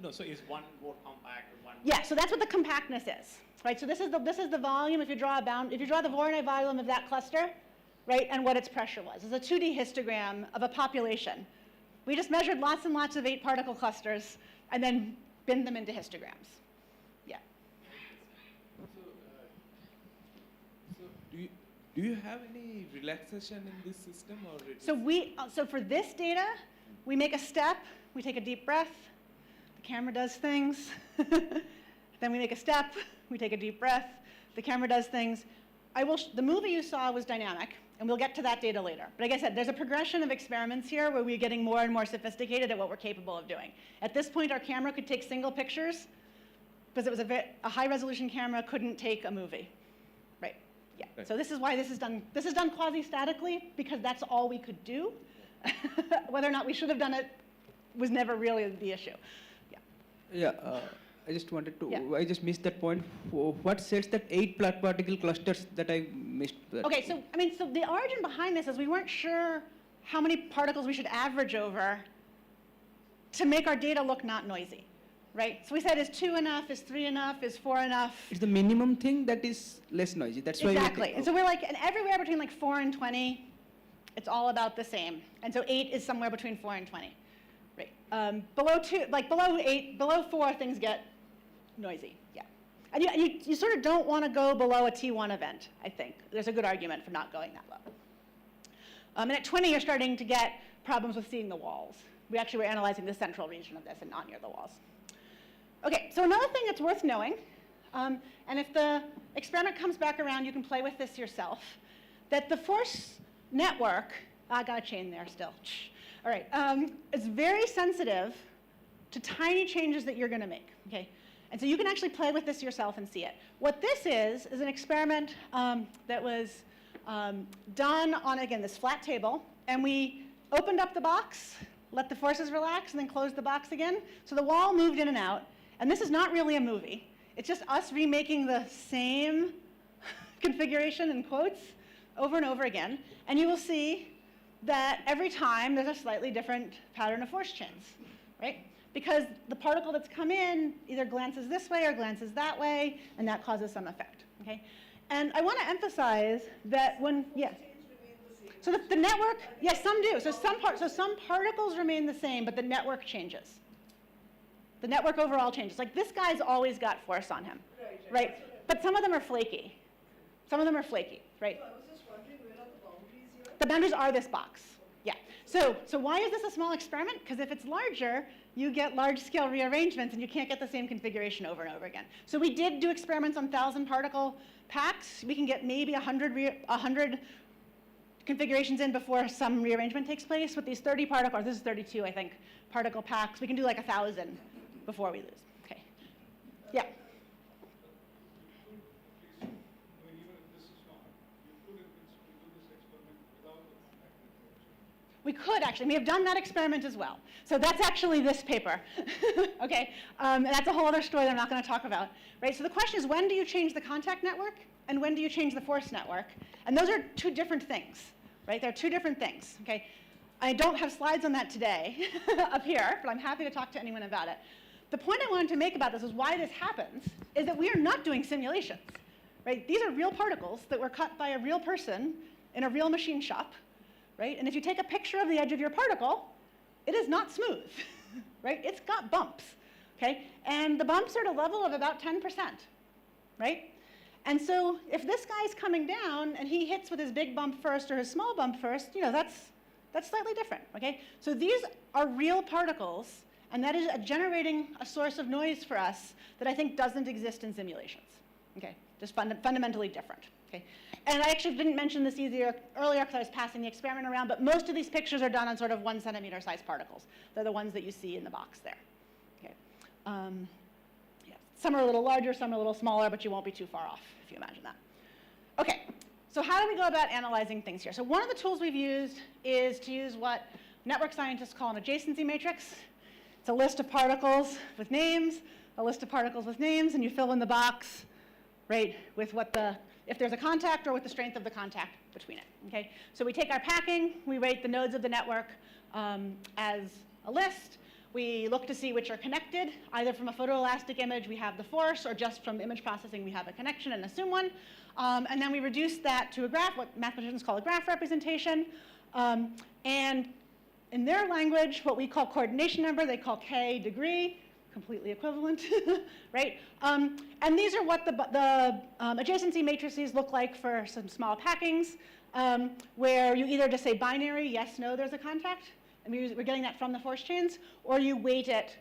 No, so is one more compact or one? Yeah, so that's what the compactness is, right? So this is the volume, if you draw the Voronoi volume of that cluster, right, and what its pressure was. It's a 2D histogram of a population. We just measured lots and lots of 8 particle clusters and then binned them into histograms. Yeah. So do you have any relaxation in this system, or So for this data, we make a step, we take a deep breath, the camera does things, then we make a step, we take a deep breath, the camera does things. The movie you saw was dynamic, and we'll get to that data later. But like I said, there's a progression of experiments here where we're getting more and more sophisticated at what we're capable of doing. At this point, our camera could take single pictures, because it was a high-resolution camera couldn't take a movie. Right, yeah. Right. So this is why this is done quasi-statically, because that's all we could do. Whether or not we should have done it was never really the issue. Yeah. Yeah. I just wanted to, Yeah. I just missed that point. What sets that 8 particle clusters that I missed? Okay, so the origin behind this is we weren't sure how many particles we should average over to make our data look not noisy, right? So we said, is 2 enough? Is 3 enough? Is 4 enough? It's the minimum thing that is less noisy. That's why. Exactly. And so we're like, and everywhere between like 4 and 20, it's all about the same. And so 8 is somewhere between 4 and 20, right? Below 2, like below 8, below 4, things get noisy, yeah. And you sort of don't want to go below a T1 event, I think. There's a good argument for not going that low. And at 20, you're starting to get problems with seeing the walls. We actually were analyzing the central region of this and not near the walls. Okay, so another thing that's worth knowing, and if the experiment comes back around, you can play with this yourself, that the force network, I got a chain there still. All right, it's very sensitive to tiny changes that you're going to make, okay? And so you can actually play with this yourself and see it. What this is an experiment that was done on, again, this flat table, and we opened up the box, let the forces relax, and then closed the box again. So the wall moved in and out, and this is not really a movie. It's just us remaking the same configuration in quotes over and over again, and you will see that every time there's a slightly different pattern of force chains, right? Because the particle that's come in either glances this way or glances that way, and that causes some effect, okay? And I want to emphasize that when, yeah. So the network, yes, some do. So some particles remain the same, but the network changes. The network overall changes. Like this guy's always got force on him, right? But some of them are flaky. Some of them are flaky, right? So I was just wondering, where are the boundaries here? The boundaries are this box. Yeah. So why is this a small experiment? Because if it's larger, you get large-scale rearrangements, and you can't get the same configuration over and over again. So we did do experiments on 1,000 particle packs. We can get maybe 100 configurations in before some rearrangement takes place. With these 30 particle, or this is 32, I think, particle packs, we can do like 1,000 before we lose. Okay. Yeah. We could actually. We have done that experiment as well. So that's actually this paper. Okay, and that's a whole other story that I'm not going to talk about. Right. So the question is, when do you change the contact network, and when do you change the force network? And those are two different things. Right. They're two different things. Okay. I don't have slides on that today up here, but I'm happy to talk to anyone about it. The point I wanted to make about this is why this happens is that we are not doing simulations. Right. These are real particles that were cut by a real person in a real machine shop. Right? And if you take a picture of the edge of your particle, it is not smooth, right? It's got bumps, okay? And the bumps are at a level of about 10%, right? And so if this guy's coming down and he hits with his big bump first or his small bump first, you know, that's slightly different, okay? So these are real particles, and that is generating a source of noise for us that I think doesn't exist in simulations, okay? Just fundamentally different, okay? And I actually didn't mention this earlier because I was passing the experiment around, but most of these pictures are done on sort of 1 centimeter size particles. They're the ones that you see in the box there. Okay. Yeah. Some are a little larger, some are a little smaller, but you won't be too far off if you imagine that. Okay, so how do we go about analyzing things here? So one of the tools we've used is to use what network scientists call an adjacency matrix. It's a list of particles with names, a list of particles with names, and you fill in the box, right, with what if there's a contact or with the strength of the contact between it, okay? So we take our packing, we rate the nodes of the network as a list. We look to see which are connected. Either from a photoelastic image, we have the force, or just from image processing, we have a connection and assume one. And then we reduce that to a graph, what mathematicians call a graph representation. And in their language, what we call coordination number, they call K degree. Completely equivalent, right? And these are what the adjacency matrices look like for some small packings, where you either just say binary, yes, no, there's a contact, and we're getting that from the force chains, or you weight it,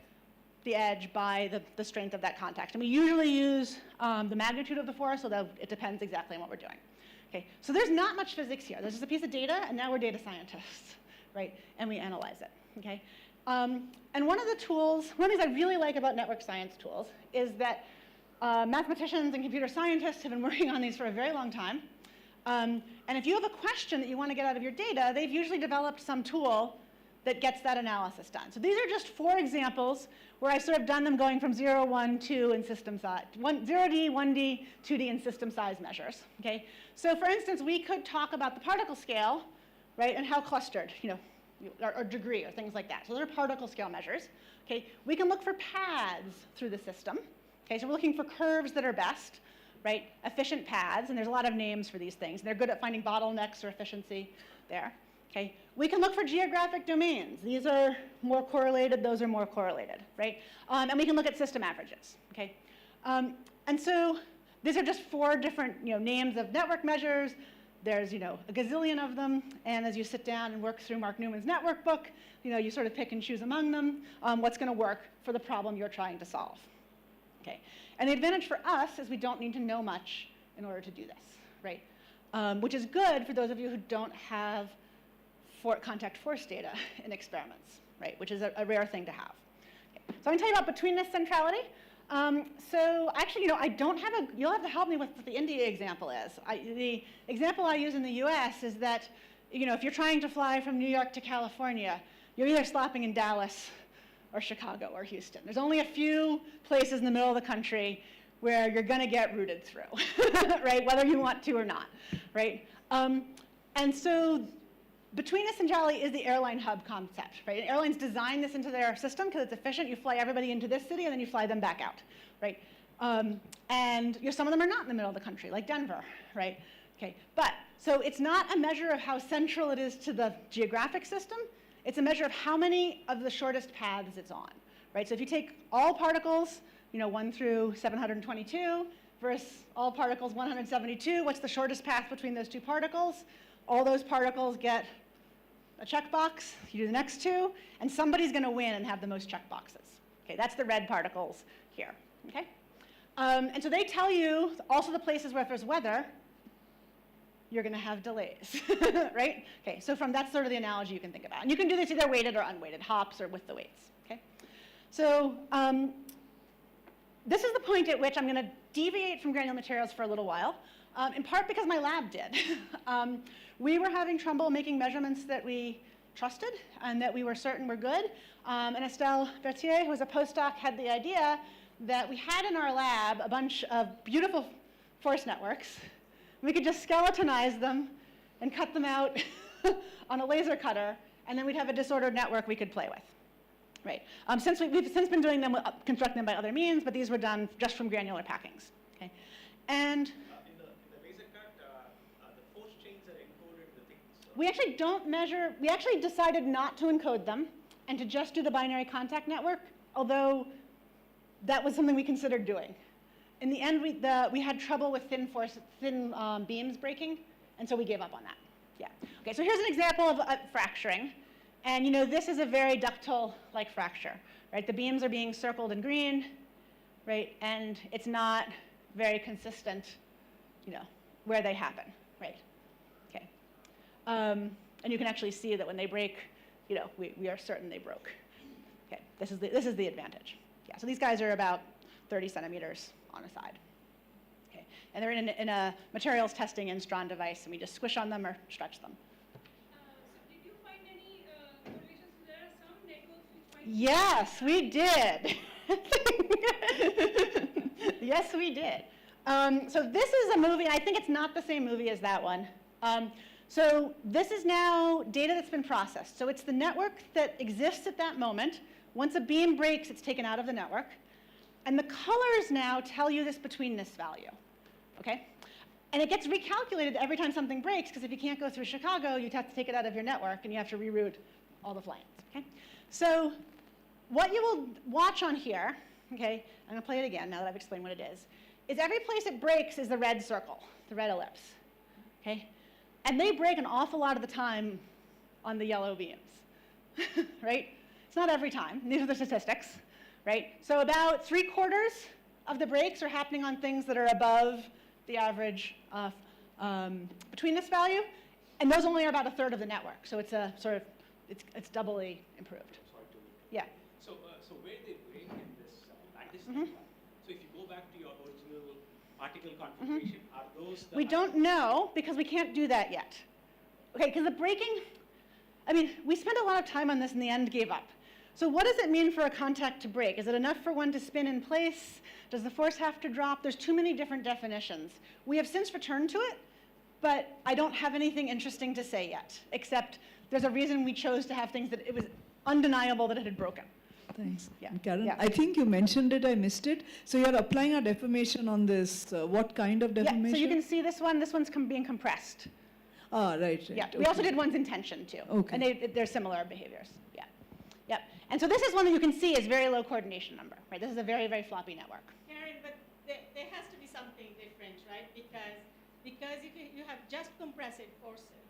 the edge, by the strength of that contact. And we usually use the magnitude of the force, although it depends exactly on what we're doing. Okay, so there's not much physics here. There's just a piece of data, and now we're data scientists, right? And we analyze it, okay? And one of the things I really like about network science tools is that mathematicians and computer scientists have been working on these for a very long time. And if you have a question that you want to get out of your data, they've usually developed some tool that gets that analysis done. So these are just 4 examples where I've sort of done them going from 0, 1, 2 in system size, 0D, 1D, 2D in system size measures, okay? So for instance, we could talk about the particle scale, right, and how clustered, you know, or degree, or things like that. So those are particle scale measures. Okay, we can look for paths through the system. Okay, so we're looking for curves that are best, right? Efficient paths, and there's a lot of names for these things. They're good at finding bottlenecks or efficiency there. Okay, we can look for geographic domains. These are more correlated, those are more correlated, right? And we can look at system averages. Okay, And so these are just 4 different names of network measures. There's a gazillion of them. And as you sit down and work through Mark Newman's network book, you sort of pick and choose among them what's going to work for the problem you're trying to solve. Okay. And the advantage for us is we don't need to know much in order to do this, right? Which is good for those of you who don't have contact force data in experiments, right? Which is a rare thing to have. Okay. So I'm going to tell you about betweenness centrality. So actually, I don't have you'll have to help me with what the India example is. The example I use in the US is that, if you're trying to fly from New York to California, you're either stopping in Dallas or Chicago or Houston. There's only a few places in the middle of the country where you're going to get routed through, right? Whether you want to or not, right? And so betweenness centrality is the airline hub concept, right? And airlines design this into their system because it's efficient. You fly everybody into this city and then you fly them back out, right? And some of them are not in the middle of the country, like Denver, right? Okay, but so it's not a measure of how central it is to the geographic system. It's a measure of how many of the shortest paths it's on, right? So if you take all particles, 1 through 722 versus all particles 172, what's the shortest path between those 2 particles? All those particles get a checkbox. You do the next 2, and somebody's going to win and have the most checkboxes. Okay, that's the red particles here. Okay, and so they tell you also the places where if there's weather, you're going to have delays, right? Okay, so that's sort of the analogy you can think about. And you can do this either weighted or unweighted, hops or with the weights, okay? So this is the point at which I'm going to deviate from granular materials for a little while, in part because my lab did. We were having trouble making measurements that we trusted and that we were certain were good. And Estelle Berthier, who was a postdoc, had the idea that we had in our lab a bunch of beautiful force networks. We could just skeletonize them and cut them out on a laser cutter, and then we'd have a disordered network we could play with, right? We've since been doing them, constructing them by other means, but these were done just from granular packings, okay? And in the laser cut, the force chains are encoded in the thickness. we actually don't measure, we actually decided not to encode them and to just do the binary contact network, although that was something we considered doing. In the end, we had trouble with thin beams breaking, and so we gave up on that. Yeah. Okay, so here's an example of fracturing. And this is a very ductile-like fracture, right? The beams are being circled in green, right? And it's not very consistent, where they happen, right? Okay. And you can actually see that when they break, we are certain they broke. Okay, this is the advantage. Yeah, so these guys are about 30 centimeters on a side. Okay, and they're in a materials testing Instron device, and we just squish on them or stretch them. So did you find any correlations? There are some networks which might... Yes, we did. Yes, we did. So this is a movie. I think it's not the same movie as that one. So this is now data that's been processed. So it's the network that exists at that moment. Once a beam breaks, it's taken out of the network. And the colors now tell you this betweenness value, okay? And it gets recalculated every time something breaks, because if you can't go through Chicago, you'd have to take it out of your network, and you have to reroute all the flights, okay? So what you will watch on here, okay, I'm going to play it again now that I've explained what it is every place it breaks is the red circle, the red ellipse, okay? And they break an awful lot of the time on the yellow beams, right? It's not every time. These are the statistics. Right? So about 3/4 of the breaks are happening on things that are above the average betweenness value, and those only are about 1/3 of the network. So it's a sort of it's doubly improved. Yeah. So where they break in this lattice network, so if you go back to your original particle configuration, are those the... We don't know because we can't do that yet. Okay, because the breaking, we spent a lot of time on this and in the end gave up. So what does it mean for a contact to break? Is it enough for one to spin in place? Does the force have to drop? There's too many different definitions. We have since returned to it, but I don't have anything interesting to say yet, except there's a reason we chose to have things that it was undeniable that it had broken. Thanks. Yeah. Karen, Yeah. I think you mentioned it, I missed it. So you're applying a deformation on this, what kind of deformation? Yeah, so you can see this one's being compressed. Ah, right. Yeah, Okay. we also did ones in tension too. Okay. And they're similar behaviors, yeah. Yep, and so this is one that you can see is very low coordination number, right? This is a very, very floppy network. Karen, but there has Because if you have just compressive forces,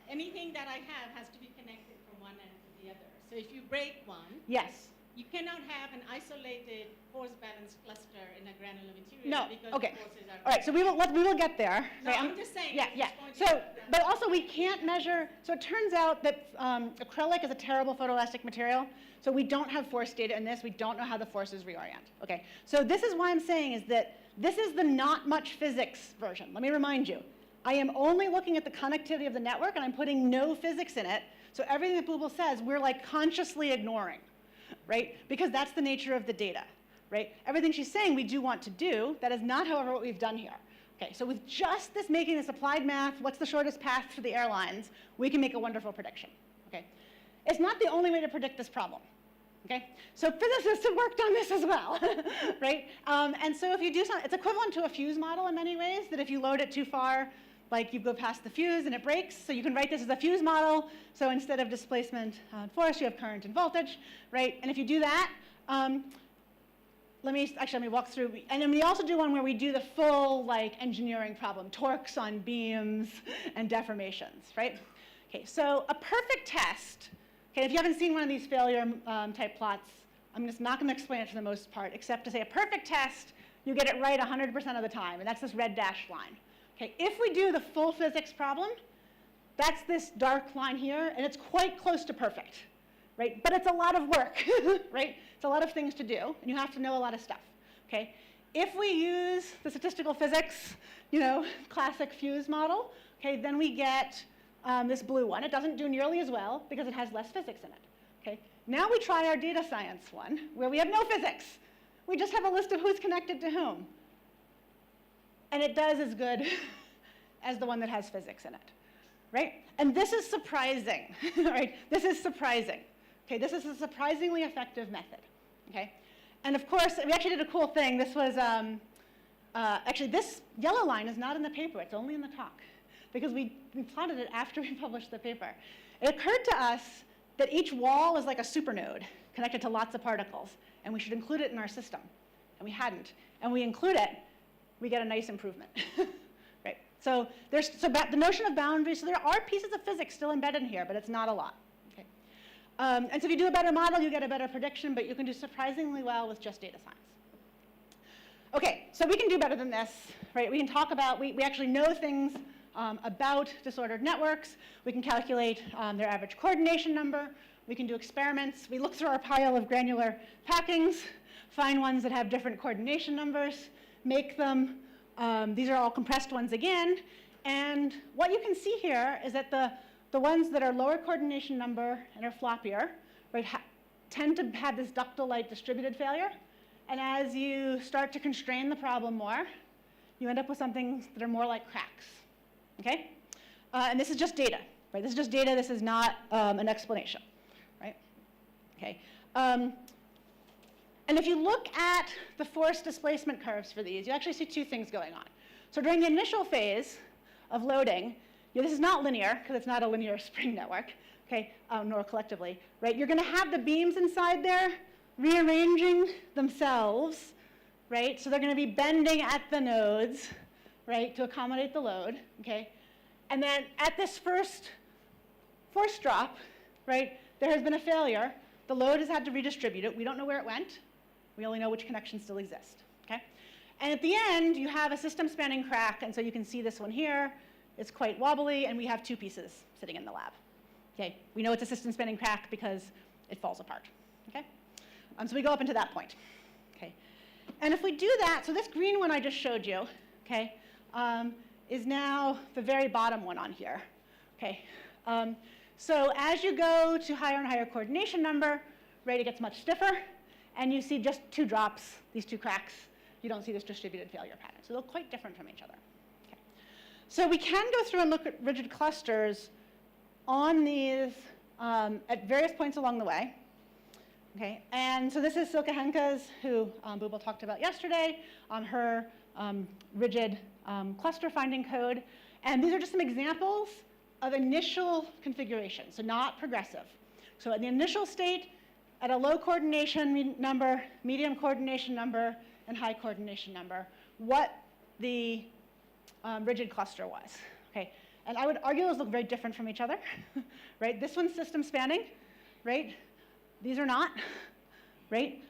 anything that I have has to be connected from one end to the other. So if you break one, Yes. you cannot have an isolated force balance cluster in a granular material No, because okay. the forces are. All right, so we will get there. No, Right, I'm just saying, Yeah, at this yeah. point you So, have to- but also we can't measure, so it turns out that acrylic is a terrible photoelastic material. So we don't have force data in this. We don't know how the forces reorient. Okay, so this is why I'm saying is that this is the not much physics version. Let me remind you. I am only looking at the connectivity of the network and I'm putting no physics in it. So everything that Bubal says, we're like consciously ignoring, right? Because that's the nature of the data, right? Everything she's saying we do want to do, that is not, however, what we've done here. Okay, so with just this making this applied math, what's the shortest path for the airlines, we can make a wonderful prediction, okay? It's not the only way to predict this problem, okay? So physicists have worked on this as well, right? And so if you do something, it's equivalent to a fuse model in many ways, that if you load it too far, like you go past the fuse and it breaks, so you can write this as a fuse model. So instead of displacement and force, you have current and voltage, right? And if you do that, let me walk through. And then we also do one where we do the full like engineering problem, torques on beams and deformations, right? Okay, so a perfect test. Okay, if you haven't seen one of these failure type plots, I'm just not going to explain it for the most part, except to say a perfect test, you get it right 100% of the time, and that's this red dashed line. Okay, if we do the full physics problem, that's this dark line here, and it's quite close to perfect, right? But it's a lot of work, right? It's a lot of things to do, and you have to know a lot of stuff, okay? If we use the statistical physics, classic fuse model, okay, then we get this blue one. It doesn't do nearly as well because it has less physics in it, okay? Now we try our data science one, where we have no physics. We just have a list of who's connected to whom. And it does as good as the one that has physics in it, right? And this is surprising, right? This is surprising. Okay, this is a surprisingly effective method, okay? And of course, we actually did a cool thing. This was, actually this yellow line is not in the paper, it's only in the talk, because we plotted it after we published the paper. It occurred to us that each wall is like a supernode connected to lots of particles, and we should include it in our system. And we hadn't. And we include it, we get a nice improvement, right? So the notion of boundaries, so there are pieces of physics still embedded in here, but it's not a lot, okay? And so if you do a better model, you get a better prediction, but you can do surprisingly well with just data science. Okay, so we can do better than this, right? We can talk about, we actually know things about disordered networks. We can calculate their average coordination number. We can do experiments. We look through our pile of granular packings, find ones that have different coordination numbers, make them. These are all compressed ones again. And what you can see here is that the ones that are lower coordination number and are floppier, right, tend to have this ductile-like distributed failure. And as you start to constrain the problem more, you end up with something that are more like cracks, okay? And this is just data, right? This is just data. This is not an explanation, right? Okay. And if you look at the force displacement curves for these, you actually see two things going on. So during the initial phase of loading, this is not linear, because it's not a linear spring network, okay, nor collectively, right? You're going to have the beams inside there rearranging themselves, right? So they're going to be bending at the nodes, right, to accommodate the load, okay? And then at this first force drop, right, there has been a failure. The load has had to redistribute it. We don't know where it went. We only know which connections still exist, okay? And at the end, you have a system spanning crack, and so you can see this one here. It's quite wobbly, and we have two pieces sitting in the lab, okay? We know it's a system spanning crack because it falls apart, okay? So we go up into that point, okay? And if we do that, so this green one I just showed you, okay, is now the very bottom one on here, okay? So as you go to higher and higher coordination number, right, it gets much stiffer, and you see just two drops, these two cracks. You don't see this distributed failure pattern. So they're quite different from each other. Okay. So we can go through and look at rigid clusters on these at various points along the way. Okay, and so this is Silke Henke's, who Bubal talked about yesterday, on her rigid cluster finding code. And these are just some examples of initial configuration, so not progressive. So in the initial state, at a low coordination number, medium coordination number, and high coordination number, what the rigid cluster was. Okay, and I would argue those look very different from each other, right? This one's system spanning, right? These are not, right?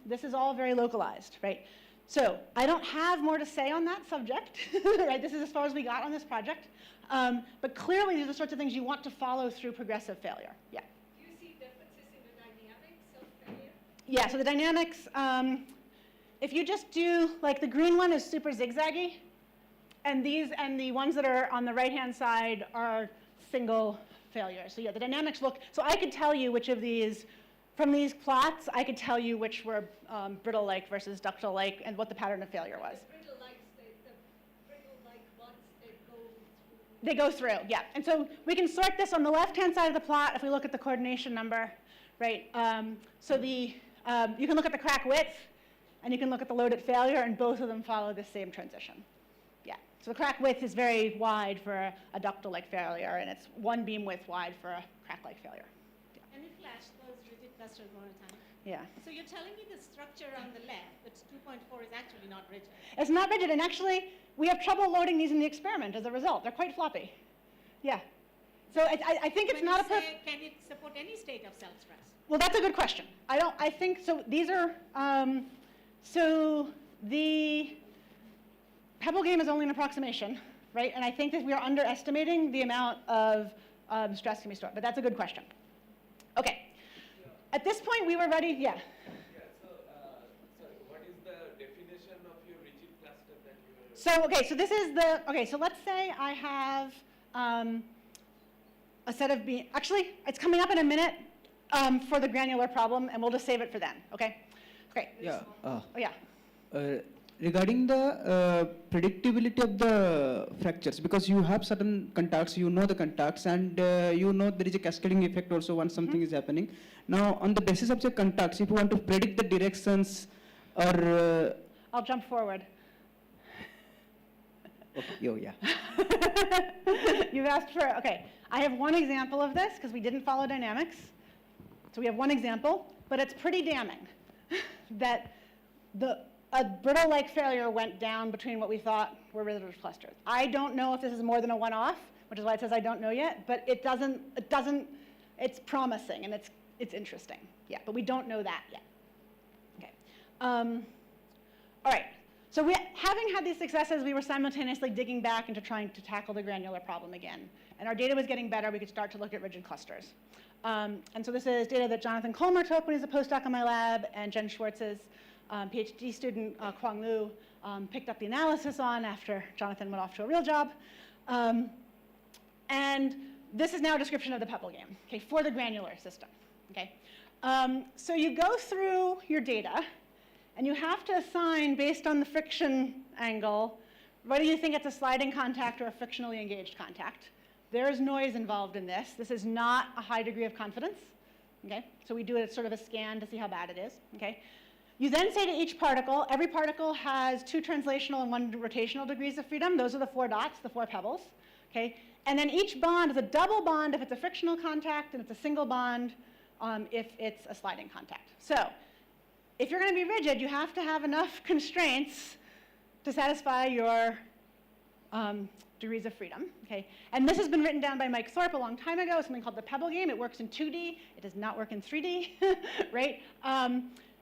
This is all very localized, right? So I don't have more to say on that subject, right? This is as far as we got on this project. But clearly, these are the sorts of things you want to follow through progressive failure. Yeah. Do you see differences in the dynamics of failure? Yeah, so the dynamics, if you just do, like the green one is super zigzaggy, and the ones that are on the right-hand side are single failures. So yeah, the dynamics look, so I could tell you which of these, from these plots, I could tell you which were brittle-like versus ductile-like and what the pattern of failure was. The brittle-like ones, They go through, yeah. And so we can sort this on the left-hand side of the plot if we look at the coordination number, right? So you can look at the crack width, and you can look at the load at failure, and both of them follow the same transition. Yeah, so the crack width is very wide for a ductile-like failure, and it's one beam width wide for a crack-like failure. Yeah. Can you flash those rigid clusters one at a time? Yeah. So you're telling me the structure on the left, that's 2.4, is actually not rigid. It's not rigid, and actually, we have trouble loading these in the experiment as a result. They're quite floppy. Yeah. So I think it's not a perfect. Can it support any state of cell stress? Well, that's a good question. I think, so these are, so the Pebble game is only an approximation, right? And I think that we are underestimating the amount of stress can be stored, but that's a good question. Okay. At this point, we were ready, yeah. So, sorry, what is the definition of your rigid cluster that you were? So, okay, so this is the, okay, so let's say I have a set of beams. Actually, it's coming up in a minute for the granular problem, and we'll just save it for then, okay? Okay. Yeah. Oh, yeah. Regarding the predictability of the fractures, because you have certain contacts, you know the contacts, and you know there is a cascading effect also once something is happening. Now, on the basis of the contacts, if you want to predict the directions or... I'll jump forward. Okay, oh, yeah. You've asked for, okay. I have one example of this because we didn't follow dynamics. So we have one example, but it's pretty damning that a brittle-like failure went down between what we thought were rigid clusters. I don't know if this is more than a one-off, which is why it says I don't know yet, but it's promising and it's interesting. Yeah, but we don't know that yet. Okay. All right. So having had these successes, we were simultaneously digging back into trying to tackle the granular problem again. And our data was getting better. We could start to look at rigid clusters. And so this is data that Jonathan Colmer took when he was a postdoc in my lab, and Jen Schwartz's PhD student, Kwang Lu, picked up the analysis on after Jonathan went off to a real job. And this is now a description of the Pebble game, okay, for the granular system. Okay? So you go through your data, and you have to assign, based on the friction angle, whether you think it's a sliding contact or a frictionally engaged contact. There is noise involved in this. This is not a high degree of confidence. Okay? So we do it as sort of a scan to see how bad it is. Okay? You then say to each particle, every particle has 2 translational and 1 rotational degrees of freedom. Those are the 4 dots, the 4 pebbles. Okay? And then each bond is a double bond if it's a frictional contact, and it's a single bond if it's a sliding contact. So if you're going to be rigid, you have to have enough constraints to satisfy your degrees of freedom. Okay? And this has been written down by Mike Thorpe a long time ago, something called the Pebble game. It works in 2D. It does not work in 3D, right?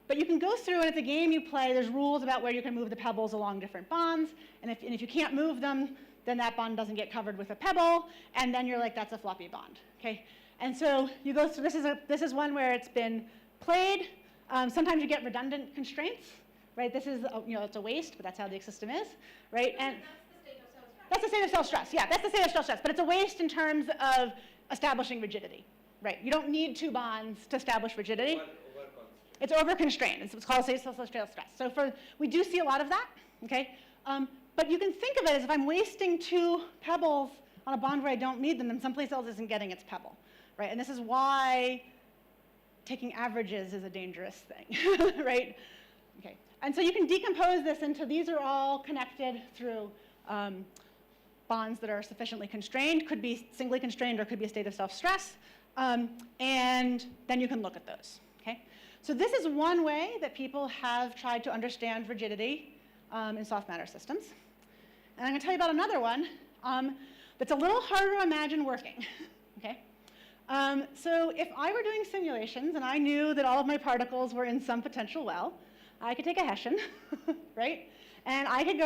But you can go through, and at the game you play, there's rules about where you can move the pebbles along different bonds. And if you can't move them, then that bond doesn't get covered with a pebble. And then you're like, that's a floppy bond. Okay? And so you go through, this is one where it's been played. Sometimes you get redundant constraints, right? This is, it's a waste, but that's how the system is, right? And that's the state of cell stress. Yeah, that's the state of cell stress. But it's a waste in terms of establishing rigidity, right? You don't need 2 bonds to establish rigidity. It's over-constrained. It's what's called state of cell stress. So we do see a lot of that, okay? But you can think of it as if I'm wasting 2 pebbles on a bond where I don't need them, then someplace else isn't getting its pebble, right? And this is why taking averages is a dangerous thing, right? Okay. And so you can decompose this into these are all connected through bonds that are sufficiently constrained, could be singly constrained or could be a state of self-stress, and then you can look at those, okay? So this is one way that people have tried to understand rigidity in soft matter systems. And I'm going to tell you about another one that's a little harder to imagine working. Okay? So if I were doing simulations and I knew that all of my particles were in some potential well, I could take a Hessian, right? And I could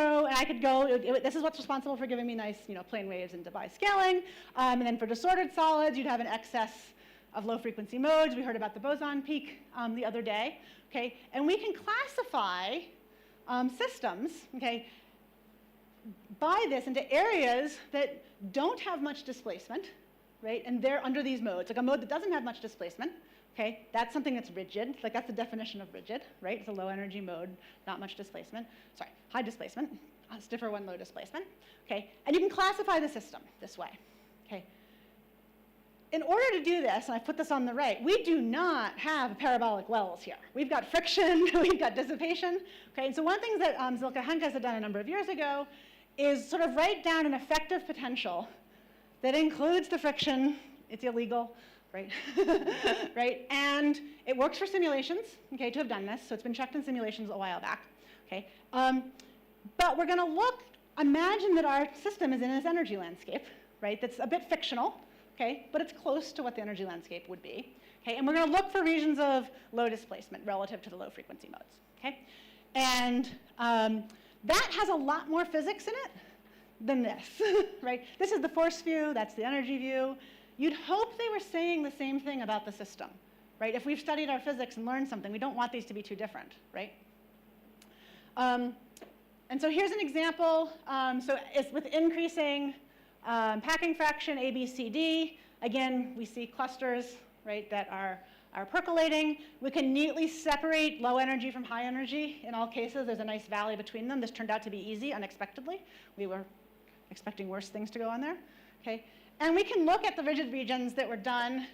go, this is what's responsible for giving me nice, plane waves and Debye scaling. And then for disordered solids, you'd have an excess of low frequency modes. We heard about the boson peak the other day, okay? And we can classify systems, okay, by this into areas that don't have much displacement, right? And they're under these modes. Like a mode that doesn't have much displacement, okay? That's something that's rigid. Like that's the definition of rigid, right? It's a low energy mode, not much displacement. Sorry, high displacement, a stiffer one, low displacement, okay? And you can classify the system this way, okay? In order to do this, and I put this on the right, we do not have parabolic wells here. We've got friction, we've got dissipation, okay? And so one of the things that Zilka Henkes had done a number of years ago is sort of write down an effective potential that includes the friction. It's illegal, right? Right? And it works for simulations, okay, to have done this. So it's been checked in simulations a while back, okay? But we're going to imagine that our system is in this energy landscape, right? That's a bit fictional, okay? But it's close to what the energy landscape would be, okay? And we're going to look for regions of low displacement relative to the low frequency modes, okay? And that has a lot more physics in it than this, right? This is the force view, that's the energy view. You'd hope they were saying the same thing about the system, right? If we've studied our physics and learned something, we don't want these to be too different, right? And so here's an example. So it's with increasing packing fraction A, B, C, D. Again, we see clusters, right, that are percolating. We can neatly separate low energy from high energy. In all cases, there's a nice valley between them. This turned out to be easy, unexpectedly. We were expecting worse things to go on there, okay? And we can look at the rigid regions that were done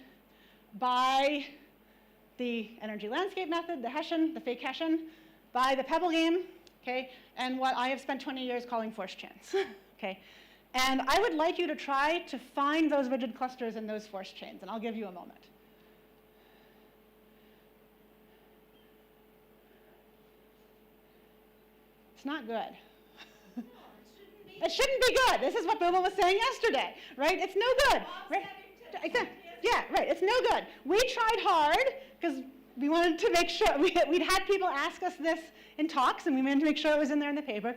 by the energy landscape method, the Hessian, the fake Hessian, by the Pebble game, okay, and what I have spent 20 years calling force chains, okay? And I would like you to try to find those rigid clusters in those force chains, and I'll give you a moment. It's not good. It shouldn't be good. This is what Booba was saying yesterday, right? It's no good. Right? Yeah, right. It's no good. We tried hard because we wanted to make sure, we'd had people ask us this in talks, and we wanted to make sure it was in there in the paper.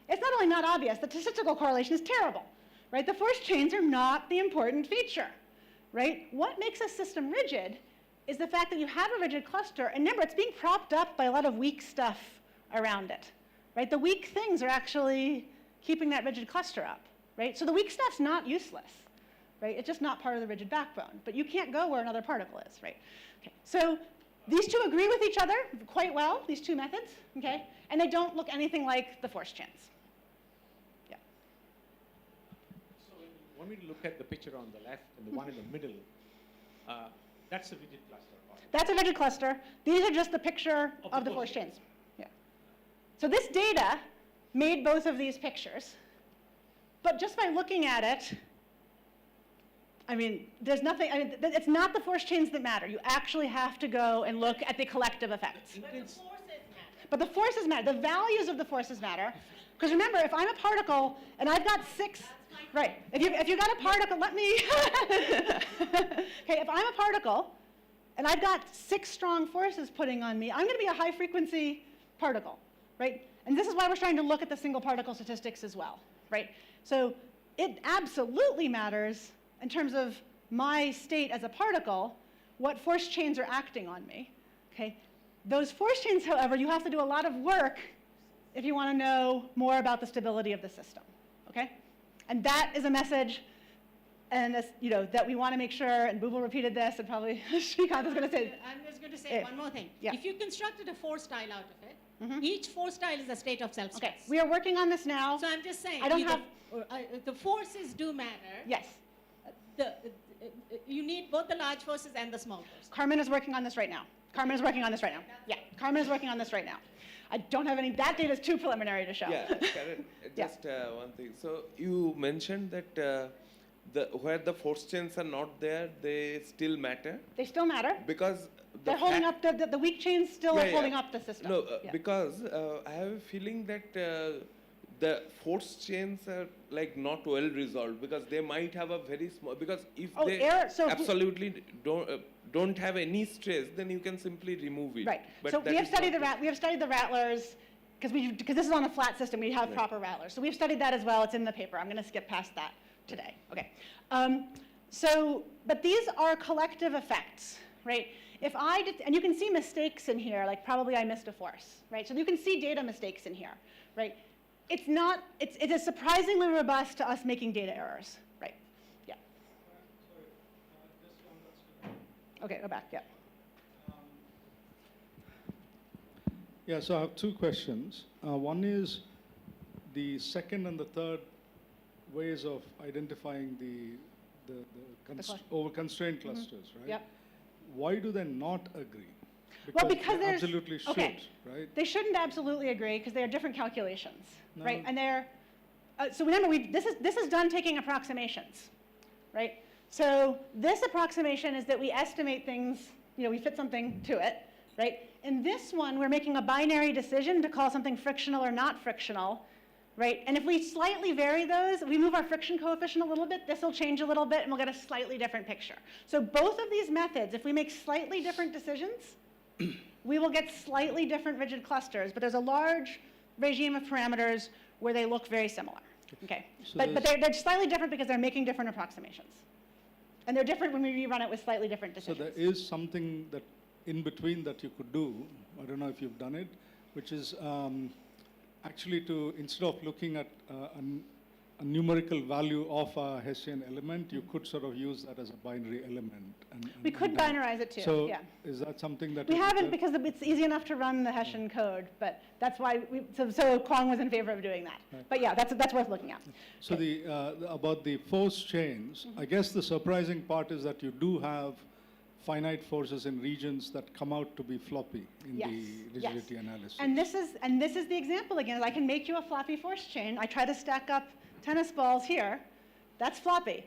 It's not only not obvious, the statistical correlation is terrible, right? The force chains are not the important feature, right? What makes a system rigid is the fact that you have a rigid cluster, and remember, it's being propped up by a lot of weak stuff around it, right? The weak things are actually keeping that rigid cluster up, right? So the weak stuff's not useless, right? It's just not part of the rigid backbone, but you can't go where another particle is, right? Okay. So these two agree with each other quite well, these two methods, okay? And they don't look anything like the force chains. Yeah. So when you want me to look at the picture on the left and the one in the middle, that's a rigid cluster. That's a rigid cluster. These are just the picture of the force chains. Yeah. So this data made both of these pictures, but just by looking at it, I mean, there's nothing, I mean, it's not the force chains that matter. You actually have to go and look at the collective effects. But the forces matter. The values of the forces matter. Because remember, if I'm a particle and I've got 6, right, if you got a particle, let me, okay, if I'm a particle and I've got 6 strong forces putting on me, I'm going to be a high frequency particle, right? And this is why we're trying to look at the single particle statistics as well, right? So it absolutely matters in terms of my state as a particle, what force chains are acting on me, okay? Those force chains, however, you have to do a lot of work if you want to know more about the stability of the system, okay? And that is a message, and that we want to make sure, and Booba repeated this, and probably Srikanth is going to say. I'm just going to say one more thing. Yeah. If you constructed a force tile out of it, each force tile is a state of self-stress. Okay, we are working on this now. So I'm just saying, I don't have. The forces do matter. Yes. You need both the large forces and the small forces. Carmen is working on this right now. Carmen is working on this right now. Yeah, Carmen is working on this right now. I don't have any, that data is too preliminary to show. Yeah, Karen, just one thing. So you mentioned that where the force chains are not there, they still matter? They still matter. Because they're holding up, the weak chains still are holding up the system. No, because I have a feeling that the force chains are like not well resolved because they might have a very small, because if Oh, they error- so if we- absolutely don't have any stress, then you can simply remove it. Right. But So that we have is studied not we have studied the rattlers because this is on a flat system. We have Right. proper rattlers. So we've studied that as well. It's in the paper. I'm going to skip past that today. Okay. But these are collective effects, right? If I did, and you can see mistakes in here, like probably I missed a force, right? So you can see data mistakes in here, right? It is surprisingly robust to us making data errors, right? Yeah. Okay, go back, yeah. Yeah, so I have two questions. One is the second and the third ways of identifying over constrained clusters, right? Yep. Why do they not agree? Well, because they there's absolutely should, okay. right? They shouldn't absolutely agree because they are different calculations, No. right? And they're so remember this is done taking approximations, right? So this approximation is that we estimate things, we fit something to it, right? In this one, we're making a binary decision to call something frictional or not frictional, right? And if we slightly vary those, we move our friction coefficient a little bit, this will change a little bit, and we'll get a slightly different picture. So both of these methods, if we make slightly different decisions, we will get slightly different rigid clusters, but there's a large regime of parameters where they look very similar. Okay, So but they're slightly different because they're making different approximations. And they're different when we rerun it with slightly different So decisions. there is something that in between that you could do, I don't know if you've done it, which is actually to, instead of looking at a numerical value of a Hessian element, you could sort of use that as a binary element. We could binarize it too, So yeah. is that something that We you haven't could- because it's easy enough to run the Hessian code, but that's why so Kwong was in favor of doing that. Right. But yeah, that's worth looking at. So about the force chains, I guess the surprising part is that you do have finite forces in regions that come out to be floppy in Yes, the yes. rigidity analysis. And this is the example again. I can make you a floppy force chain. I try to stack up tennis balls here. That's floppy.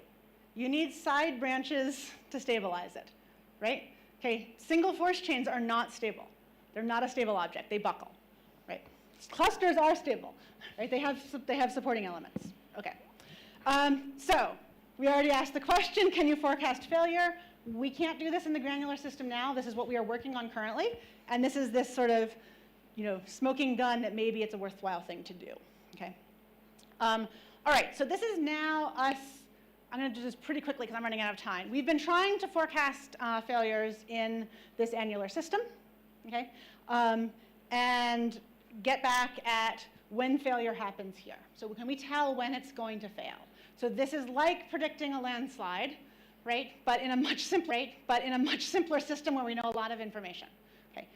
You need side branches to stabilize it, right? Okay, single force chains are not stable. They're not a stable object. They buckle, right? Clusters are stable, right? They have supporting elements. Okay. So we already asked the question, can you forecast failure? We can't do this in the granular system now. This is what we are working on currently. And this is this sort of, smoking gun that maybe it's a worthwhile thing to do, okay? All right, so this is now us. I'm going to do this pretty quickly because I'm running out of time. We've been trying to forecast failures in this annular system, okay? And get back at when failure happens here. So can we tell when it's going to fail? So this is like predicting a landslide, right? But in a much simpler system where we know a lot of information. Okay.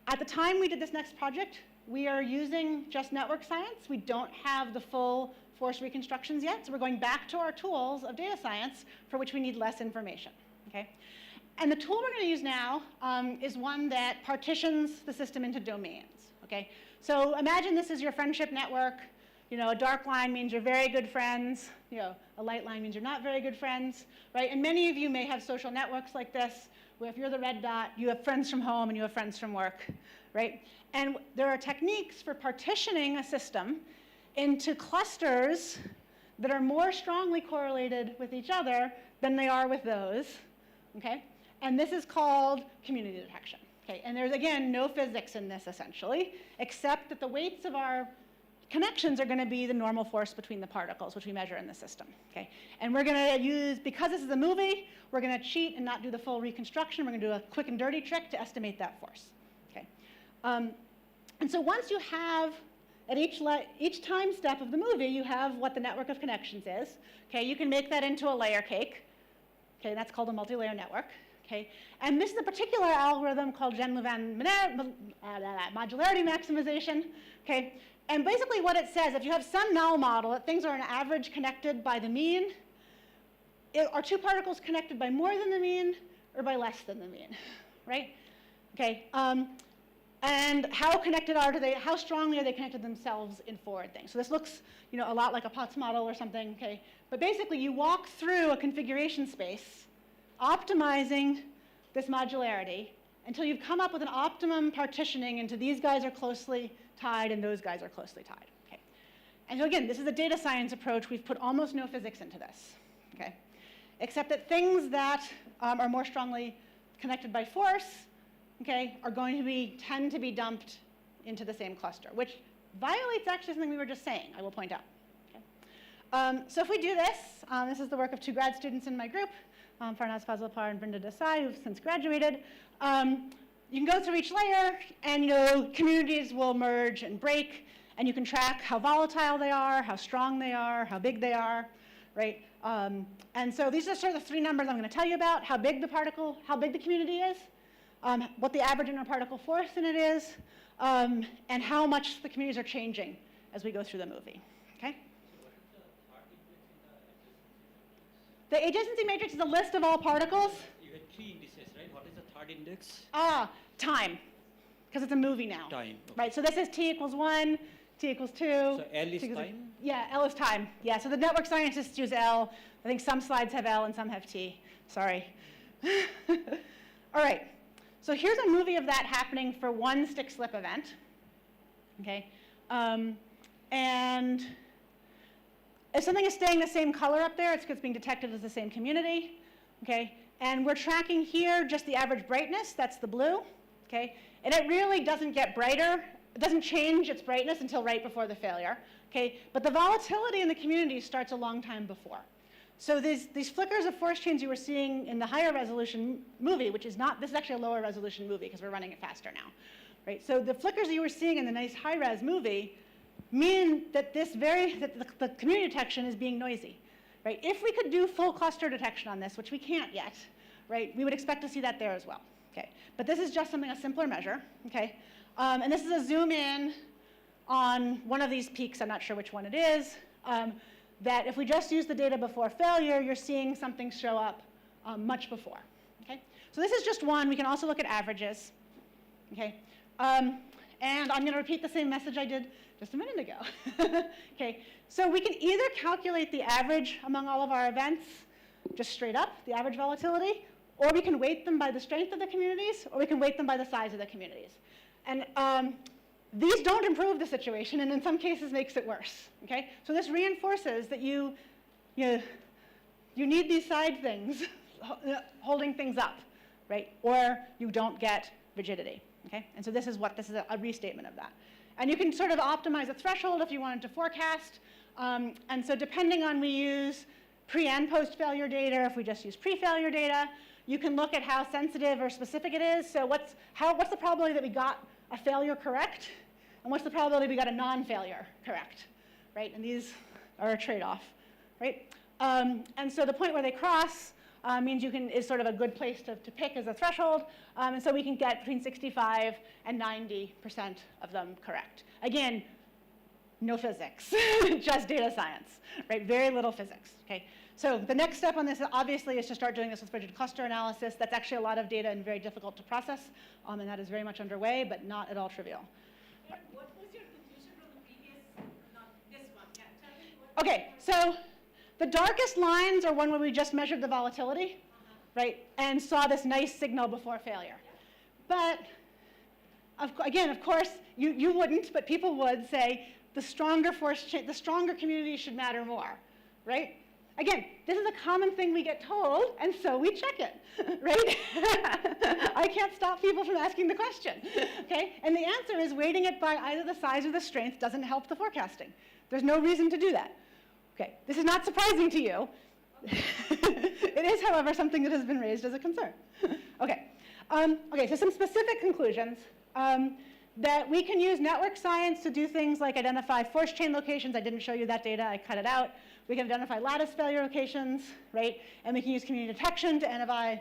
At the time we did this next project, we are using just network science. We don't have the full force reconstructions yet, so we're going back to our tools of data science for which we need less information. Okay. And the tool we're going to use now is one that partitions the system into domains. Okay. So imagine this is your friendship network. A dark line means you're very good friends. A light line means you're not very good friends, right? And many of you may have social networks like this, where if you're the red dot, you have friends from home and you have friends from work, right? And there are techniques for partitioning a system into clusters that are more strongly correlated with each other than they are with those, okay? And this is called community detection, okay? And there's, again, no physics in this, essentially, except that the weights of our connections are going to be the normal force between the particles, which we measure in the system, okay? And we're going to use, because this is a movie, we're going to cheat and not do the full reconstruction. We're going to do a quick and dirty trick to estimate that force, okay? And so once you have, at each time step of the movie, you have what the network of connections is, okay? You can make that into a layer cake, okay? That's called a multi-layer network, okay? And this is a particular algorithm called Jean-Louvain modularity maximization, okay? And basically what it says, if you have some null model that things are on average connected by the mean, are two particles connected by more than the mean or by less than the mean, right? Okay, and how connected how strongly are they connected themselves in forward things? So this looks, a lot like a Potts model or something, okay? But basically you walk through a configuration space, optimizing this modularity until you've come up with an optimum partitioning into these guys are closely tied and those guys are closely tied. Okay. And so again, this is a data science approach. We've put almost no physics into this, okay? Except that things that are more strongly connected by force, okay, are going to tend to be dumped into the same cluster, which violates actually something we were just saying, I will point out. Okay? So if we do this, this is the work of 2 grad students in my group, Farnaz Fazlapar and Brinda Desai, who've since graduated. You can go through each layer, and communities will merge and break, and you can track how volatile they are, how strong they are, how big they are, right? And so these are sort of the 3 numbers I'm going to tell you about: how big the community is, what the average interparticle force in it is, and how much the communities are changing as we go through the movie. Okay? The adjacency matrix is a list of all particles. You had 3 indices, right? What is the third index? Time, because it's a movie now. Time. Okay. Right, so this is t equals 1, t equals 2. So L is time? Yeah, L is time. Yeah, so the network scientists use L. I think some slides have L and some have T. Sorry. All right, so here's a movie of that happening for one stick slip event. Okay, and if something is staying the same color up there, it's because it's being detected as the same community. Okay, and we're tracking here just the average brightness, that's the blue. Okay, and it really doesn't get brighter. It doesn't change its brightness until right before the failure. Okay, but the volatility in the community starts a long time before. So these flickers of force chains you were seeing in the higher resolution movie, which is not, this is actually a lower resolution movie because we're running it faster now. Right, so the flickers that you were seeing in the nice high res movie mean that the community detection is being noisy. Right, if we could do full cluster detection on this, which we can't yet, right, we would expect to see that there as well. Okay, but this is just a simpler measure. Okay, and this is a zoom in on one of these peaks. I'm not sure which one it is. That if we just use the data before failure, you're seeing something show up much before. Okay, so this is just one. We can also look at averages. Okay, and I'm going to repeat the same message I did just a minute ago. Okay, so we can either calculate the average among all of our events, just straight up, the average volatility, or we can weight them by the strength of the communities, or we can weight them by the size of the communities. And these don't improve the situation, and in some cases makes it worse. Okay, so this reinforces that you need these side things holding things up, right? Or you don't get rigidity. Okay, and so this is a restatement of that. And you can sort of optimize a threshold if you wanted to forecast. And so depending on we use pre and post failure data, if we just use pre-failure data, you can look at how sensitive or specific it is. So what's the probability that we got a failure correct? And what's the probability we got a non-failure correct? Right, and these are a trade-off, right? And so the point where they cross means is sort of a good place to pick as a threshold. And so we can get between 65 and 90% of them correct. Again, no physics, just data science, right? Very little physics, okay? So the next step on this, obviously, is to start doing this with rigid cluster analysis. That's actually a lot of data and very difficult to process, and that is very much underway, but not at all trivial. What was your conclusion from the previous, not this one? Yeah, tell me what. Okay, so the darkest lines are one where we just measured the volatility, right, and saw this nice signal before failure. But again, of course, you wouldn't, but people would say the stronger the stronger community should matter more, right? Again, this is a common thing we get told, and so we check it, right? I can't stop people from asking the question, okay? And the answer is weighting it by either the size or the strength doesn't help the forecasting. There's no reason to do that. Okay, this is not surprising to you. It is, however, something that has been raised as a concern. Okay, okay, so some specific conclusions. That we can use network science to do things like identify force chain locations. I didn't show you that data, I cut it out. We can identify lattice failure locations, right? And we can use community detection to identify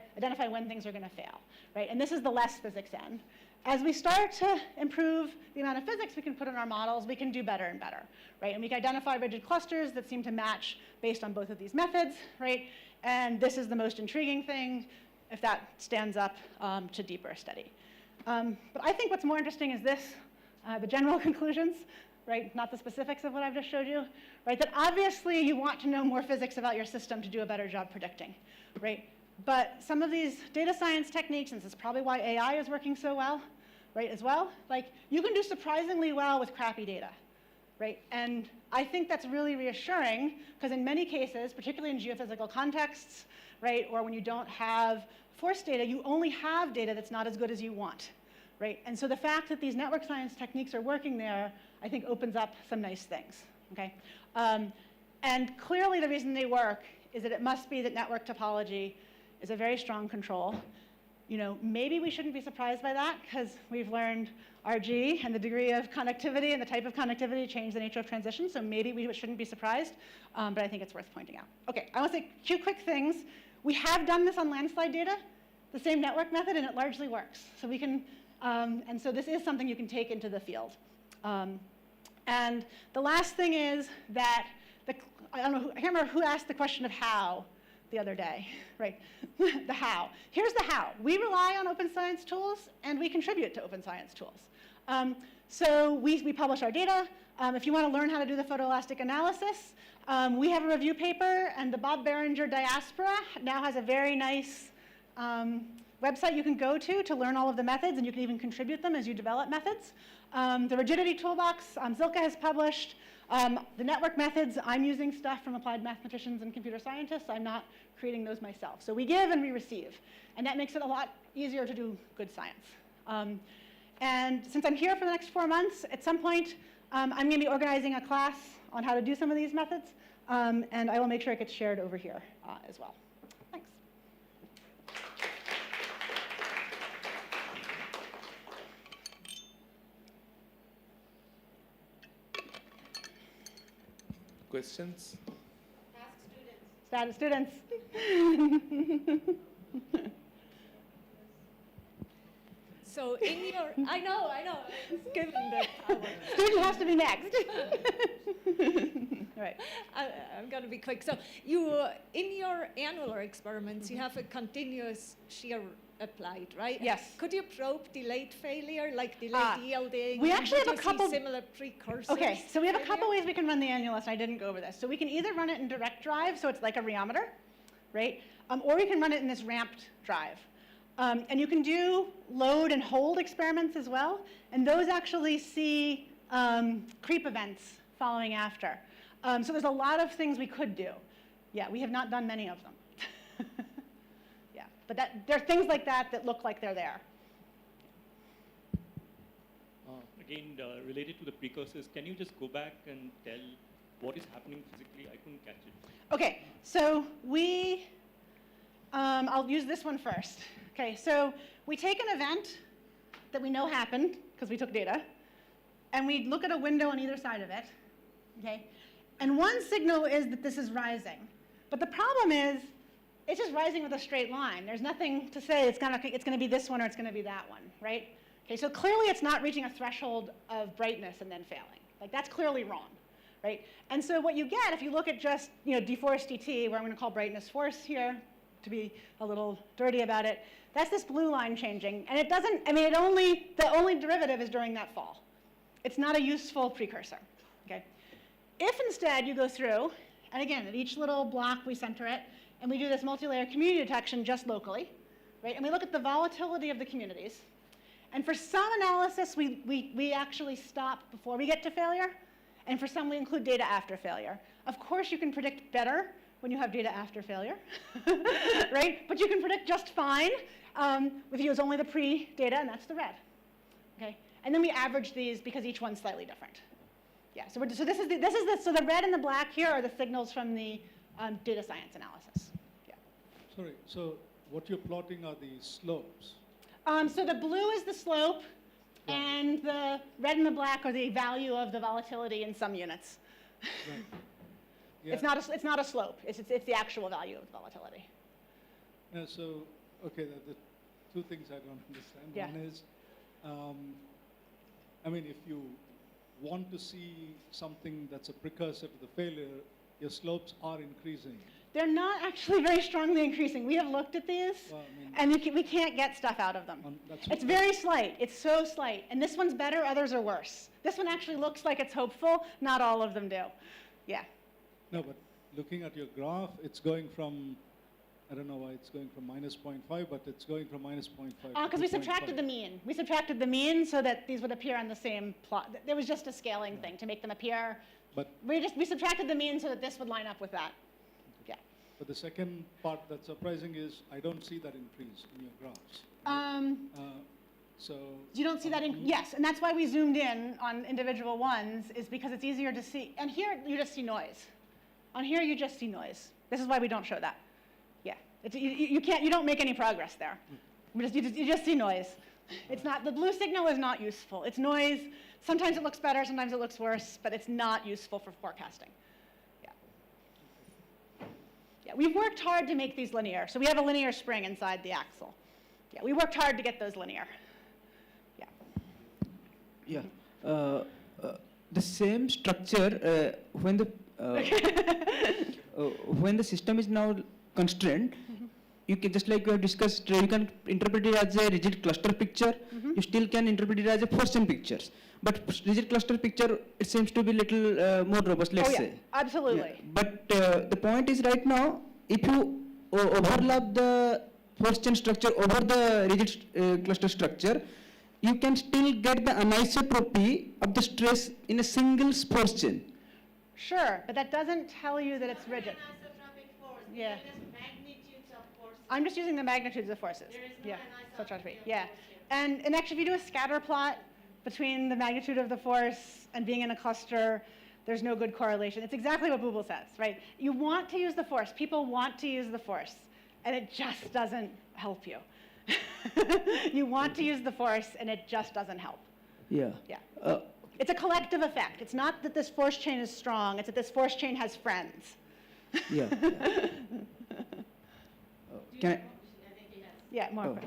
when things are going to fail, right? And this is the less physics end. As we start to improve the amount of physics we can put in our models, we can do better and better, right? And we can identify rigid clusters that seem to match based on both of these methods, right? And this is the most intriguing thing, if that stands up to deeper study. But I think what's more interesting is this, the general conclusions, right? Not the specifics of what I've just showed you, right? That obviously you want to know more physics about your system to do a better job predicting, right? But some of these data science techniques, and this is probably why AI is working so well, right, as well, like you can do surprisingly well with crappy data, right? And I think that's really reassuring because in many cases, particularly in geophysical contexts, right, or when you don't have force data, you only have data that's not as good as you want, right? And so the fact that these network science techniques are working there, I think opens up some nice things, okay? And clearly the reason they work is that it must be that network topology is a very strong control. You know, maybe we shouldn't be surprised by that because we've learned RG and the degree of connectivity and the type of connectivity change the nature of transition, so maybe we shouldn't be surprised, but I think it's worth pointing out. Okay, I want to say two quick things. We have done this on landslide data, the same network method, and it largely works. So we can, and so this is something you can take into the field. And the last thing is that, I can't remember who asked the question of how the other day, right? The how. Here's the how. We rely on open science tools, and we contribute to open science tools. So we publish our data. If you want to learn how to do the photoelastic analysis, we have a review paper, and the Bob Berenger Diaspora now has a very nice website you can go to learn all of the methods, and you can even contribute them as you develop methods. The rigidity toolbox, Zilka has published. The network methods, I'm using stuff from applied mathematicians and computer scientists. I'm not creating those myself. So we give and we receive. And that makes it a lot easier to do good science. And since I'm here for the next 4 months, at some point, I'm going to be organizing a class on how to do some of these methods. And I will make sure it gets shared over here as well. Thanks. Questions? Ask students. So in your, I know, it's given the power. Student has to be next. Right. I'm going to be quick. So you, in your annular experiments, you have a continuous shear applied, right? Yes. Could you probe delayed failure, like delayed yielding? We actually have Did a you see couple similar precursors. Okay, so we have a couple ways we can run the annulus. I didn't go over this. So we can either run it in direct drive, so it's like a rheometer, right? Or we can run it in this ramped drive. And you can do load and hold experiments as well, and those actually see creep events following after. So there's a lot of things we could do. Yeah, we have not done many of them. Yeah, but there are things like that that look like they're there. Again, related to the precursors, can you just go back and tell what is happening physically? I couldn't catch it. Okay, so I'll use this one first. Okay, so we take an event that we know happened because we took data, and we look at a window on either side of it, okay? And one signal is that this is rising. But the problem is, it's just rising with a straight line. There's nothing to say it's gonna be this one or it's gonna be that one, right? Okay, so clearly it's not reaching a threshold of brightness and then failing. Like, that's clearly wrong, right? And so what you get, if you look at just, d-force dt, where I'm gonna call brightness force here, to be a little dirty about it, that's this blue line changing. And it doesn't, the only derivative is during that fall. It's not a useful precursor, okay? If instead you go through, and again, at each little block we center it, and we do this multi-layer community detection just locally, right? And we look at the volatility of the communities. And for some analysis, we actually stop before we get to failure. And for some, we include data after failure. Of course, you can predict better when you have data after failure, right? But you can predict just fine if you use only the pre-data, and that's the red, okay? And then we average these because each one's slightly different. Yeah, so so the red and the black here are the signals from the data science analysis. Yeah. Sorry, so what you're plotting are the slopes. So the blue is the slope, and the red and the black are the value of the volatility in some units. Right. Yeah. It's not a slope. It's the actual value of the volatility. Yeah, so, okay, the two things I don't understand. Yeah. One is, if you want to see something that's a precursor to the failure, your slopes are increasing. They're not actually very strongly increasing. We have looked at these, and we can't get stuff out of them. It's very slight. It's so slight. And this one's better, others are worse. This one actually looks like it's hopeful. Not all of them do. Yeah. No, but looking at your graph, it's going from I don't know why it's going from minus 0.5, but it's going from minus 0.5 to Because we 2.5. subtracted the mean. We subtracted the mean so that these would appear on the same plot. There was just a scaling thing to make them appear. But, We subtracted the mean so that this would line up with that. Yeah. but the second part that's surprising is I don't see that increase in your graphs. So You don't see that in, yes, and that's why we zoomed in on individual ones, is because it's easier to see. And here, you just see noise. On here, you just see noise. This is why we don't show that. Yeah, you can't, you don't make any progress there. You just see noise. It's not, the blue signal is not useful. It's noise. Sometimes it looks better, sometimes it looks worse, but it's not useful for forecasting. Yeah. Yeah, we've worked hard to make these linear. So we have a linear spring inside the axle. Yeah, we worked hard to get those linear. Yeah. The same structure when the system is now constrained, you can, just like we have discussed, you can interpret it as a rigid cluster picture. You still can interpret it as a force chain pictures. But rigid cluster picture, it seems to be little more robust, let's say. Absolutely. Yeah. But the point is right now, if you overlap the force chain structure over the rigid cluster structure, you can still get the anisotropy of the stress in a single force chain. Sure, but that doesn't tell you that it's rigid. Yeah. I'm just using the magnitudes of forces. Yeah, anisotropy. Yeah, and actually, if you do a scatter plot between the magnitude of the force and being in a cluster, there's no good correlation. It's exactly what Booble says, right? You want to use the force. People want to use the force, and it just doesn't help you. You want to use the force, and it just doesn't help. Yeah. Yeah. It's a collective effect. It's not that this force chain is strong. It's that this force chain has friends. Yeah. Can I? Yeah, more. Oh.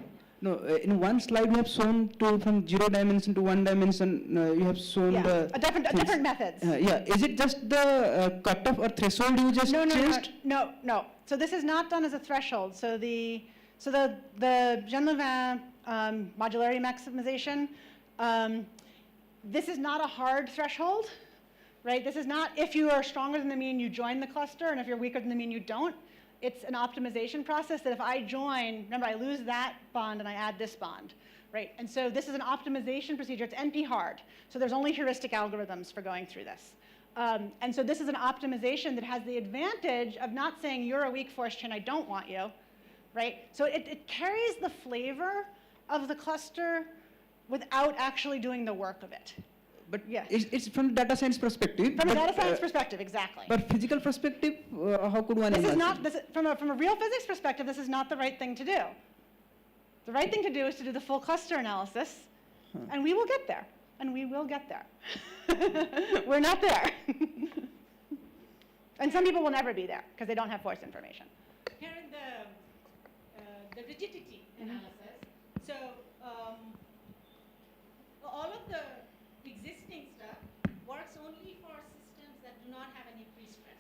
No, in one slide you have shown from 0 dimension to 1 dimension. You have shown the different methods. Yeah, is it just the cutoff or threshold you just changed? No. So this is not done as a threshold. So the Genlevin modularity maximization, this is not a hard threshold, right? This is not if you are stronger than the mean, you join the cluster, and if you're weaker than the mean, you don't. It's an optimization process that if I join, remember I lose that bond and I add this bond, right? And so this is an optimization procedure. It's NP hard. So there's only heuristic algorithms for going through this. And so this is an optimization that has the advantage of not saying you're a weak force chain, I don't want you, right? So it carries the flavor of the cluster without actually doing the work of it. But yeah, it's from a data science perspective. From a data science perspective, exactly. But physical perspective, how could one This is imagine? not, from a real physics perspective, this is not the right thing to do. The right thing to do is to do the full cluster analysis, and we will get there. And we will get there. We're not there. And some people will never be there because they don't have force information. Karen, the rigidity analysis. So all of the existing stuff works only for systems that do not have any pre-stress.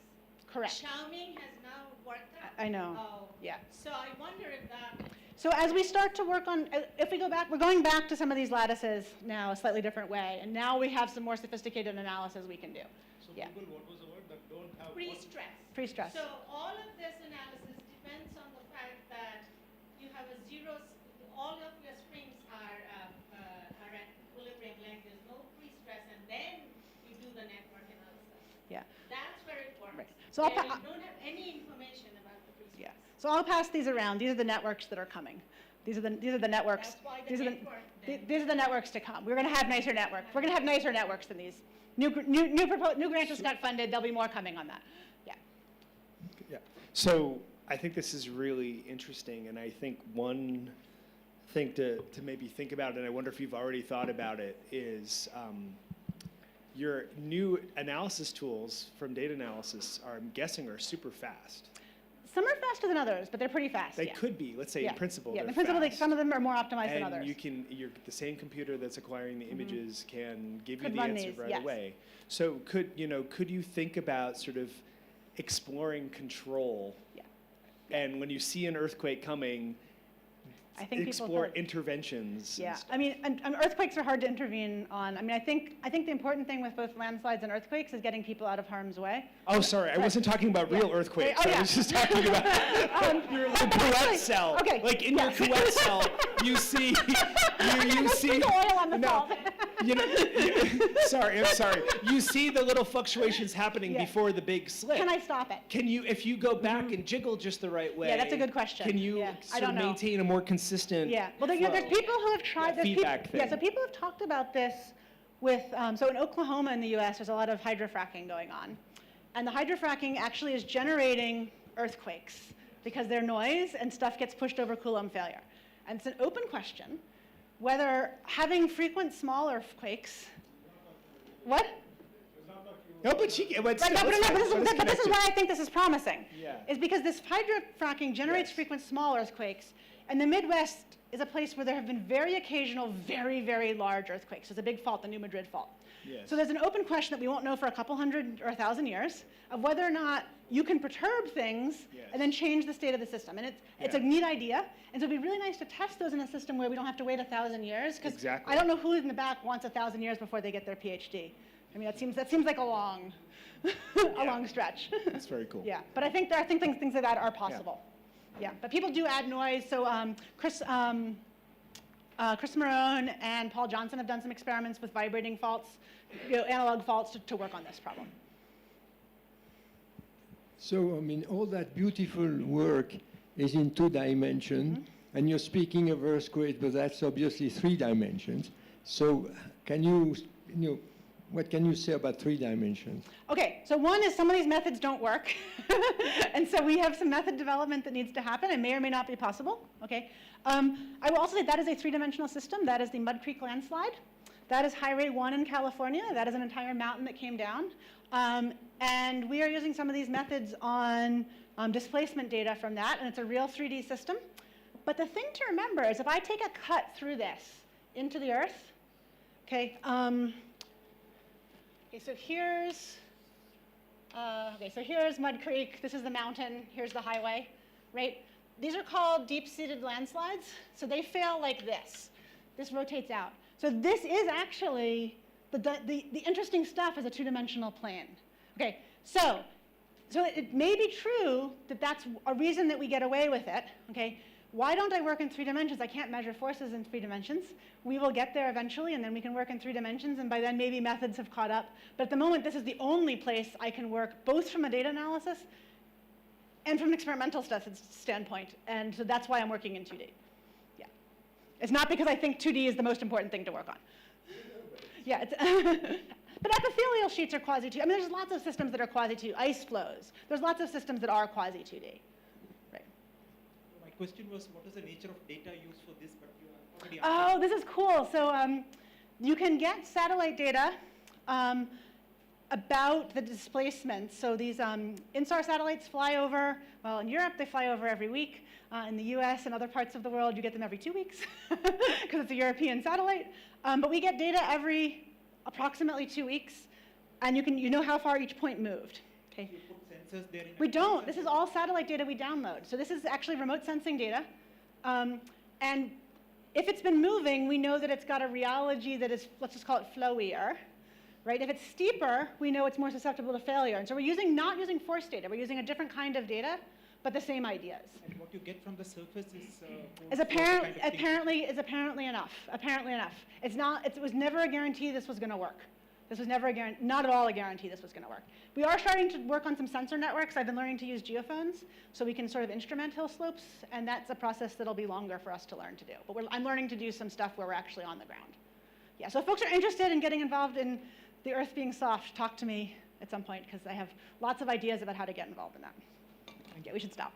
Correct. Xiaoming has now worked out. I know. Oh. Yeah. So I wonder if that. So as we start to work on, if we go back, we're going back to some of these lattices now a slightly different way, and now we have some more sophisticated analysis we can do. So yeah. Google, what was the word that don't have Pre-stress. Pre-stress. So all of this analysis depends on the fact that you have a zero, all of your springs are at equilibrium length, there's no pre-stress, and then you do the network analysis. Yeah. That's where it works. Right. So you don't have any information about the pre-stress. Yeah. So I'll pass these around. These are the networks that are coming. These are the networks. That's why these are these are the networks to come. We're going to have nicer networks. We're going to have nicer networks than these. New grants just got funded. There'll be more coming on that. Yeah. Yeah. So I think this is really interesting, and I think one thing to maybe think about, and I wonder if you've already thought about it, is your new analysis tools from data analysis I'm guessing are super fast. Some are faster than others, but they're pretty fast. They yeah. could be, let's say yeah. in principle. Yeah, they're in principle, fast. some of them are more optimized than And others. the same computer that's acquiring the images can give Could you the run answer these, right yes. away. So could you think about sort of exploring control? Yeah. And when you see an earthquake coming, I think people explore thought- interventions. and Yeah, stuff. I mean, and earthquakes are hard to intervene on. I mean, I think the important thing with both landslides and earthquakes is getting people out of harm's way. Oh, sorry, I wasn't talking about real earthquakes. Oh, yeah. I was just talking about your little Couette cell. Okay, Like in your yes. Couette cell, you see, you see. Sprinkle oil on the No, salt. you know, I'm sorry. You see the little fluctuations happening Yeah. before the big slip. Can I stop it? Can you, if you go back and jiggle just the right way? Yeah, that's a good question. Can you Yeah, I sort don't of know. maintain a more consistent? Yeah, well, there's flow? people who have tried, Yeah, there's feedback people, yeah, so thing. people have talked about this with, so in Oklahoma in the US, there's a lot of hydrofracking going on. And the hydrofracking actually is generating earthquakes because their noise and stuff gets pushed over Coulomb failure. And it's an open question whether having frequent small earthquakes, what? No, but she, but Right, still, no, let's- but let's this is connect it. why I think this is promising. Yeah. Is because this hydrofracking generates frequent small earthquakes, and the Midwest is a place where there have been very occasional, very, very large earthquakes. There's a big fault, the New Madrid fault. Yes. So there's an open question that we won't know for a couple hundred or 1,000 years of whether or not you can perturb things and then change the state of the system. And it's a neat idea, and so it'd be really nice to test those in a system where we don't have to wait 1,000 years, because Exactly. I don't know who in the back wants 1,000 years before they get their PhD. I mean, that seems like a long, a long stretch. That's very cool. Yeah, but I think things like that are possible. Yeah, but people do add noise. So Chris Marone and Paul Johnson have done some experiments with vibrating faults, analog faults to work on this problem. So, I mean, all that beautiful work is in 2 dimensions, and you're speaking of earthquakes, but that's obviously 3 dimensions. So, can you what can you say about 3 dimensions? Okay, so one is some of these methods don't work. And so we have some method development that needs to happen and may or may not be possible. Okay, I will also say that is a 3-dimensional system. That is the Mud Creek landslide. That is Highway 1 in California. That is an entire mountain that came down. And we are using some of these methods on displacement data from that, and it's a real 3D system. But the thing to remember is if I take a cut through this into the earth, okay, okay, so here's Mud Creek. This is the mountain. Here's the highway, right? These are called deep-seated landslides. So they fail like this. This rotates out. So this is actually the interesting stuff is a 2-dimensional plane. Okay, so it may be true that that's a reason that we get away with it. Okay, why don't I work in 3 dimensions? I can't measure forces in 3 dimensions. We will get there eventually, and then we can work in 3 dimensions, and by then maybe methods have caught up. But at the moment, this is the only place I can work, both from a data analysis and from an experimental standpoint, and so that's why I'm working in 2D. Yeah, it's not because I think 2D is the most important thing to work on. Yeah, but epithelial sheets are quasi-2D. I mean, there's lots of systems that are quasi-2D. Ice flows. There's lots of systems that are quasi-2D. My question was, what is the nature of data used for this? But you already Oh, this is cool. So you can get satellite data about the displacement. So these INSAR satellites fly over, well, in Europe, they fly over every week. In the US and other parts of the world, you get them every 2 weeks because it's a European satellite. But we get data every approximately 2 weeks, and you know how far each point moved. Okay. You put sensors there in We don't. This is all satellite data we download. So this is actually remote sensing data. And if it's been moving, we know that it's got a rheology that is, let's just call it flowier. Right? If it's steeper, we know it's more susceptible to failure. And so we're not using force data. We're using a different kind of data, but the same ideas. And what you get from the surface Is apparently enough. Apparently enough. It was never a guarantee this was going to work. This was never not at all a guarantee this was going to work. We are starting to work on some sensor networks. I've been learning to use geophones, so we can sort of instrument hill slopes, and that's a process that'll be longer for us to learn to do. But I'm learning to do some stuff where we're actually on the ground. Yeah, so if folks are interested in getting involved in the Earth being soft, talk to me at some point, because I have lots of ideas about how to get involved in that. Okay, we should stop.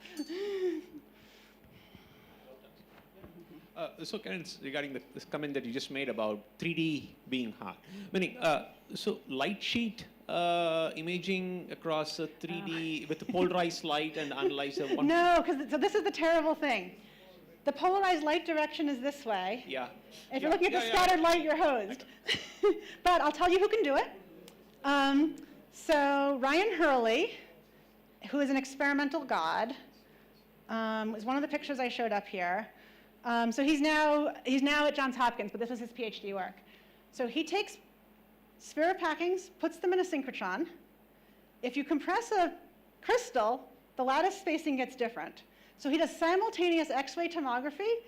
So Karen, regarding this comment that you just made about 3D being hard, meaning, so light sheet imaging across a 3D with the polarized light and analyze a one. No, so this is the terrible thing. The polarized light direction is this way. Yeah. If you're looking at the scattered light, you're hosed. But I'll tell you who can do it. So Ryan Hurley, who is an experimental god, is one of the pictures I showed up here. So he's now at Johns Hopkins, but this was his PhD work. So he takes sphere packings, puts them in a synchrotron. If you compress a crystal, the lattice spacing gets different. So he does simultaneous X-ray tomography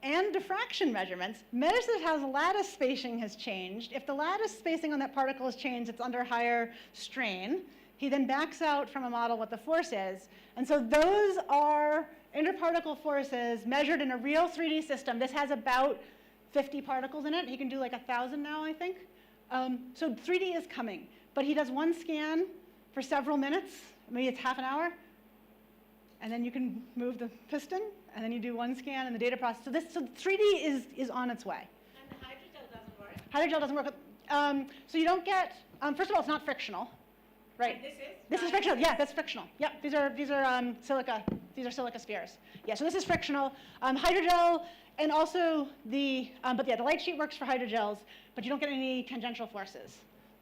and diffraction measurements, measures how the lattice spacing has changed. If the lattice spacing on that particle has changed, it's under higher strain. He then backs out from a model what the force is. And so those are interparticle forces measured in a real 3D system. This has about 50 particles in it. He can do like 1,000 now, I think. So 3D is coming. But he does one scan for several minutes. Maybe it's half an hour. And then you can move the piston, and then you do one scan and the data process. So 3D is on its way. And the hydrogel doesn't work? Hydrogel doesn't work. So you don't get, first of all, it's not frictional, right? And This is frictional. Yeah, that's frictional. Yep, these are silica. These are silica spheres. Yeah, so this is frictional. Hydrogel, and also the, but yeah, the light sheet works for hydrogels, but you don't get any tangential forces,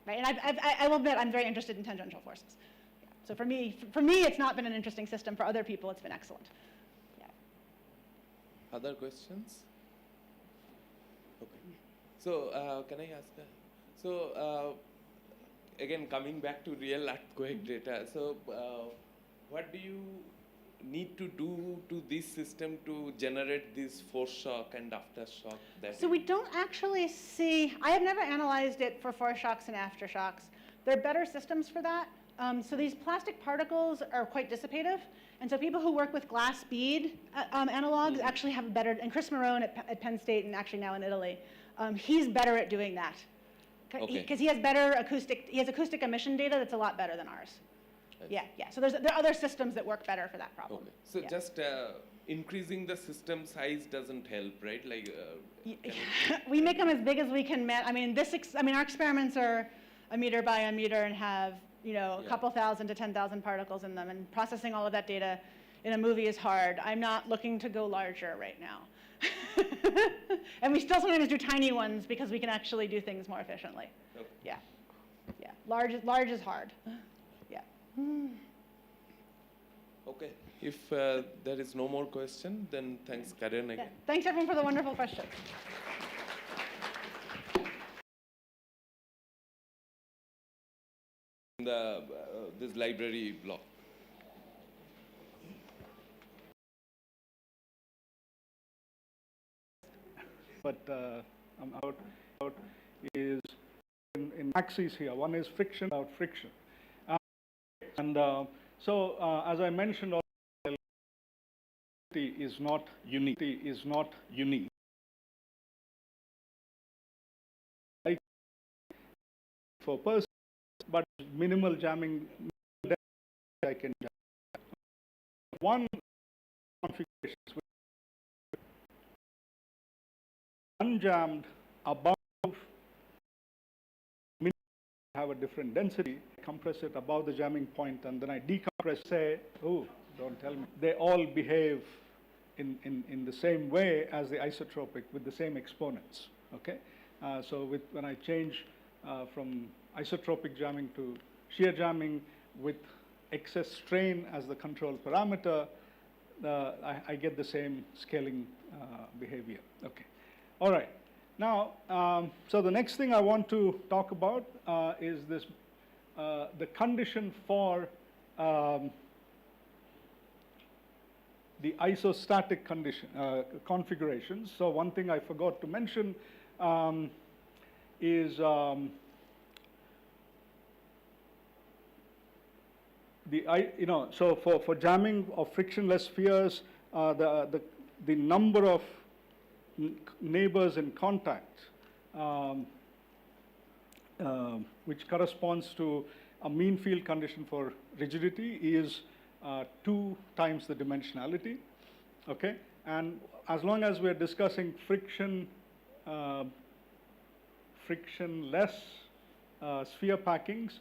right? And I will admit I'm very interested in tangential forces. Yeah. So for me, it's not been an interesting system. For other people, it's been excellent. Yeah. Other questions? Okay. So can I ask? Again, coming back to real earthquake data, so what do you need to do to this system to generate this force shock and aftershock? So we don't actually see, I have never analyzed it for force shocks and aftershocks. There are better systems for that. So these plastic particles are quite dissipative. And so people who work with glass bead analogs actually have better, and Chris Marone at Penn State and actually now in Italy, he's better at doing that. Because he has better acoustic emission data that's a lot better than ours. Yeah. So there are other systems that work better for that problem. Okay. So just increasing the system size doesn't help, right? Like we make them as big as we can. I mean, our experiments are 1 meter by 1 meter and have a couple thousand to 10,000 particles in them, and processing all of that data in a movie is hard. I'm not looking to go larger right now. And we still sometimes do tiny ones because we can actually do things more efficiently. Okay. Yeah. Large is hard. Yeah. Okay. If there is no more question, then thanks, Karen, again. Yeah. Thanks everyone for the wonderful questions. This library block. But out is in axes here. One is friction without friction. As I mentioned, is not unique. Like for person, but minimal jamming, I can jam. One configuration unjammed above have a different density, compress it above the jamming point, and then I decompress, say, oh, don't tell me. They all behave in the same way as the isotropic with the same exponents, okay? When I change from isotropic jamming to shear jamming with excess strain as the control parameter, I get the same scaling behavior, okay? All right. Now, so the next thing I want to talk about is this, the condition for the isostatic condition configurations. So one thing I forgot to mention is so for jamming of frictionless spheres, the number of neighbors in contact, which corresponds to a mean field condition for rigidity, is 2 times the dimensionality, okay? And as long as we're discussing frictionless sphere packings,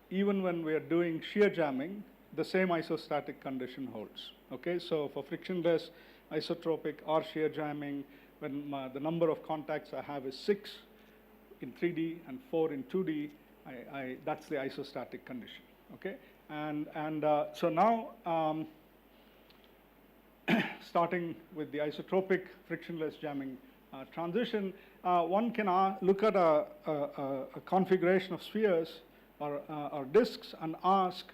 even when we're doing shear jamming, the same isostatic condition holds, okay? So for frictionless isotropic or shear jamming, when the number of contacts I have is 6 in 3D and 4 in 2D, that's the isostatic condition, okay? So now, starting with the isotropic frictionless jamming transition, one can look at a configuration of spheres or disks and ask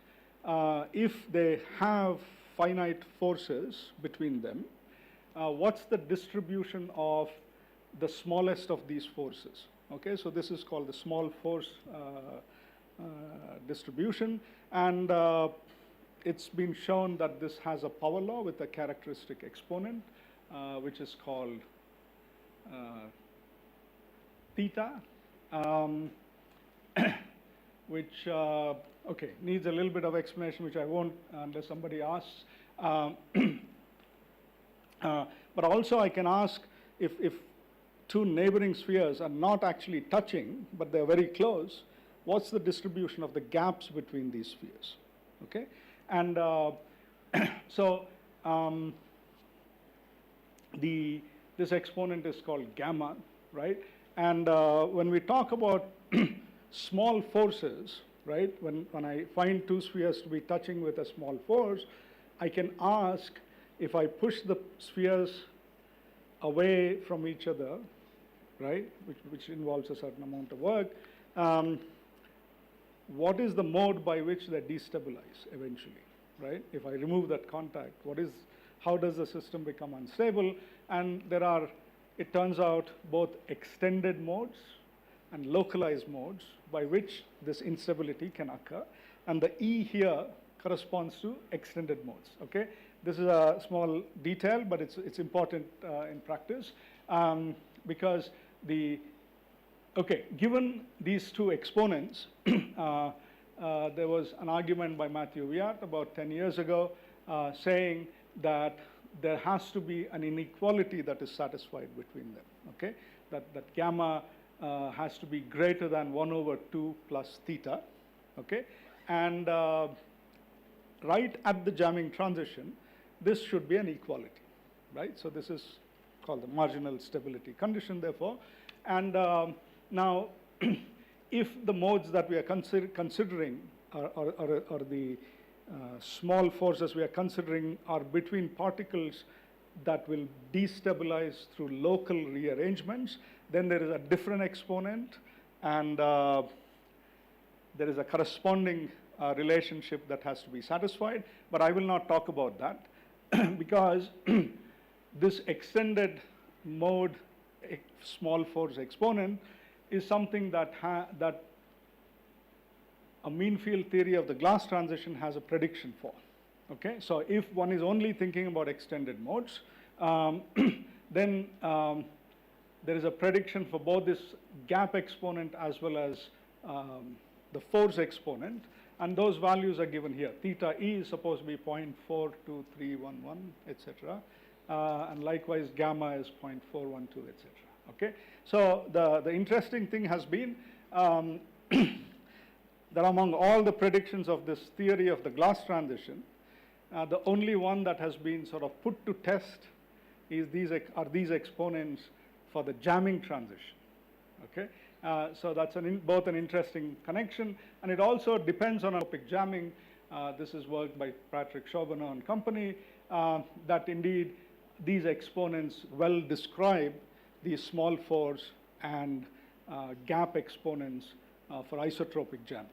if they have finite forces between them, what's the distribution of the smallest of these forces? Okay, so this is called the small force distribution, and it's been shown that this has a power law with a characteristic exponent, which is called theta, which okay, needs a little bit of explanation, which I won't unless somebody asks. But also I can ask if two neighboring spheres are not actually touching, but they're very close, what's the distribution of the gaps between these spheres? Okay, and so this exponent is called gamma, right? And when we talk about small forces, right, when I find two spheres to be touching with a small force, I can ask if I push the spheres away from each other, right, which involves a certain amount of work, what is the mode by which they destabilize eventually, right? If I remove that contact, how does the system become unstable? And there are, it turns out, both extended modes and localized modes by which this instability can occur. And the E here corresponds to extended modes, okay? This is a small detail, but it's important in practice because given these two exponents, there was an argument by Matthew Wiart about 10 years ago saying that there has to be an inequality that is satisfied between them, okay? That gamma has to be greater than 1/2 plus theta, okay? And right at the jamming transition, this should be an equality, right? So this is called the marginal stability condition, therefore. And now, if the modes that we are considering or the small forces we are considering are between particles that will destabilize through local rearrangements, then there is a different exponent, and there is a corresponding relationship that has to be satisfied. But I will not talk about that because this extended mode small force exponent is something that a mean field theory of the glass transition has a prediction for. Okay, so if one is only thinking about extended modes, then there is a prediction for both this gap exponent as well as the force exponent, and those values are given here. Theta E is supposed to be 0.42311, etc. And likewise gamma is 0.412, etc. Okay, so the interesting thing has been that among all the predictions of this theory of the glass transition, the only one that has been sort of put to test is these exponents for the jamming transition. Okay, so that's both an interesting connection, and it also depends on isotropic jamming. This is work by Patrick Charbonneau and company, that indeed these exponents well describe these small force and gap exponents for isotropic jamming.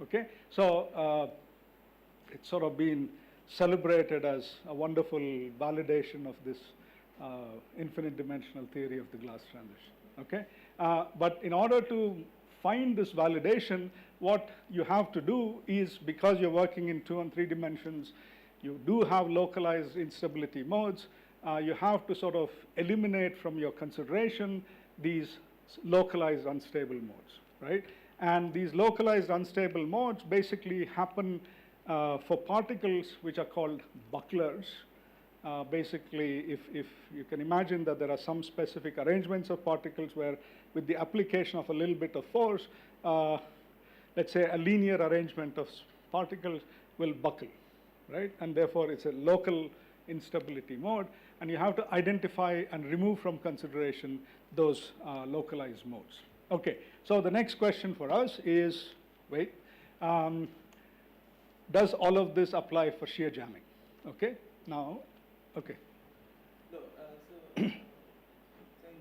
Okay, so it's sort of been celebrated as a wonderful validation of this infinite dimensional theory of the glass transition. Okay, but in order to find this validation, what you have to do is, because you're working in 2 and 3 dimensions, you do have localized instability modes. You have to sort of eliminate from your consideration these localized unstable modes, right? And these localized unstable modes basically happen for particles which are called bucklers. Basically, if you can imagine that there are some specific arrangements of particles where with the application of a little bit of force, let's say a linear arrangement of particles will buckle, right? And therefore, it's a local instability mode, and you have to identify and remove from consideration those localized modes. Okay, so the next question for us is, does all of this apply for shear jamming? Okay, now, okay. No, so I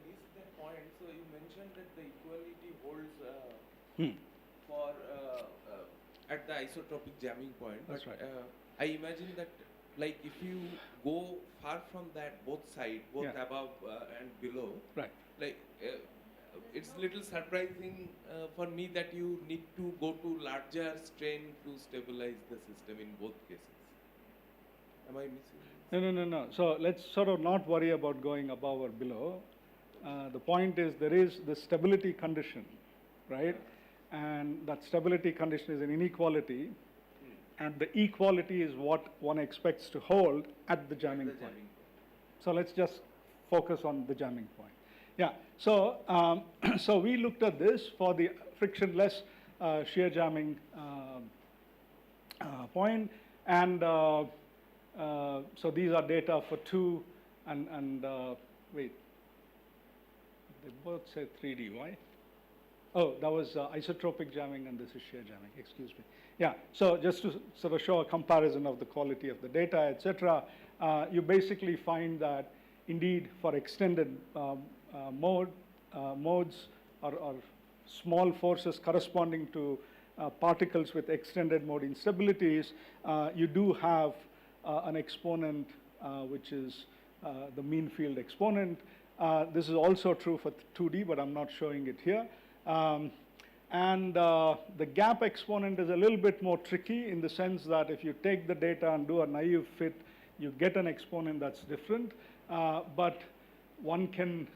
missed that point. So you mentioned that the equality holds for at the isotropic jamming point. That's but, right. I imagine that, like, if you go far from that, both sides, both Yeah. above and below, Right. like it's little surprising for me that you need to go to larger strain to stabilize the system in both cases. Am I missing? No. So let's sort of not worry about going above or below. The point is there is the stability condition, right? And that stability condition is an inequality, and the equality is what one expects to hold at the jamming point. So let's just focus on the jamming point. Yeah, so, so we looked at this for the frictionless shear jamming point, and so these are data for 2 and wait, they both say 3D, why? Oh, that was isotropic jamming and this is shear jamming, excuse me. Yeah, so just to sort of show a comparison of the quality of the data, etc., you basically find that indeed for extended modes or small forces corresponding to particles with extended mode instabilities, you do have an exponent which is the mean field exponent. This is also true for 2D, but I'm not showing it here. The gap exponent is a little bit more tricky in the sense that if you take the data and do a naive fit, you get an exponent that's different, but one can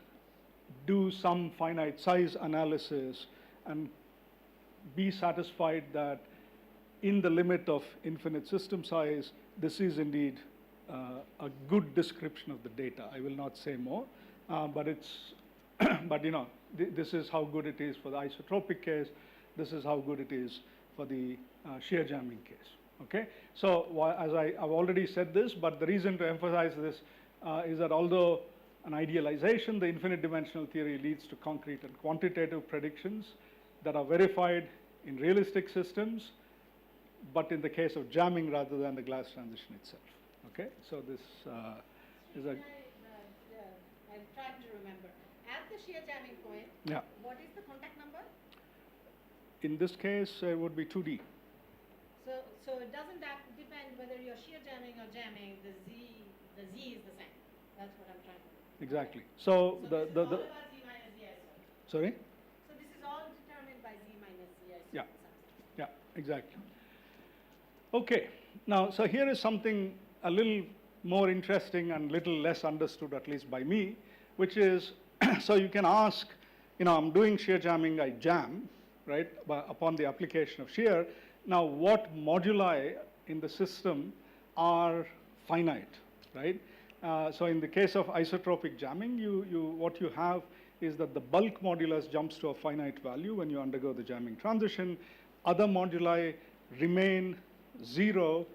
do some finite size analysis and be satisfied that in the limit of infinite system size, this is indeed a good description of the data. I will not say more, but it's, but you know, this is how good it is for the isotropic case. This is how good it is for the shear jamming case. Okay, so as I've already said this, but the reason to emphasize this is that although an idealization, the infinite dimensional theory leads to concrete and quantitative predictions that are verified in realistic systems, but in the case of jamming rather than the glass transition itself. Okay, so this is a. I'm trying to remember. At the shear jamming point, Yeah. what is the contact number? In this case, it would be 2D. So it doesn't depend whether you're shear jamming or jamming, the Z is the same. That's what I'm trying to. Exactly. So So the this is all about Z minus Z isolated. sorry. So this is all determined by Z minus Z isolated. Yeah. Yeah, exactly. Okay, now, so here is something a little more interesting and little less understood, at least by me, which is, so you can ask, you know, I'm doing shear jamming, I jam, right, upon the application of shear. Now, what moduli in the system are finite, right? So in the case of isotropic jamming, what you have is that the bulk modulus jumps to a finite value when you undergo the jamming transition. Other moduli remain 0,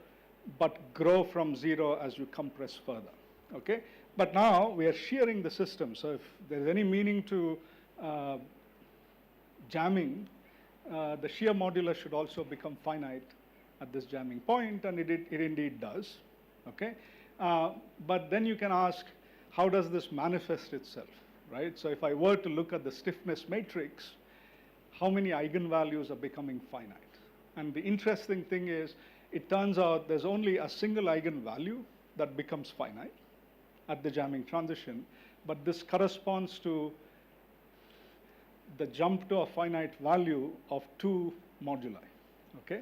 but grow from 0 as you compress further, okay? But now we are shearing the system, so if there's any meaning to jamming, the shear modulus should also become finite at this jamming point, and it indeed does, okay? But then you can ask, how does this manifest itself, right? So if I were to look at the stiffness matrix, how many eigenvalues are becoming finite? And the interesting thing is, it turns out there's only a single eigenvalue that becomes finite at the jamming transition, but this corresponds to the jump to a finite value of 2 moduli, okay?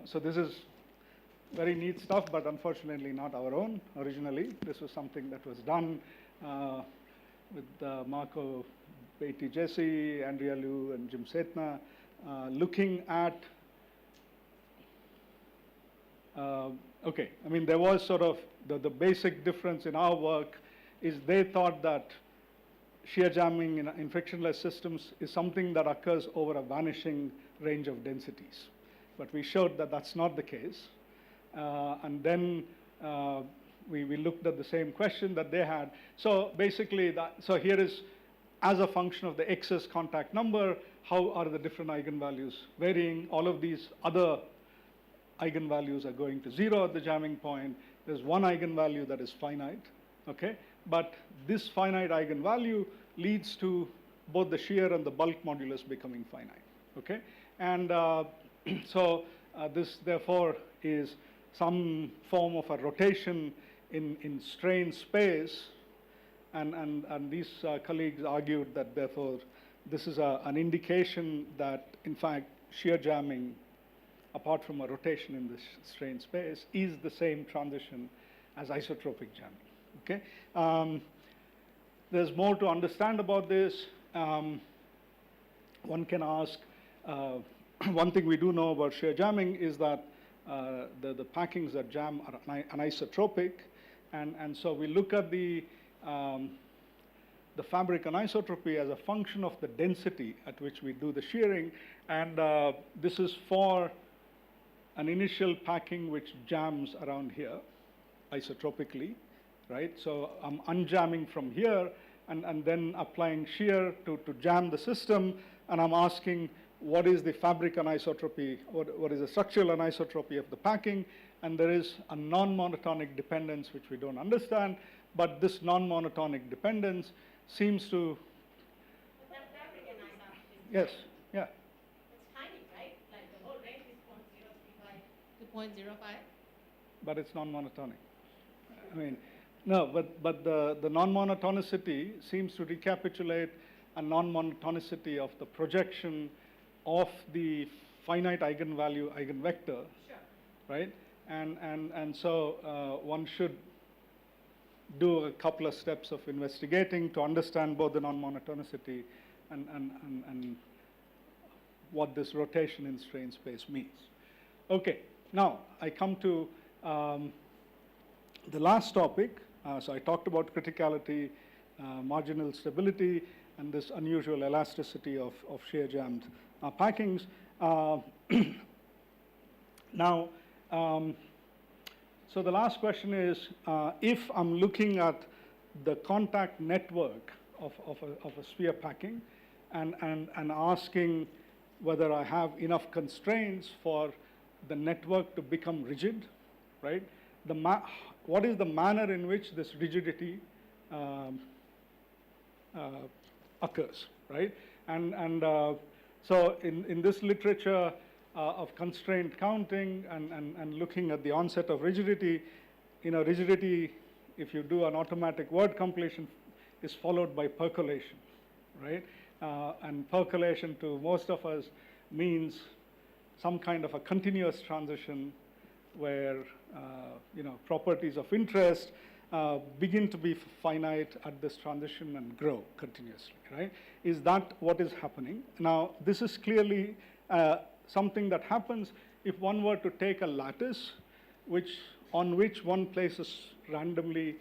So this is very neat stuff, but unfortunately not our own originally. This was something that was done with Marco Beatty Jesse, Andrea Liu, and Jim Setna, looking at okay, I mean, there was sort of the basic difference in our work is they thought that shear jamming in frictionless systems is something that occurs over a vanishing range of densities. But we showed that that's not the case. And then we looked at the same question that they had. So basically, so here is, as a function of the excess contact number, how are the different eigenvalues varying? All of these other eigenvalues are going to 0 at the jamming point. There's one eigenvalue that is finite, okay? But this finite eigenvalue leads to both the shear and the bulk modulus becoming finite, okay? And so this therefore is some form of a rotation in strain space, and these colleagues argued that therefore this is an indication that in fact shear jamming, apart from a rotation in this strain space, is the same transition as isotropic jamming, okay? There's more to understand about this. One can ask, one thing we do know about shear jamming is that the packings that jam are anisotropic, and so we look at the fabric anisotropy as a function of the density at which we do the shearing, and this is for an initial packing which jams around here isotropically, right? So I'm unjamming from here and then applying shear to jam the system, and I'm asking what is the fabric anisotropy, what is the structural anisotropy of the packing, and there is a non-monotonic dependence which we don't understand, but this non-monotonic dependence seems to... But that fabric anisotropy. Yes, yeah. It's tiny, right? Like the whole range is 0.035 to 0.05. But it's non-monotonic. I mean, no, but the non-monotonicity seems to recapitulate a non-monotonicity of the projection of the finite eigenvalue eigenvector, Sure. right? And so one should do a couple of steps of investigating to understand both the non-monotonicity and what this rotation in strain space means. Okay, now I come to the last topic. So I talked about criticality, marginal stability, and this unusual elasticity of shear jammed packings. Now, so the last question is, if I'm looking at the contact network of a sphere packing and asking whether I have enough constraints for the network to become rigid, right? What is the manner in which this rigidity occurs, right? And so in this literature of constraint counting and looking at the onset of rigidity, rigidity, if you do an automatic word completion, is followed by percolation, right? And percolation to most of us means some kind of a continuous transition where properties of interest begin to be finite at this transition and grow continuously, right? Is that what is happening? Now, this is clearly something that happens if one were to take a lattice on which one places randomly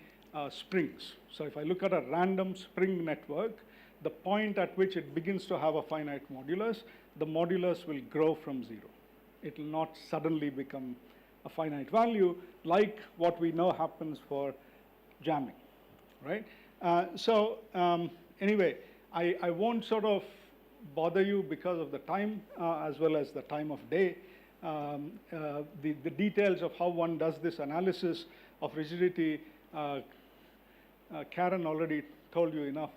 springs. So if I look at a random spring network, the point at which it begins to have a finite modulus, the modulus will grow from zero. It will not suddenly become a finite value like what we know happens for jamming, right? Anyway, I won't sort of bother you because of the time as well as the time of day. The details of how one does this analysis of rigidity, Karen already told you enough.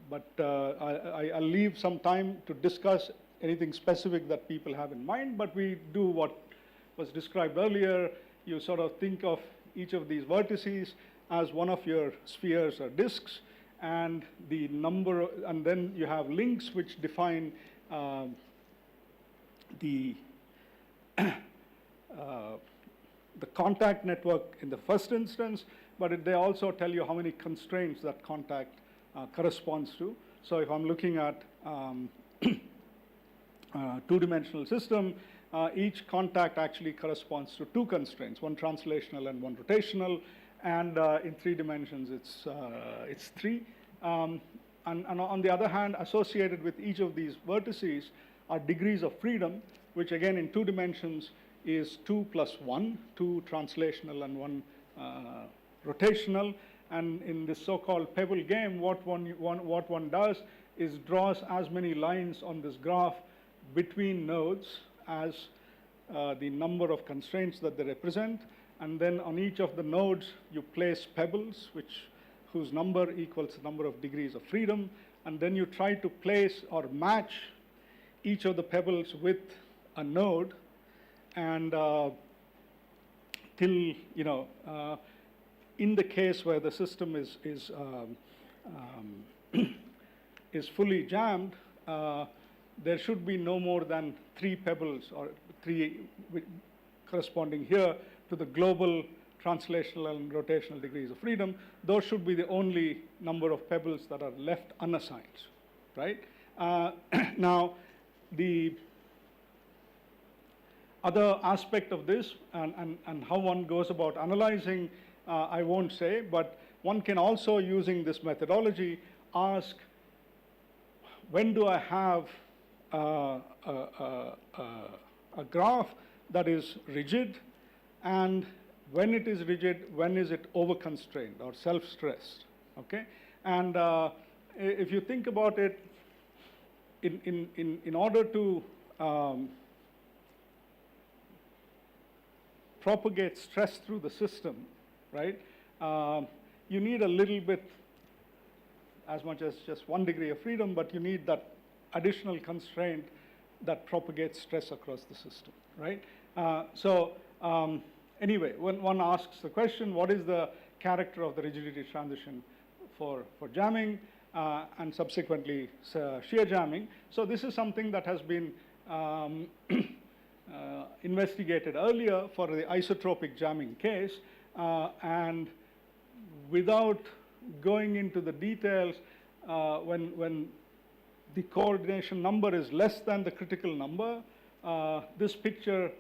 But I'll leave some time to discuss anything specific that people have in mind, but we do what was described earlier. You sort of think of each of these vertices as one of your spheres or disks, and the number, and then you have links which define the contact network in the first instance, but they also tell you how many constraints that contact corresponds to. So if I'm looking at two-dimensional system, each contact actually corresponds to two constraints, one translational and one rotational, and in 3 dimensions it's 3. And on the other hand, associated with each of these vertices are degrees of freedom, which again in 2 dimensions is 2 plus 1, 2 translational and 1 rotational. And in this so-called pebble game, what one does is draws as many lines on this graph between nodes as the number of constraints that they represent, and then on each of the nodes you place pebbles, whose number equals the number of degrees of freedom, and then you try to place or match each of the pebbles with a node, and till, in the case where the system is fully jammed, there should be no more than 3 pebbles, or 3 corresponding here to the global translational and rotational degrees of freedom. Those should be the only number of pebbles that are left unassigned, right? Now, the other aspect of this and how one goes about analyzing, I won't say, but one can also, using this methodology, ask, when do I have a graph that is rigid, and when it is rigid, when is it over-constrained or self-stressed, okay? And if you think about it, in order to propagate stress through the system, right, you need a little bit, as much as just 1 degree of freedom, but you need that additional constraint that propagates stress across the system, right? Anyway, when one asks the question, what is the character of the rigidity transition for jamming and subsequently shear jamming? So this is something that has been investigated earlier for the isotropic jamming case, and without going into the details, when the coordination number is less than the critical number, this picture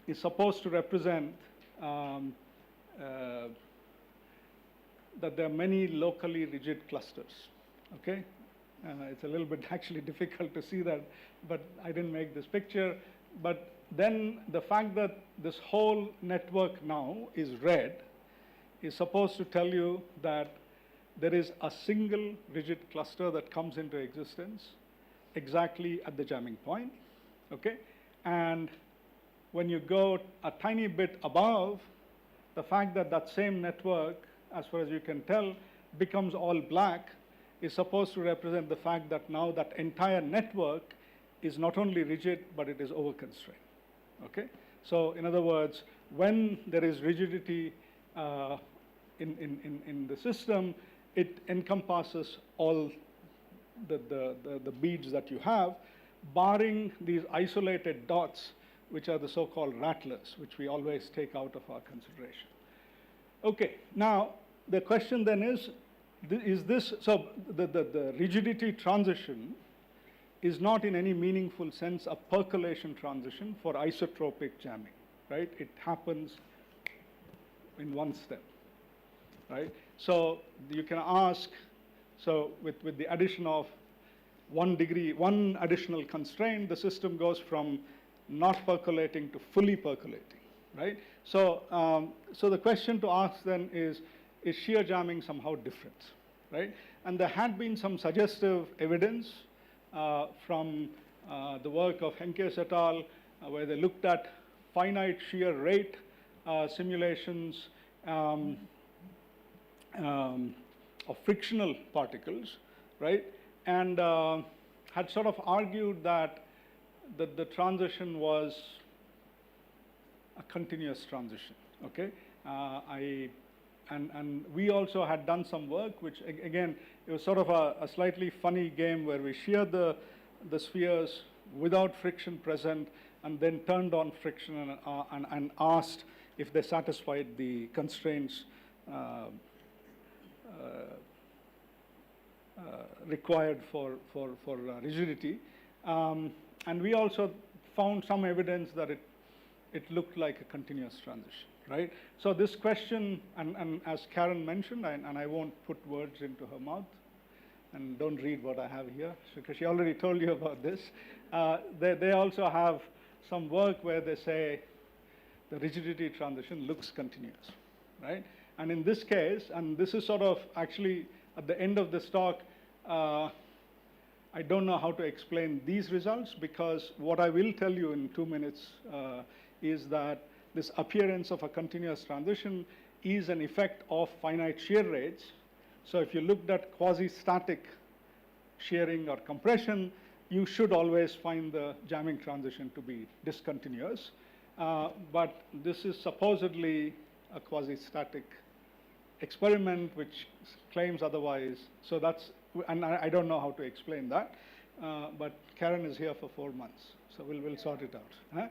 is supposed to represent that there are many locally rigid clusters, okay? It's a little bit actually difficult to see that, but I didn't make this picture. But then the fact that this whole network now is red is supposed to tell you that there is a single rigid cluster that comes into existence exactly at the jamming point, okay? And when you go a tiny bit above, the fact that that same network, as far as you can tell, becomes all black is supposed to represent the fact that now that entire network is not only rigid, but it is over-constrained, okay? So in other words, when there is rigidity in the system, it encompasses all the beads that you have, barring these isolated dots, which are the so-called rattlers, which we always take out of our consideration. Okay, now the question then is this, so the rigidity transition is not in any meaningful sense a percolation transition for isotropic jamming, right? It happens in one step, right? So you can ask, so with the addition of 1 degree, 1 additional constraint, the system goes from not percolating to fully percolating, right? So, so the question to ask then is shear jamming somehow different, right? And there had been some suggestive evidence from the work of Henkes et al., where they looked at finite shear rate simulations of frictional particles, right? And had sort of argued that the transition was a continuous transition, okay? And we also had done some work, which again, it was sort of a slightly funny game where we sheared the spheres without friction present and then turned on friction and asked if they satisfied the constraints required for rigidity. And we also found some evidence that it looked like a continuous transition, right? So this question, and as Karen mentioned, and I won't put words into her mouth, and don't read what I have here, because she already told you about this. They also have some work where they say the rigidity transition looks continuous, right? And in this case, and this is sort of actually at the end of this talk, I don't know how to explain these results, because what I will tell you in 2 minutes is that this appearance of a continuous transition is an effect of finite shear rates. So if you looked at quasi-static shearing or compression, you should always find the jamming transition to be discontinuous. But this is supposedly a quasi-static experiment which claims otherwise. So that's, and I don't know how to explain that. But Karen is here for 4 months, so we'll sort it out. Huh?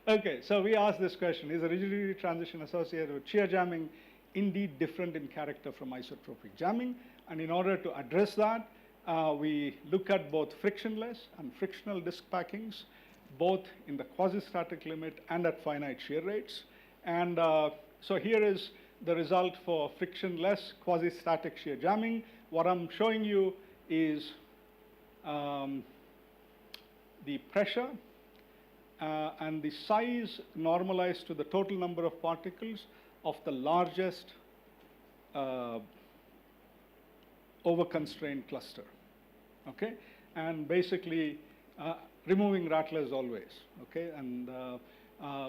Okay, so we asked this question: is the rigidity transition associated with shear jamming indeed different in character from isotropic jamming? And in order to address that, we look at both frictionless and frictional disk packings, both in the quasi-static limit and at finite shear rates. And so here is the result for frictionless quasi-static shear jamming. What I'm showing you is the pressure and the size normalized to the total number of particles of the largest over-constrained cluster, okay? And basically removing rattlers always, okay? And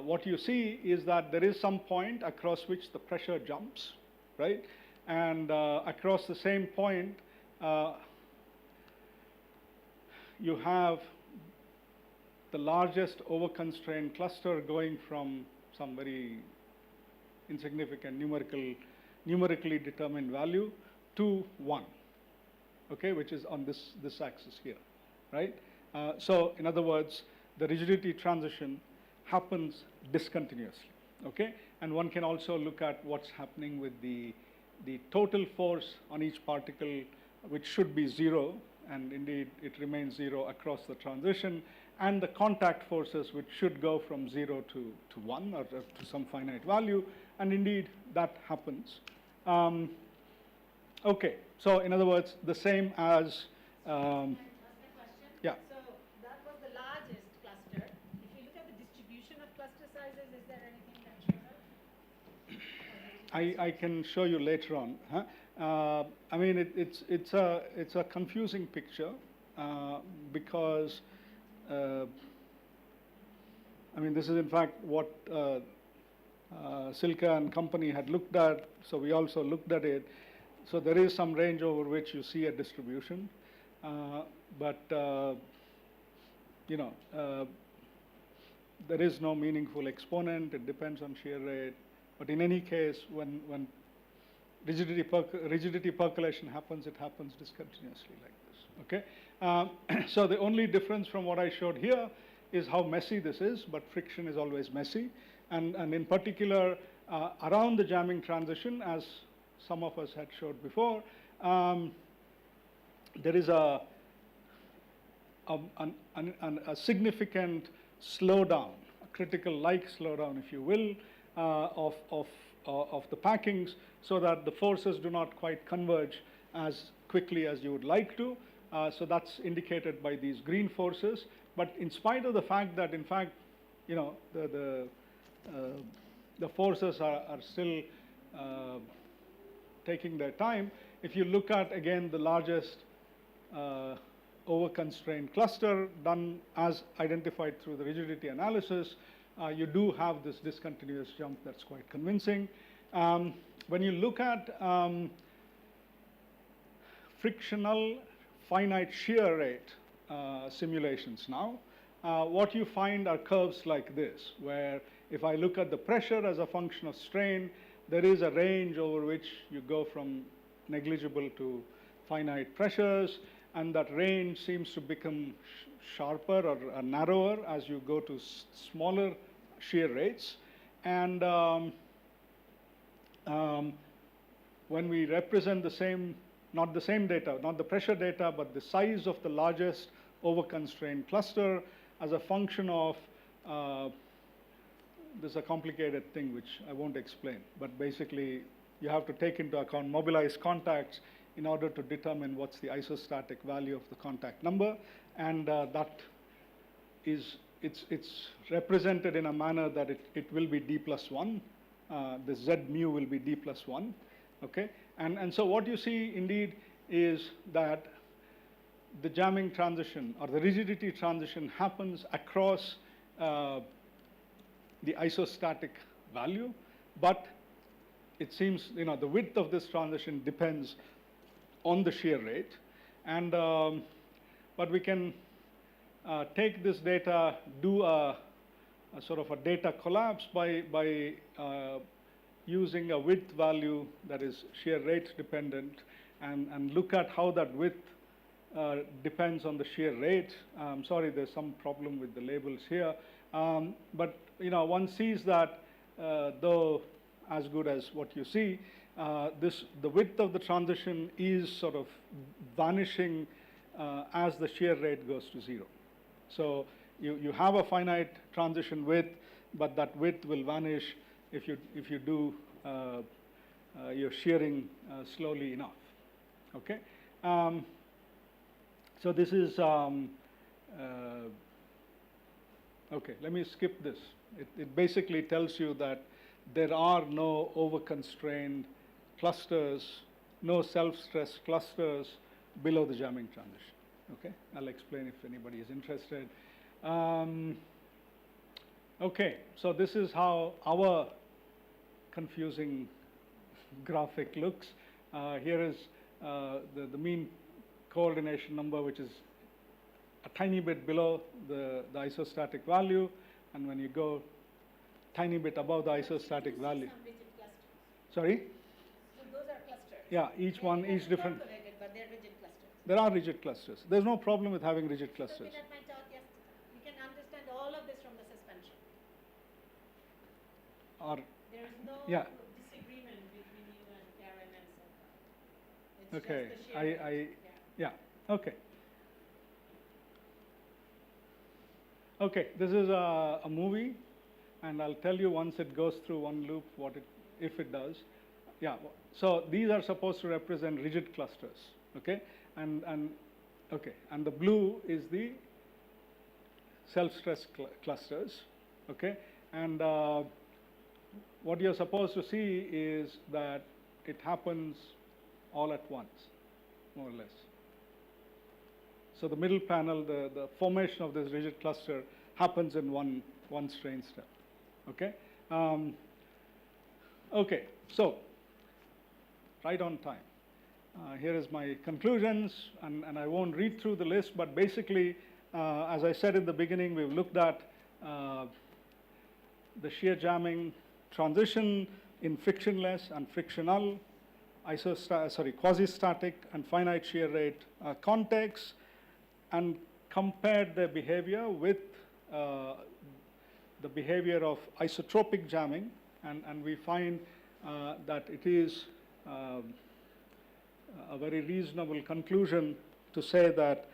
what you see is that there is some point across which the pressure jumps, right? And across the same point, you have the largest over-constrained cluster going from some very insignificant numerically determined value to 1, okay, which is on this axis here, right? So in other words, the rigidity transition happens discontinuously, okay? And one can also look at what's happening with the total force on each particle, which should be 0, and indeed it remains 0 across the transition, and the contact forces, which should go from 0 to 1 or to some finite value, and indeed that happens. Okay, so in other words, the same as, yeah. So that was the largest cluster. If you look at the distribution of cluster sizes, is there anything that shows up? I can show you later on. Huh? I mean, it's a confusing picture because I mean, this is in fact what Silka and company had looked at. So we also looked at it. So there is some range over which you see a distribution, but you know, there is no meaningful exponent. It depends on shear rate. But in any case, when rigidity percolation happens, it happens discontinuously like this, okay? So the only difference from what I showed here is how messy this is, but friction is always messy. And in particular, around the jamming transition, as some of us had showed before, there is a significant slowdown, a critical-like slowdown, if you will, of the packings, so that the forces do not quite converge as quickly as you would like to. So that's indicated by these green forces. But in spite of the fact that, in fact, you know, the forces are still taking their time, if you look at, again, the largest over-constrained cluster done as identified through the rigidity analysis, you do have this discontinuous jump that's quite convincing. When you look at frictional finite shear rate simulations now, what you find are curves like this, where if I look at the pressure as a function of strain, there is a range over which you go from negligible to finite pressures, and that range seems to become sharper or narrower as you go to smaller shear rates. And when we represent the same, not the same data, not the pressure data, but the size of the largest over-constrained cluster as a function of, this is a complicated thing which I won't explain, but basically you have to take into account mobilized contacts in order to determine what's the isostatic value of the contact number, and that is, it's represented in a manner that it will be d+1. The z mu will be d+1, okay? And so what you see indeed is that the jamming transition or the rigidity transition happens across the isostatic value, but it seems, the width of this transition depends on the shear rate. And, but we can take this data, do a sort of a data collapse by using a width value that is shear rate dependent, and look at how that width depends on the shear rate. Sorry, there's some problem with the labels here. But one sees that though as good as what you see, the width of the transition is sort of vanishing as the shear rate goes to 0. So you have a finite transition width, but that width will vanish if you do your shearing slowly enough. Okay. So this is okay. Let me skip this. It basically tells you that there are no over-constrained clusters, no self-stress clusters below the jamming transition. Okay, I'll explain if anybody is interested. Okay, so this is how our confusing graphic looks. Here is the mean coordination number, which is a tiny bit below the isostatic value, and when you go tiny bit above the isostatic value. Sorry? So those are clusters. Yeah, each one, each different. But they're rigid clusters. There are rigid clusters. There's no problem with having rigid clusters. Looking at my talk yesterday, you can understand all of this from the suspension. There is no disagreement between you and Karen and so on. It's Okay, just the shear rate. yeah, okay. Okay, this is a movie, and I'll tell you once it goes through one loop if it does. Yeah, so these are supposed to represent rigid clusters, okay? And the blue is the self-stress clusters, okay? And what you're supposed to see is that it happens all at once, more or less. So the middle panel, the formation of this rigid cluster happens in one strain step. Okay. Okay. So right on time. Here is my conclusions, and I won't read through the list, but basically, as I said in the beginning, we've looked at the shear jamming transition in frictionless and frictional, quasi-static and finite shear rate contexts, and compared their behavior with the behavior of isotropic jamming, and we find that it is a very reasonable conclusion to say that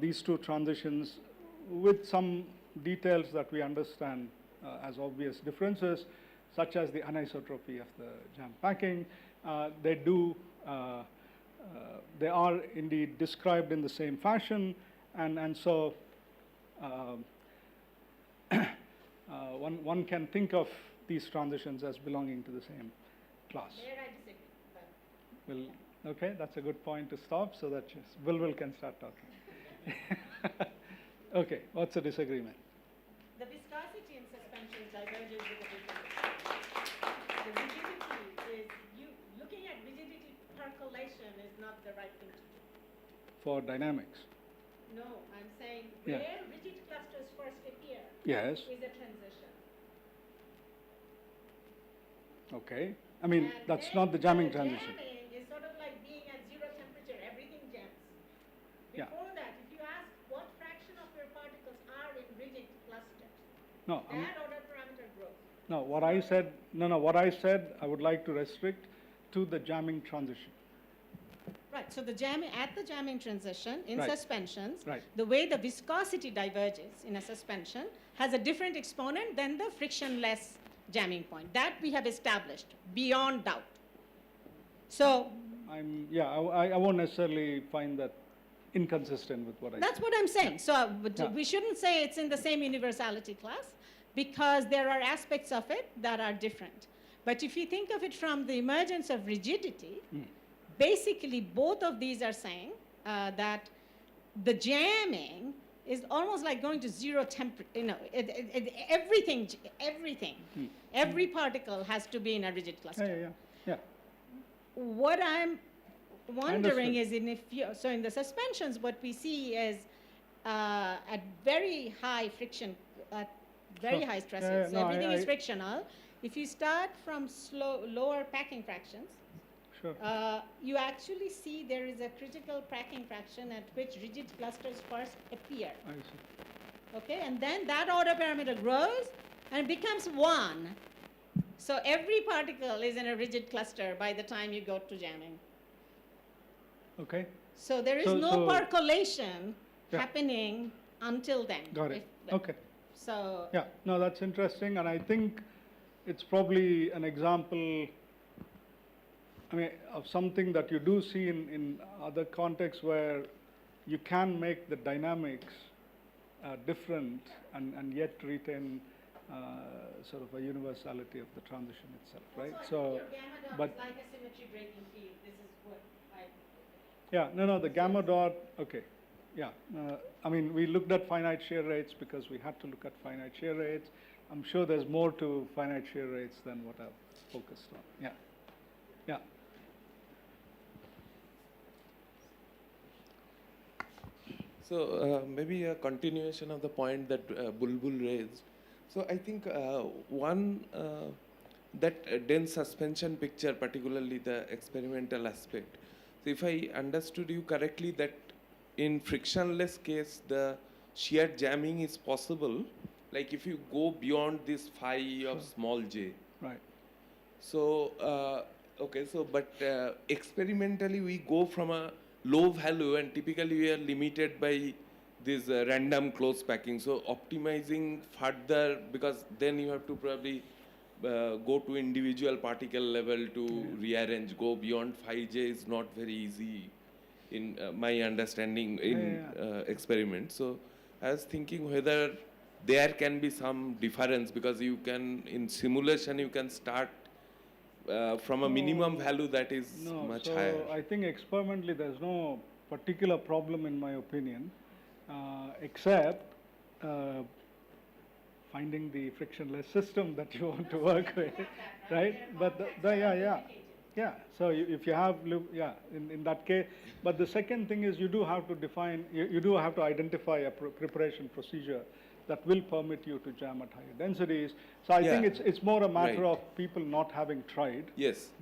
these two transitions, with some details that we understand as obvious differences, such as the anisotropy of the jam packing, they are indeed described in the same fashion, and so one can think of these transitions as belonging to the same class. There I disagree. Well, okay, that's a good point to stop so that Will can start talking. Okay, what's the disagreement? The viscosity in suspension diverges with the rigidity. The rigidity is, looking at rigidity percolation is not the right thing to do. For dynamics? No, I'm saying Yeah. where rigid clusters first appear Yes. is a transition. Okay. I mean, And that's then not the jamming the transition. Jamming is sort of like being at zero temperature, everything jams. Yeah. Before that, if you ask what fraction of your particles are in rigid clusters, No, that order parameter grows. no, what I said, what I said, I would like to restrict to the jamming transition. Right, so the at the jamming transition in Right. suspensions, Right. the way the viscosity diverges in a suspension has a different exponent than the frictionless jamming point. That we have established beyond doubt. So I won't necessarily find that inconsistent with what I that's said. what I'm saying. So Yeah. we shouldn't say it's in the same universality class because there are aspects of it that are different. But if you think of it from the emergence of rigidity, basically both of these are saying that the jamming is almost like going to zero everything, every particle has to be in a rigid cluster. What I'm wondering is so in the suspensions, what we see is at very high friction, at very high stresses, so everything is frictional. If you start from lower packing fractions, you actually see there is a critical packing fraction at which rigid clusters first appear. I see. Okay, and then that order parameter grows and becomes 1. So every particle is in a rigid cluster by the time you go to jamming. Okay. So there is no percolation happening until then. Got it. Okay. So yeah, no, that's interesting, and I think it's probably an example, I mean, of something that you do see in other contexts where you can make the dynamics different and yet retain sort of a universality of the transition itself, right? So, but like a symmetry breaking field. This is what the gamma dot. Okay, yeah. I mean, we looked at finite shear rates because we had to look at finite shear rates. I'm sure there's more to finite shear rates than what I've focused on. Yeah, yeah. So maybe a continuation of the point that Bulbul raised. So I think one, that dense suspension picture, particularly the experimental aspect. So if I understood you correctly, that in frictionless case, the shear jamming is possible, like if you go beyond this phi of small j. Right. So, okay, so but experimentally we go from a low value, and typically we are limited by this random close packing. So optimizing further, because then you have to probably go to individual particle level to rearrange. Go beyond phi j is not very easy in my understanding in experiment. So I was thinking whether there can be some difference, because you can, in simulation, you can start from a minimum value that is much higher. I think experimentally there's no particular problem in my opinion, except finding the frictionless system that you want to work with, right? But yeah. So if you have, in that case, but the second thing is you do have to define, you do have to identify a preparation procedure that will permit you to jam at higher densities. So I think it's more a matter of people not having tried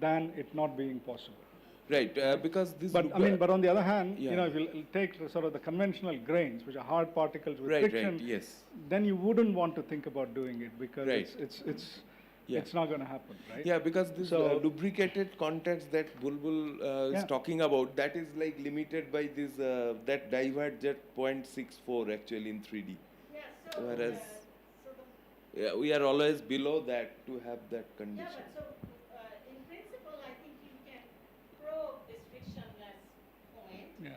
than it not being possible. Right, because this. But I mean, but on the other hand, you know, if you take sort of the conventional grains, which are hard particles with friction, then you wouldn't want to think about doing it because it's not going to happen, right? Yeah, because this lubricated context that Bulbul is talking about, that is like limited by this that diverge at 0.64 actually in 3D. Whereas we are always below that to have that condition. Yeah, but so in principle, I think you can probe this frictionless point. Yeah.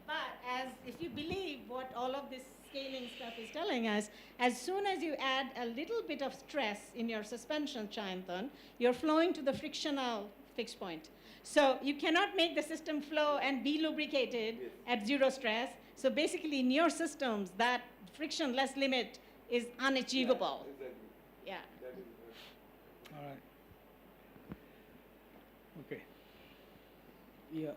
But as if you believe what all of this scaling stuff is telling us, as soon as you add a little bit of stress in your suspension, Chayantan, you're flowing to the frictional fixed point. So you cannot make the system flow and be lubricated at zero stress. So basically in your systems, that frictionless limit is unachievable. Yeah. All right. Okay. Yeah.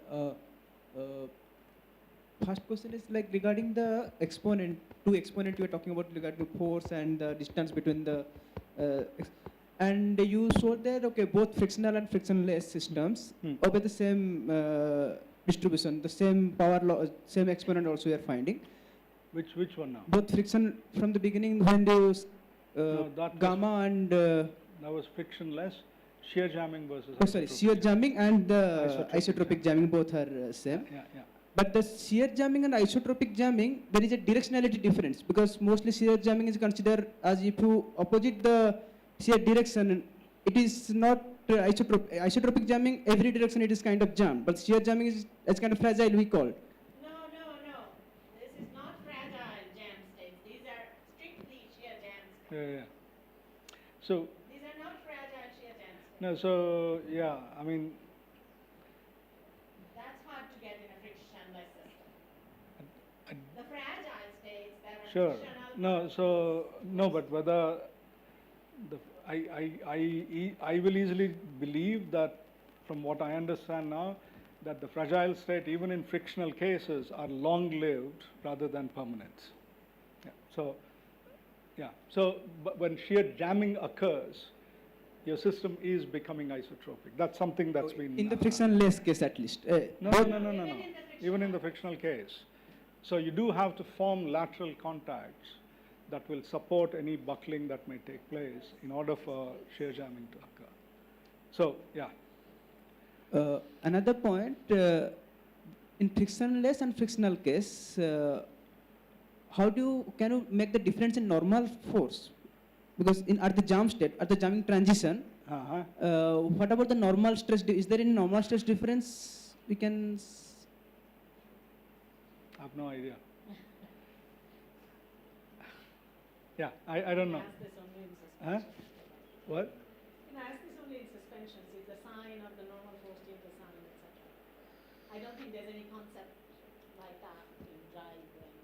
First question is like regarding the exponent, two exponent you were talking about regarding force and the distance between the, and you showed that both frictional and frictionless systems obey the same distribution, the same power law, same exponent also you are finding. Which one now? Both friction from the beginning when they use gamma and. That was frictionless. Shear jamming versus. Oh, sorry, shear jamming and the isotropic jamming both are same. Yeah. But the shear jamming and isotropic jamming, there is a directionality difference because mostly shear jamming is considered as if you opposite the shear direction, it is not isotropic. Isotropic jamming, every direction it is kind of jammed, but shear jamming is kind of fragile, we call it. No. This is not fragile jam states. These are strictly shear jam states. Yeah. So. These are not fragile shear jam states. No, so yeah, I mean. That's hard to get in a frictionless system. The fragile states that are Sure. No, so, no, but whether the, I will easily believe that, from what I understand now, that the fragile state, even in frictional cases, are long-lived rather than permanent. Yeah. So, yeah. So, but when shear jamming occurs, your system is becoming isotropic. That's something that's been In the frictionless case, at least. no. Even in the frictional case. So you do have to form lateral contacts that will support any buckling that may take place in order for shear jamming to occur. So, yeah. Another point, in frictionless and frictional case, can you make the difference in normal force? Because at the jam state, at the jamming transition, what about the normal stress? Is there any normal stress difference we can? I have no idea. Yeah, I don't know. Huh? What? You know, ask this only in suspensions, it's the sign of the normal force change the sign, etc. I don't think there's any concept like that in dry grains.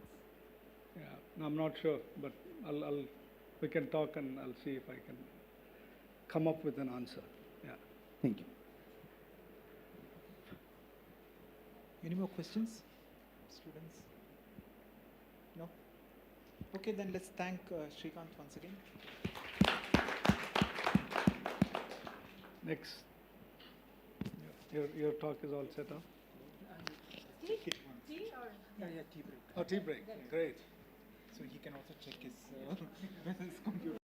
Yeah, no, I'm not sure, but we can talk and I'll see if I can come up with an answer. Yeah. Thank you. Any more questions, students? No? Okay, then let's thank Srikanth once again. Next. Your talk is all set up? Tea or? Yeah, tea break. Oh, tea break. Great. So he can also check his, his computer.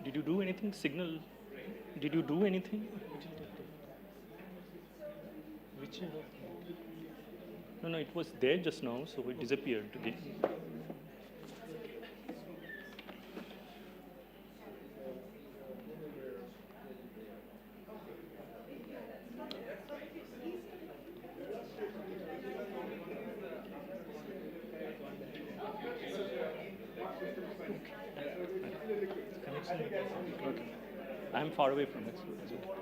Did you do anything? Signal? Did you do anything? Which? No, it was there just now, so it disappeared again. Okay. I'm far away from it. So it's okay.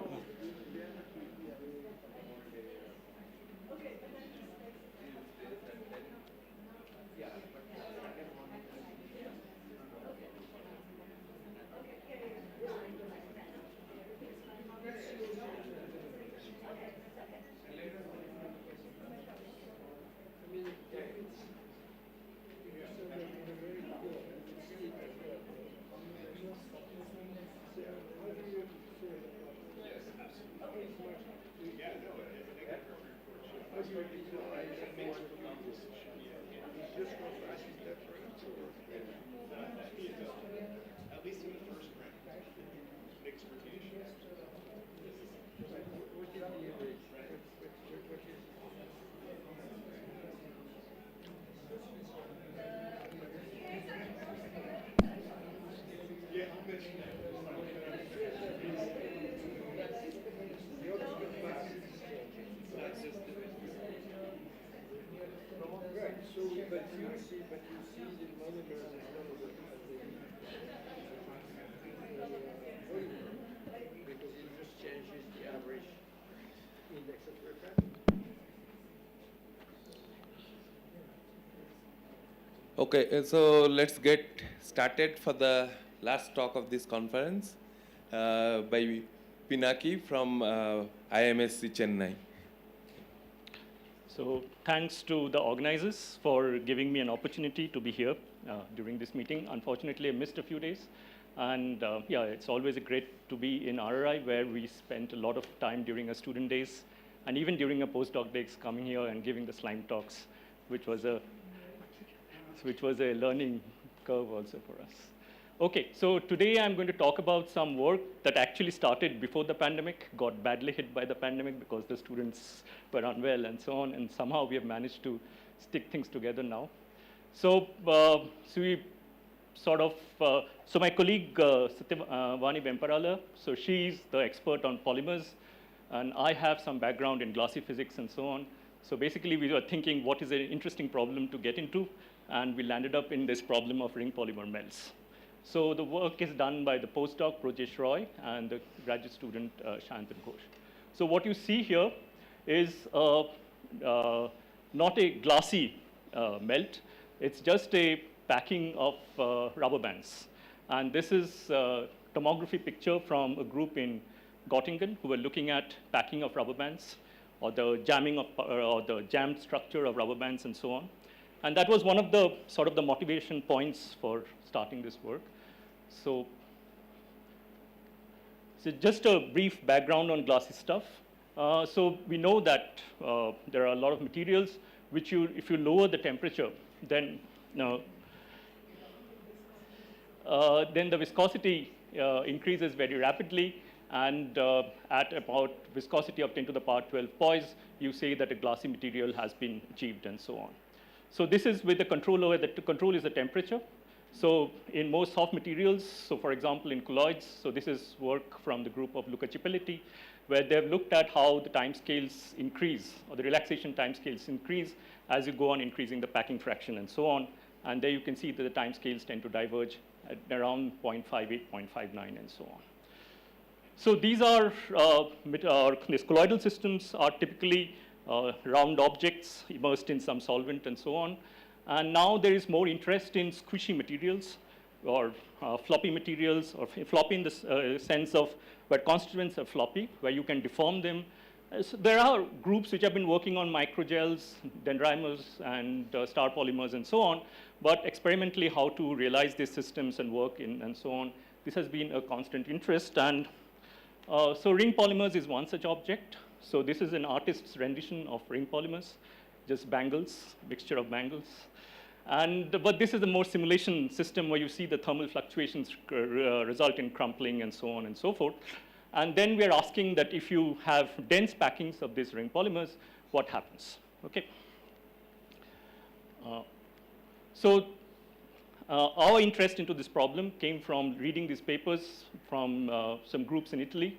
Okay, so let's get started for the last talk of this conference by Pinaki from IMSC Chennai. So thanks to the organizers for giving me an opportunity to be here during this meeting. Unfortunately, I missed a few days. And yeah, it's always great to be in RRI, where we spent a lot of time during our student days and even during our postdoc days coming here and giving the slime talks, which was a learning curve also for us. Okay, so today I'm going to talk about some work that actually started before the pandemic, got badly hit by the pandemic because the students were unwell and so on, and somehow we have managed to stick things together now. So, so my colleague Satyavani Bemparala, so she's the expert on polymers, and I have some background in glassy physics and so on. So basically we were thinking what is an interesting problem to get into, and we landed up in this problem of ring polymer melts. So the work is done by the postdoc Brojesh Roy and the graduate student Sayantan Ghosh. So what you see here is not a glassy melt, it's just a packing of rubber bands. And this is a tomography picture from a group in Göttingen who were looking at packing of rubber bands or the jamming of, or the jammed structure of rubber bands and so on. And that was one of the sort of the motivation points for starting this work. So just a brief background on glassy stuff. So we know that there are a lot of materials which if you lower the temperature, then the viscosity increases very rapidly, and at about viscosity of 10 to the power 12 poise, you say that a glassy material has been achieved and so on. So this is with the control over, the control is the temperature. So in most soft materials, so for example in colloids, so this is work from the group of Luca Cipelletti, where they've looked at how the timescales increase, or the relaxation timescales increase as you go on increasing the packing fraction and so on. And there you can see that the timescales tend to diverge at around 0.58, 0.59 and so on. So these are, these colloidal systems are typically round objects immersed in some solvent and so on. And now there is more interest in squishy materials or floppy materials, or floppy in the sense of where constituents are floppy, where you can deform them. So there are groups which have been working on microgels, dendrimers, and star polymers and so on, but experimentally how to realize these systems and work in and so on. This has been a constant interest. And so ring polymers is one such object. So this is an artist's rendition of ring polymers, just bangles, mixture of bangles. But this is a more simulation system where you see the thermal fluctuations result in crumpling and so on and so forth. And then we're asking that if you have dense packings of these ring polymers, what happens? Okay. Our interest into this problem came from reading these papers from some groups in Italy.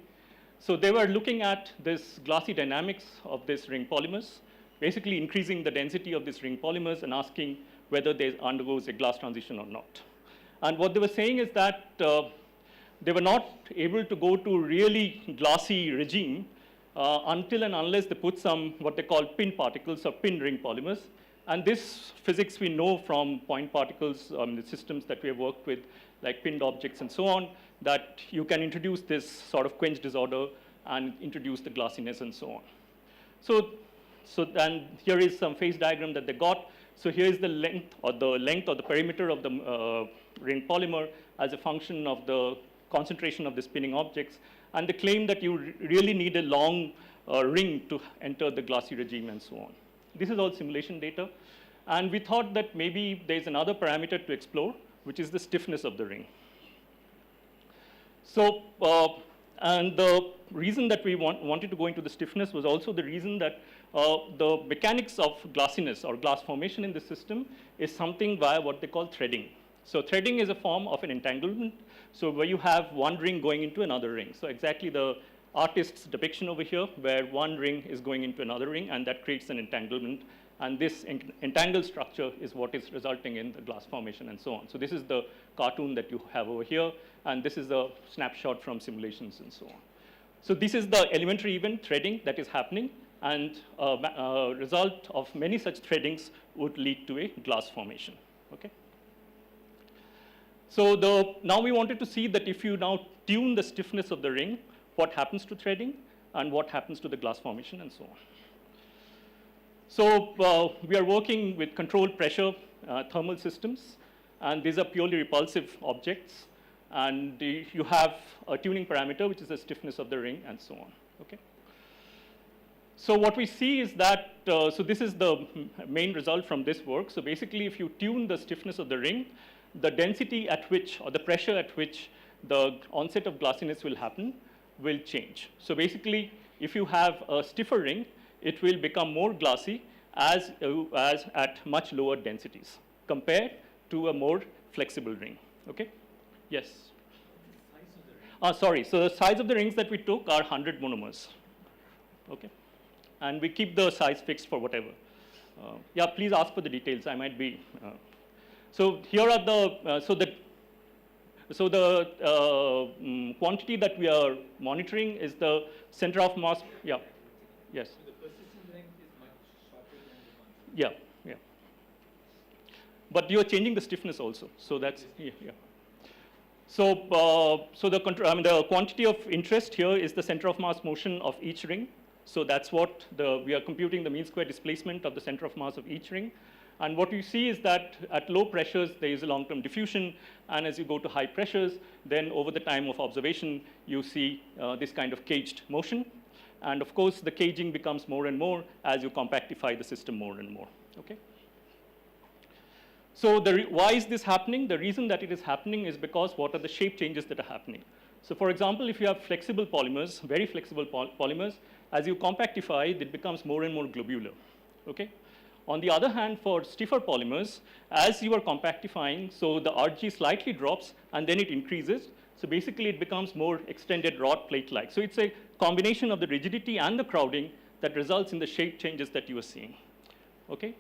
So they were looking at this glassy dynamics of these ring polymers, basically increasing the density of these ring polymers and asking whether they undergoes a glass transition or not. And what they were saying is that they were not able to go to really glassy regime until and unless they put some what they call pin particles or pin ring polymers. And this physics we know from point particles, the systems that we have worked with, like pinned objects and so on, that you can introduce this sort of quench disorder and introduce the glassiness and so on. So then here is some phase diagram that they got. So here is the length or the perimeter of the ring polymer as a function of the concentration of the spinning objects. And they claim that you really need a long ring to enter the glassy regime and so on. This is all simulation data. And we thought that maybe there's another parameter to explore, which is the stiffness of the ring. So, and the reason that we wanted to go into the stiffness was also the reason that the mechanics of glassiness or glass formation in the system is something via what they call threading. So threading is a form of an entanglement. So where you have one ring going into another ring. So exactly the artist's depiction over here, where one ring is going into another ring, and that creates an entanglement. And this entangled structure is what is resulting in the glass formation and so on. So this is the cartoon that you have over here, and this is a snapshot from simulations and so on. So this is the elementary event threading that is happening, and a result of many such threadings would lead to a glass formation. Okay. So now we wanted to see that if you now tune the stiffness of the ring, what happens to threading and what happens to the glass formation and so on. So we are working with controlled pressure thermal systems, and these are purely repulsive objects, and you have a tuning parameter, which is the stiffness of the ring and so on. Okay. So what we see is that, so this is the main result from this work. So basically, if you tune the stiffness of the ring, the density at which, or the pressure at which the onset of glassiness will happen will change. So basically, if you have a stiffer ring, it will become more glassy as at much lower densities compared to a more flexible ring. Okay? Yes? Sorry, so the size of the rings that we took are 100 monomers. Okay? And we keep the size fixed for whatever. Yeah, please ask for the details. I might be. So here are the, so the quantity that we are monitoring is the center of mass. Yeah. Yes. So the persistent length is much shorter than the one. Yeah. But you are changing the stiffness also. So that's yeah. So the quantity of interest here is the center of mass motion of each ring. So that's what we are computing the mean square displacement of the center of mass of each ring. And what you see is that at low pressures, there is a long-term diffusion. And as you go to high pressures, then over the time of observation, you see this kind of caged motion. And of course, the caging becomes more and more as you compactify the system more and more. Okay? So why is this happening? The reason that it is happening is because what are the shape changes that are happening? So for example, if you have flexible polymers, very flexible polymers, as you compactify, it becomes more and more globular. Okay? On the other hand, for stiffer polymers, as you are compactifying, so the RG slightly drops and then it increases. So basically, it becomes more extended rod plate-like. So it's a combination of the rigidity and the crowding that results in the shape changes that you are seeing. Okay?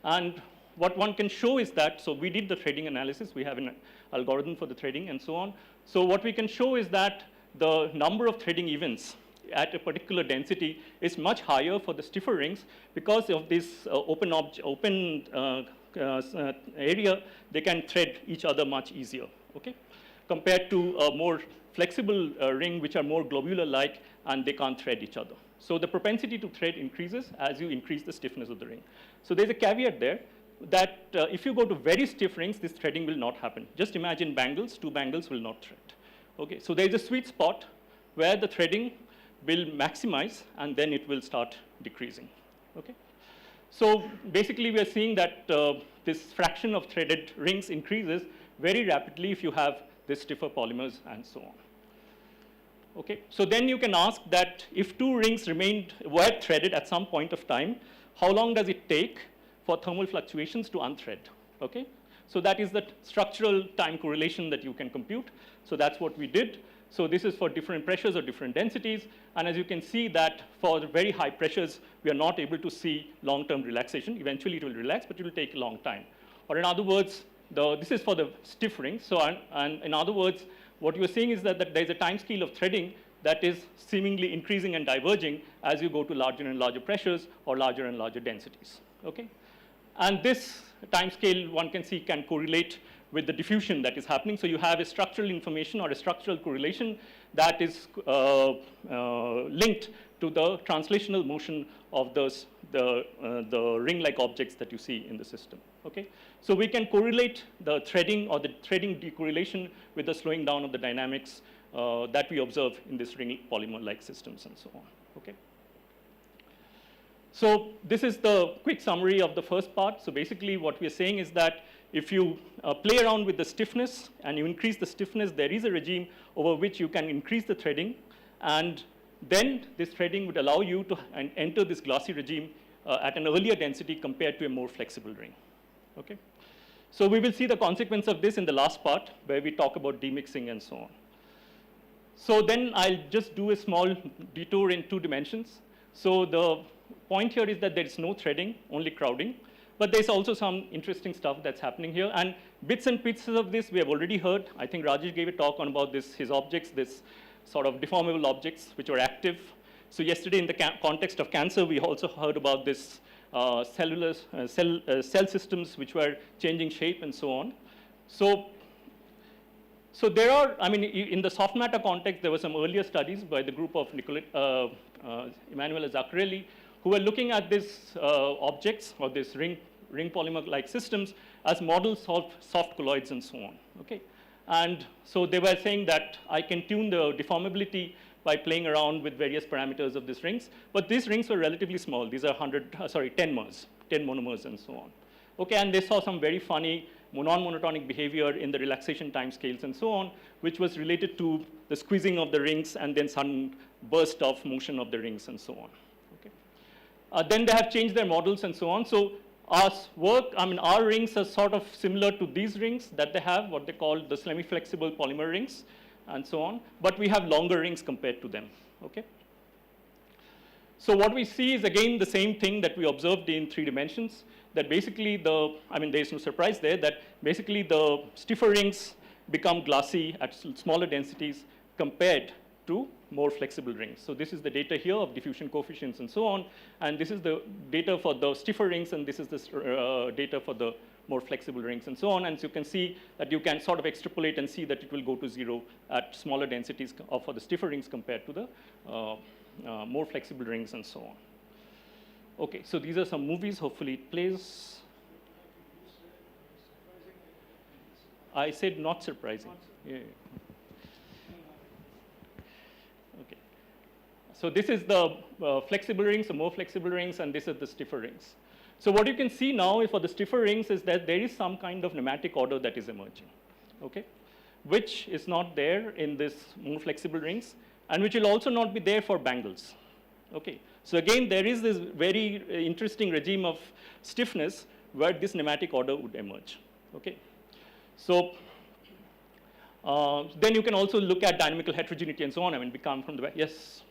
And what one can show is that, so we did the threading analysis. We have an algorithm for the threading and so on. So what we can show is that the number of threading events at a particular density is much higher for the stiffer rings because of this open area. They can thread each other much easier, okay? Compared to a more flexible ring, which are more globular-like, and they can't thread each other. So the propensity to thread increases as you increase the stiffness of the ring. So there's a caveat there that if you go to very stiff rings, this threading will not happen. Just imagine bangles, 2 bangles will not thread. Okay, so there's a sweet spot where the threading will maximize and then it will start decreasing. Okay? So basically, we are seeing that this fraction of threaded rings increases very rapidly if you have this stiffer polymers and so on. Okay, so then you can ask that if two rings were threaded at some point of time, how long does it take for thermal fluctuations to unthread? Okay, so that is the structural time correlation that you can compute. So that's what we did. So this is for different pressures or different densities. And as you can see that for very high pressures, we are not able to see long-term relaxation. Eventually it will relax, but it will take a long time. Or in other words, this is for the stiff rings. So and in other words, what you're seeing is that there's a time scale of threading that is seemingly increasing and diverging as you go to larger and larger pressures or larger and larger densities. Okay? And this time scale, one can see, can correlate with the diffusion that is happening. So you have a structural information or a structural correlation that is linked to the translational motion of the ring-like objects that you see in the system. Okay? So we can correlate the threading or the threading decorrelation with the slowing down of the dynamics that we observe in this ring polymer-like systems and so on. Okay? So this is the quick summary of the first part. So basically what we are saying is that if you play around with the stiffness and you increase the stiffness, there is a regime over which you can increase the threading, and then this threading would allow you to enter this glossy regime at an earlier density compared to a more flexible ring. Okay? So we will see the consequence of this in the last part where we talk about demixing and so on. So then I'll just do a small detour in 2 dimensions. So the point here is that there is no threading, only crowding. But there's also some interesting stuff that's happening here. And bits and pieces of this we have already heard. I think Rajesh gave a talk on about his objects, this sort of deformable objects which are active. So yesterday in the context of cancer, we also heard about this cell systems which were changing shape and so on. So there are, I mean, in the soft matter context, there were some earlier studies by the group of Emanuele Zaccarelli, who were looking at these objects or this ring polymer-like systems as models of soft colloids and so on. Okay? And so they were saying that I can tune the deformability by playing around with various parameters of these rings. But these rings were relatively small. These are 10 monomers and so on. Okay, and they saw some very funny non-monotonic behavior in the relaxation timescales and so on, which was related to the squeezing of the rings and then sudden burst of motion of the rings and so on. Okay. Then they have changed their models and so on. So our rings are sort of similar to these rings that they have, what they call the semi-flexible polymer rings and so on, but we have longer rings compared to them. Okay. So what we see is again the same thing that we observed in 3 dimensions, that basically there's no surprise there, that basically the stiffer rings become glassy at smaller densities compared to more flexible rings. So this is the data here of diffusion coefficients and so on, and this is the data for the stiffer rings, and this is the data for the more flexible rings and so on. And so you can see that you can sort of extrapolate and see that it will go to 0 at smaller densities for the stiffer rings compared to the more flexible rings and so on. Okay, so these are some movies. Hopefully it plays. I said not surprising. Yeah. Okay. So this is the flexible rings, the more flexible rings, and this is the stiffer rings. So what you can see now for the stiffer rings is that there is some kind of nematic order that is emerging, okay, which is not there in this more flexible rings, and which will also not be there for bangles. Okay. So again, there is this very interesting regime of stiffness where this nematic order would emerge. Okay. So then you can also look at dynamical heterogeneity and so on. I mean, we come from the back. Yes.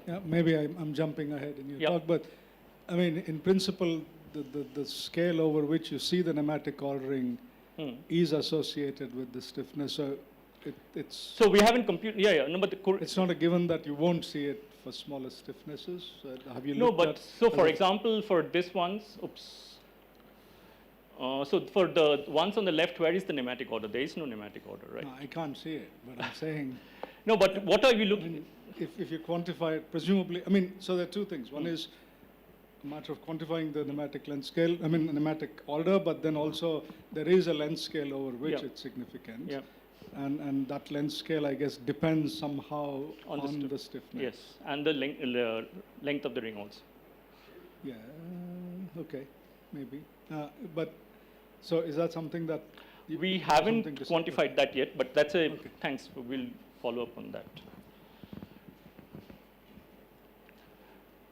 Yeah, maybe I'm jumping ahead in your talk, but I mean, in principle, the scale over which you see the nematic ordering is associated with the stiffness. So it's so we haven't computed. No, but it's not a given that you won't see it for smaller stiffnesses. Have you looked at? So for example, for this ones, so for the ones on the left, where is the nematic order? There is no nematic order, right? No, I can't see it, but I'm saying. No, but what are you looking? If you quantify it, presumably, I mean, so there are 2 things. One is a matter of quantifying the nematic length scale, nematic order, but then also there is a length scale over which it's significant. Yeah. And that length scale, I guess, depends somehow on the stiffness. Yes, and the length of the ring also. Yeah, okay, maybe. But so is that something that we haven't quantified that yet, but that's a thanks. We'll follow up on that.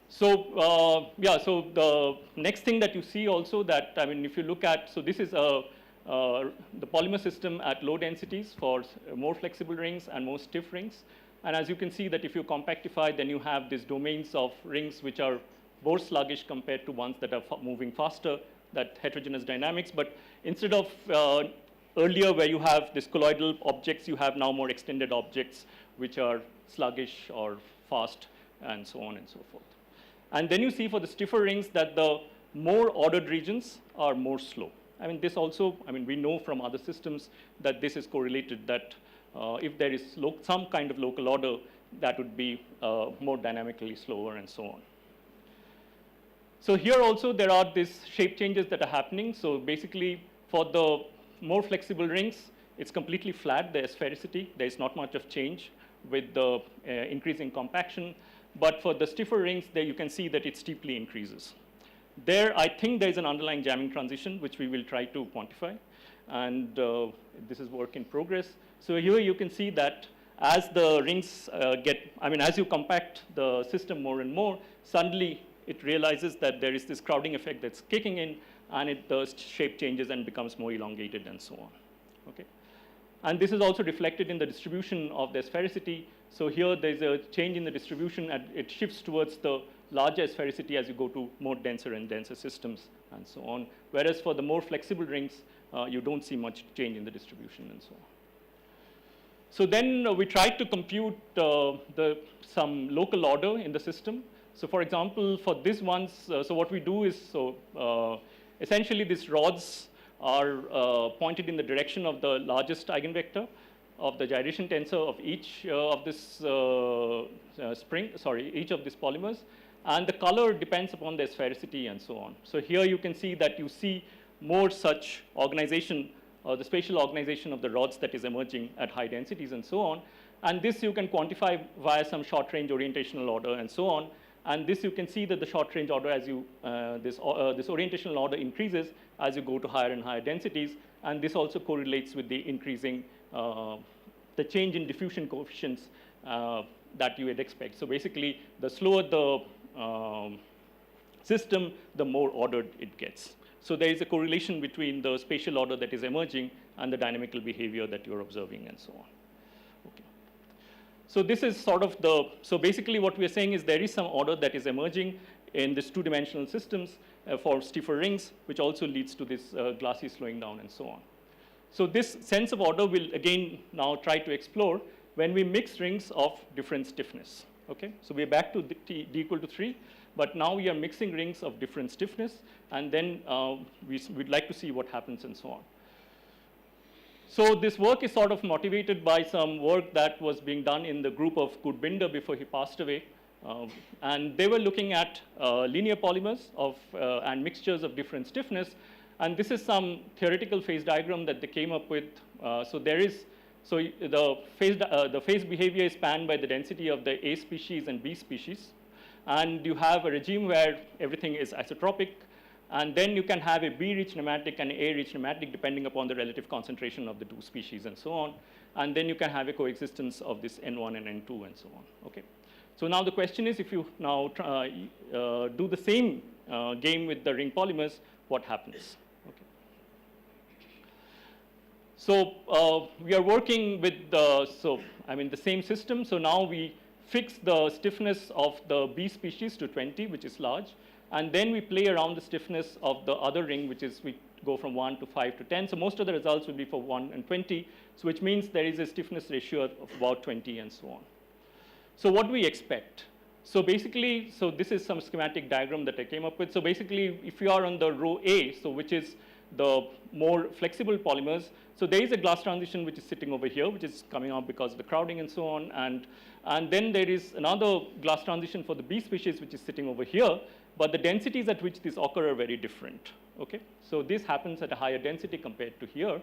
So yeah, so the next thing that you see also that, I mean, if you look at, so this is the polymer system at low densities for more flexible rings and more stiff rings. And as you can see that if you compactify, then you have these domains of rings which are more sluggish compared to ones that are moving faster, that heterogeneous dynamics. But instead of earlier where you have this colloidal objects, you have now more extended objects which are sluggish or fast and so on and so forth. And then you see for the stiffer rings that the more ordered regions are more slow. I mean, this also, I mean, we know from other systems that this is correlated, that if there is some kind of local order, that would be more dynamically slower and so on. So here also there are these shape changes that are happening. So basically for the more flexible rings, it's completely flat, the sphericity. There is not much of change with the increasing compaction. But for the stiffer rings, there you can see that it steeply increases. There, I think there is an underlying jamming transition, which we will try to quantify. And this is work in progress. So here you can see that as the rings as you compact the system more and more, suddenly it realizes that there is this crowding effect that's kicking in, and the shape changes and becomes more elongated and so on. Okay. And this is also reflected in the distribution of the sphericity. So here there's a change in the distribution, and it shifts towards the larger sphericity as you go to more denser and denser systems and so on. Whereas for the more flexible rings, you don't see much change in the distribution and so on. So then we tried to compute some local order in the system. So for example, for these ones, so what we do is, essentially these rods are pointed in the direction of the largest eigenvector of the gyration tensor of each of this each of these polymers. And the color depends upon the sphericity and so on. So here you can see that you see more such organization, the spatial organization of the rods that is emerging at high densities and so on. And this you can quantify via some short range orientational order and so on. And this you can see that the short range order as you, this orientational order increases as you go to higher and higher densities. And this also correlates with the increasing, the change in diffusion coefficients that you would expect. So basically, the slower the system, the more ordered it gets. So there is a correlation between the spatial order that is emerging and the dynamical behavior that you're observing and so on. Okay. So this is sort of so basically what we are saying is there is some order that is emerging in these two-dimensional systems for stiffer rings, which also leads to this glassy slowing down and so on. So this sense of order will again now try to explore when we mix rings of different stiffness. Okay, so we're back to d equal to 3, but now we are mixing rings of different stiffness, and then we'd like to see what happens and so on. So this work is sort of motivated by some work that was being done in the group of Gudbinder before he passed away. And they were looking at linear polymers and mixtures of different stiffness. And this is some theoretical phase diagram that they came up with. So the phase behavior is spanned by the density of the A species and B species. And you have a regime where everything is isotropic. And then you can have a B-rich nematic and A-rich nematic depending upon the relative concentration of the two species and so on. And then you can have a coexistence of this N1 and N2 and so on. Okay. So now the question is, if you now do the same game with the ring polymers, what happens? Okay. So we are working with the same system. So now we fix the stiffness of the B species to 20, which is large. And then we play around the stiffness of the other ring, which is we go from 1 to 5 to 10. So most of the results will be for 1 and 20, so which means there is a stiffness ratio of about 20 and so on. So what do we expect? So basically, so this is some schematic diagram that I came up with. So basically, if you are on the row A, so which is the more flexible polymers, so there is a glass transition which is sitting over here, which is coming out because of the crowding and so on. And then there is another glass transition for the B species, which is sitting over here. But the densities at which these occur are very different. Okay? So this happens at a higher density compared to here.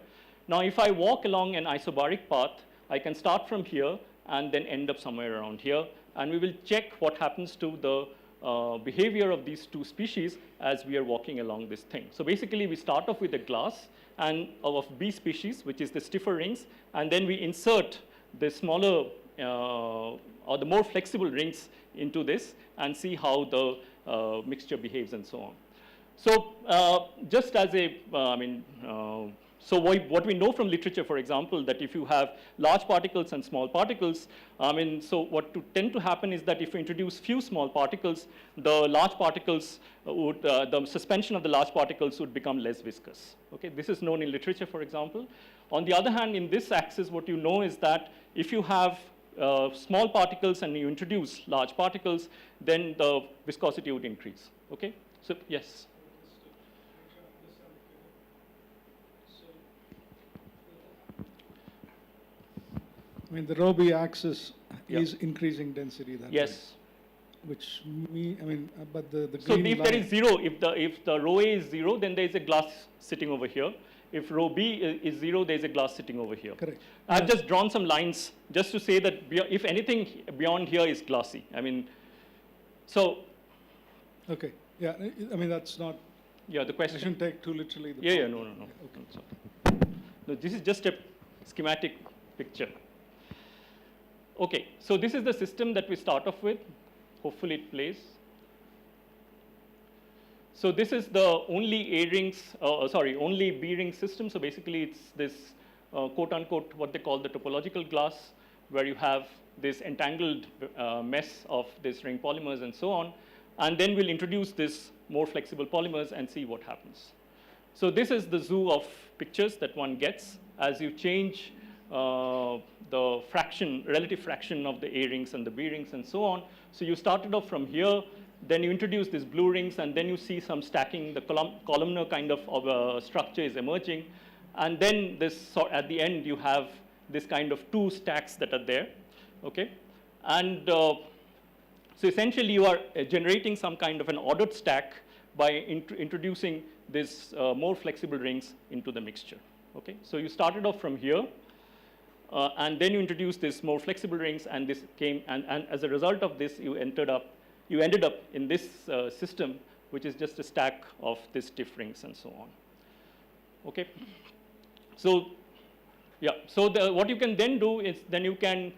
Now, if I walk along an isobaric path, I can start from here and then end up somewhere around here. And we will check what happens to the behavior of these two species as we are walking along this thing. So basically, we start off with a glass and of B species, which is the stiffer rings, and then we insert the smaller or the more flexible rings into this and see how the mixture behaves and so on. So just as a, so what we know from literature, for example, that if you have large particles and small particles, so what tend to happen is that if you introduce few small particles, the large particles would, the suspension of the large particles would become less viscous. Okay, this is known in literature, for example. On the other hand, in this axis, what you know is that if you have small particles and you introduce large particles, then the viscosity would increase. Okay, so yes. I mean, the rho B axis is increasing density. That yes. Way, which but the green so if line, there is zero, if the rho A is 0, then there is a glass sitting over here. If rho B is 0, there is a glass sitting over here. Correct. I've just drawn some lines just to say that if anything beyond here is glassy. So. Okay. Yeah. I mean, that's not. Yeah. The question. I shouldn't take too literally. The yeah. point. No. Okay. So, no, this is just a schematic picture. Okay. So this is the system that we start off with. Hopefully it plays. So this is the only A-rings, only B-ring system. So basically it's this quote unquote what they call the topological glass, where you have this entangled mess of this ring polymers and so on. And then we'll introduce this more flexible polymers and see what happens. So this is the zoo of pictures that one gets as you change the relative fraction of the A-rings and the B-rings and so on. So you started off from here. Then you introduce these blue rings, and then you see some stacking. The columnar kind of structure is emerging. And then at the end, you have this kind of two stacks that are there. Okay? And so essentially, you are generating some kind of an ordered stack by introducing these more flexible rings into the mixture. Okay? So you started off from here, and then you introduced these more flexible rings, and this came, and as a result of this, you ended up in this system, which is just a stack of these stiff rings and so on. Okay. So, yeah. So what you can then do is then you can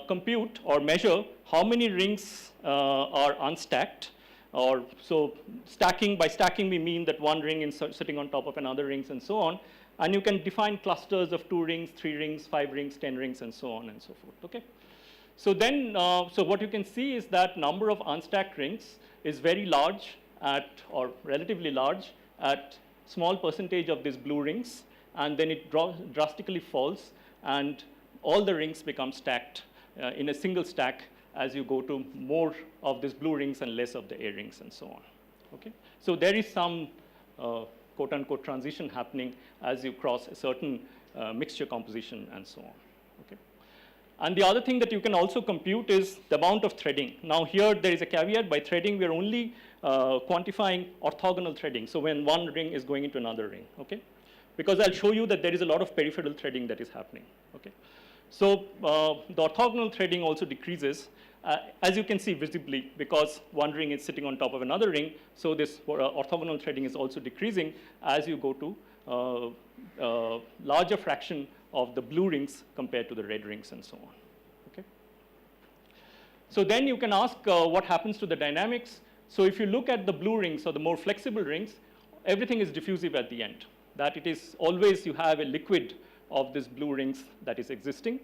compute or measure how many rings are unstacked. Or so stacking, by stacking we mean that one ring is sitting on top of another rings and so on. And you can define clusters of 2 rings, 3 rings, 5 rings, 10 rings, and so on and so forth. Okay. So then, so what you can see is that number of unstacked rings is very large or relatively large at small percentage of these blue rings, and then it drastically falls, and all the rings become stacked in a single stack as you go to more of these blue rings and less of the A rings and so on. Okay? So there is some quote unquote transition happening as you cross a certain mixture composition and so on. Okay? And the other thing that you can also compute is the amount of threading. Now here there is a caveat. By threading, we are only quantifying orthogonal threading. So when one ring is going into another ring, okay? Because I'll show you that there is a lot of peripheral threading that is happening, okay? So the orthogonal threading also decreases, as you can see visibly, because one ring is sitting on top of another ring. So this orthogonal threading is also decreasing as you go to larger fraction of the blue rings compared to the red rings and so on. Okay. So then you can ask what happens to the dynamics. So if you look at the blue rings or the more flexible rings, everything is diffusive at the end. That it is always you have a liquid of these blue rings that is existing.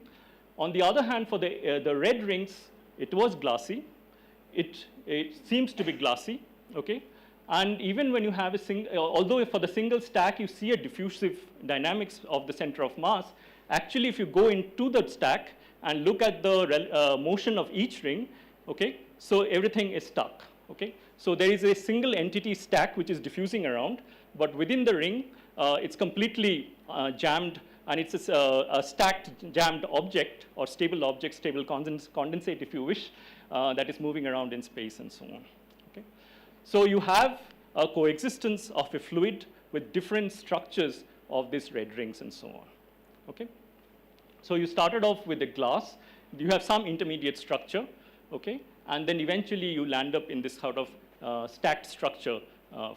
On the other hand, for the red rings, it was glassy. It seems to be glassy. Okay. And even when you have a single, although for the single stack you see a diffusive dynamics of the center of mass, actually if you go into the stack and look at the motion of each ring, okay, so everything is stuck, okay. So there is a single entity stack which is diffusing around, but within the ring, it's completely jammed, and it's a stacked jammed object or stable object, stable condensate if you wish, that is moving around in space and so on. So you have a coexistence of a fluid with different structures of these red rings and so on. Okay? So you started off with the glass, you have some intermediate structure, okay? And then eventually you land up in this sort of stacked structure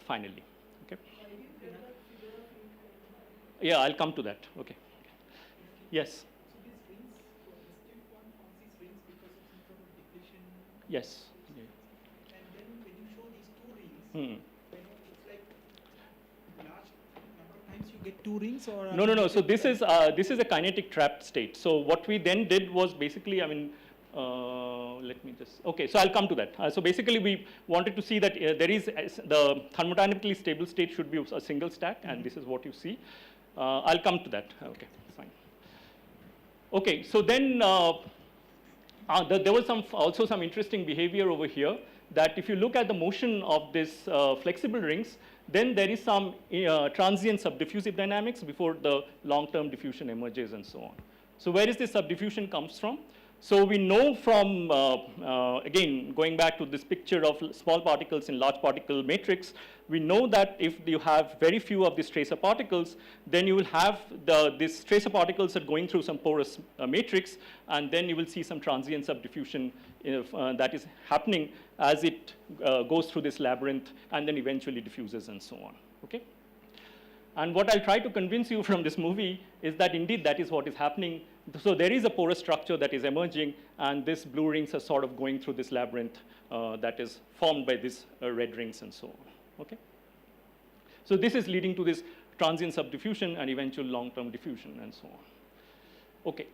finally. Okay? Yeah, I'll come to that. Okay. Yes. Yes. Yeah. And then when you show these two rings, it's like large number of times you get two rings, or No. So this is a kinetic trapped state. So what we then did was basically, I mean, let me just, okay, so I'll come to that. So basically we wanted to see that there is, the thermodynamically stable state should be a single stack, and this is what you see. I'll come to that. Okay, fine. Okay, so then there was also some interesting behavior over here, that if you look at the motion of this flexible rings, then there is some transient subdiffusive dynamics before the long-term diffusion emerges and so on. So where is this subdiffusion comes from? So we know from, again, going back to this picture of small particles in large particle matrix, we know that if you have very few of these tracer particles, then you will have these tracer particles are going through some porous matrix, and then you will see some transient subdiffusion that is happening as it goes through this labyrinth and then eventually diffuses and so on. Okay? And what I'll try to convince you from this movie is that indeed that is what is happening. So there is a porous structure that is emerging, and these blue rings are sort of going through this labyrinth that is formed by these red rings and so on. Okay? So this is leading to this transient subdiffusion and eventual long-term diffusion and so on. Okay.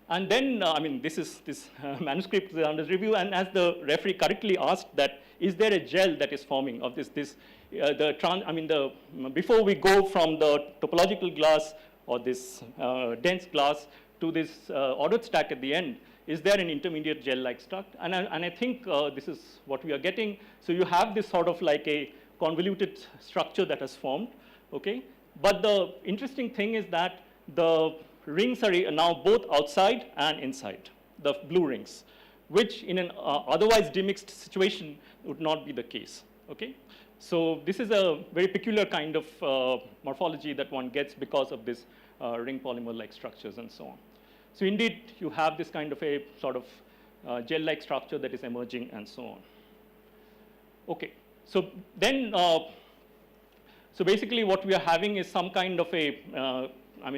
And then, I mean, this manuscript is under review, and as the referee correctly asked that, is there a gel that is forming of this before we go from the topological glass or this dense glass to this ordered stack at the end, is there an intermediate gel-like structure? And I think this is what we are getting. So you have this sort of like a convoluted structure that has formed, okay? But the interesting thing is that the rings are now both outside and inside, the blue rings, which in an otherwise demixed situation would not be the case, okay? So this is a very peculiar kind of morphology that one gets because of this ring polymer-like structures and so on. So indeed, you have this kind of a sort of gel-like structure that is emerging and so on. Okay, so then, so basically what we are having is some kind of a,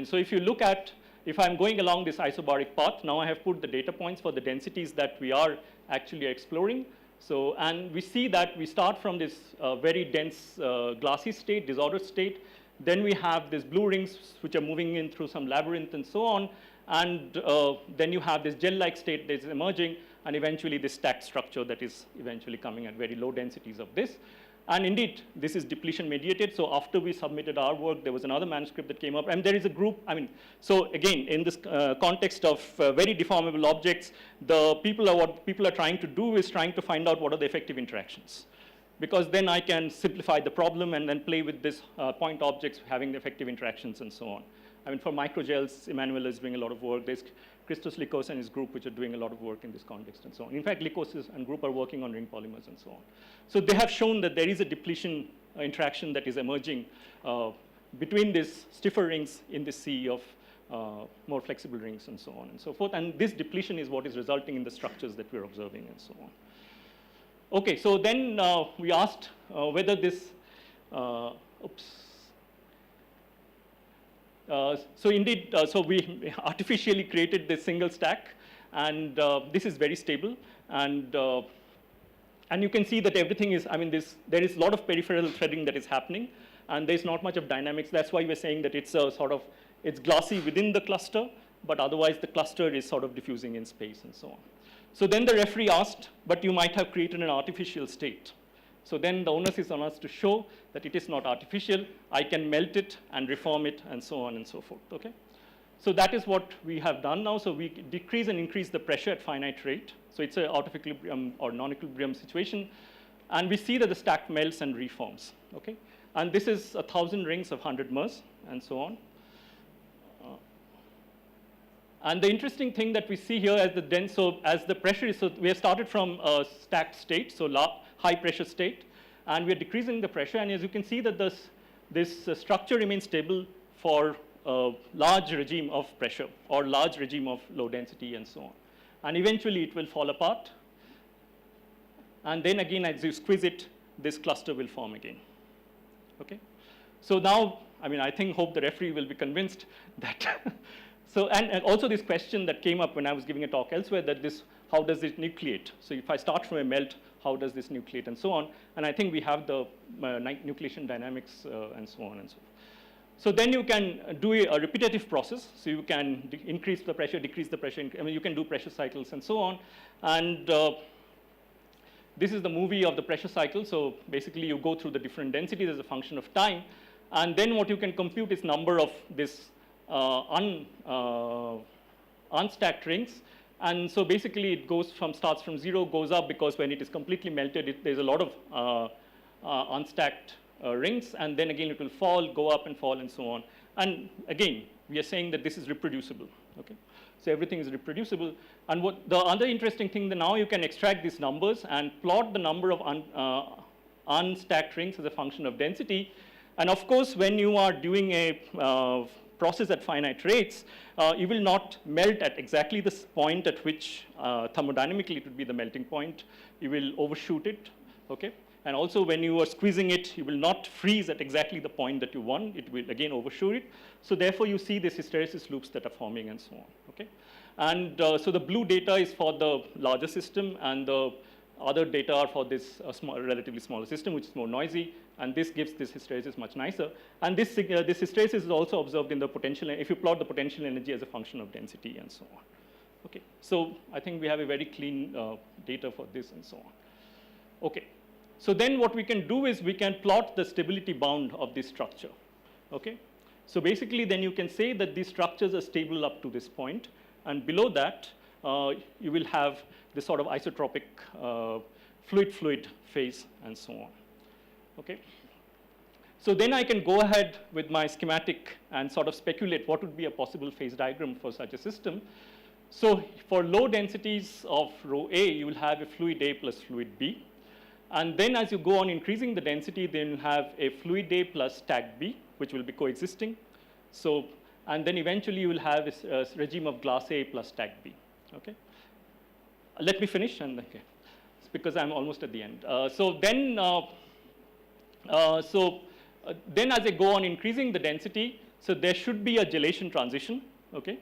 so if you look at, if I'm going along this isobaric path, now I have put the data points for the densities that we are actually exploring. So, and we see that we start from this very dense glassy state, disordered state. Then we have these blue rings which are moving in through some labyrinth and so on. And then you have this gel-like state that is emerging, and eventually this stacked structure that is eventually coming at very low densities of this. And indeed, this is depletion mediated. So after we submitted our work, there was another manuscript that came up. And there is a group, so again, in this context of very deformable objects, what people are trying to do is trying to find out what are the effective interactions. Because then I can simplify the problem and then play with this point objects having the effective interactions and so on. For microgels, Emmanuel is doing a lot of work. There's Christos Likos and his group which are doing a lot of work in this context and so on. In fact, Likos and group are working on ring polymers and so on. So they have shown that there is a depletion interaction that is emerging between these stiffer rings in the sea of more flexible rings and so on and so forth. And this depletion is what is resulting in the structures that we're observing and so on. Okay, so then we asked whether this, so indeed, so we artificially created this single stack, and this is very stable. And you can see that everything is, there is a lot of peripheral threading that is happening, and there's not much of dynamics. That's why we're saying that it's a sort of, it's glossy within the cluster, but otherwise the cluster is sort of diffusing in space and so on. So then the referee asked, but you might have created an artificial state. So then the onus is on us to show that it is not artificial. I can melt it and reform it and so on and so forth, okay? So that is what we have done now. So we decrease and increase the pressure at finite rate. So it's an out of equilibrium or non-equilibrium situation. And we see that the stack melts and reforms, okay? And this is 1,000 rings of 100 mers and so on. And the interesting thing that we see here as the dense, so as the pressure is, so we have started from a stacked state, so high pressure state, and we are decreasing the pressure. And as you can see that this structure remains stable for a large regime of pressure or large regime of low density and so on. And eventually it will fall apart. And then again, as you squeeze it, this cluster will form again. Okay? So now, I mean, I hope the referee will be convinced that. So, and also this question that came up when I was giving a talk elsewhere, that this, how does it nucleate? So if I start from a melt, how does this nucleate and so on? And I think we have the nucleation dynamics and so on and so forth. So then you can do a repetitive process. So you can increase the pressure, decrease the pressure. I mean, you can do pressure cycles and so on. And this is the movie of the pressure cycle. So basically, you go through the different densities as a function of time. And then what you can compute is number of this unstacked rings. And so basically, it starts from 0, goes up, because when it is completely melted, there's a lot of unstacked rings, and then again it will fall, go up and fall, and so on. And again, we are saying that this is reproducible. Okay? So everything is reproducible. And what the other interesting thing, that now you can extract these numbers and plot the number of unstacked rings as a function of density. And of course, when you are doing a process at finite rates, you will not melt at exactly this point at which thermodynamically it would be the melting point. You will overshoot it. Okay? And also, when you are squeezing it, you will not freeze at exactly the point that you want. It will again overshoot it. So therefore, you see these hysteresis loops that are forming and so on. Okay? And so the blue data is for the larger system, and the other data are for this relatively smaller system, which is more noisy. And this gives this hysteresis much nicer. And this hysteresis is also observed in the potential, if you plot the potential energy as a function of density and so on. Okay? So I think we have a very clean data for this and so on. Okay. So then what we can do is we can plot the stability bound of this structure. Okay? So basically, then you can say that these structures are stable up to this point. And below that, you will have this sort of isotropic fluid-fluid phase and so on. Okay? So then I can go ahead with my schematic and sort of speculate what would be a possible phase diagram for such a system. So for low densities of rho A, you will have a fluid A plus fluid B. And then as you go on increasing the density, then you have a fluid A plus stack B, which will be coexisting. So, and then eventually you will have a regime of glass A plus stack B. Okay? Let me finish, and okay, it's because I'm almost at the end. Then as I go on increasing the density, so there should be a gelation transition. Okay?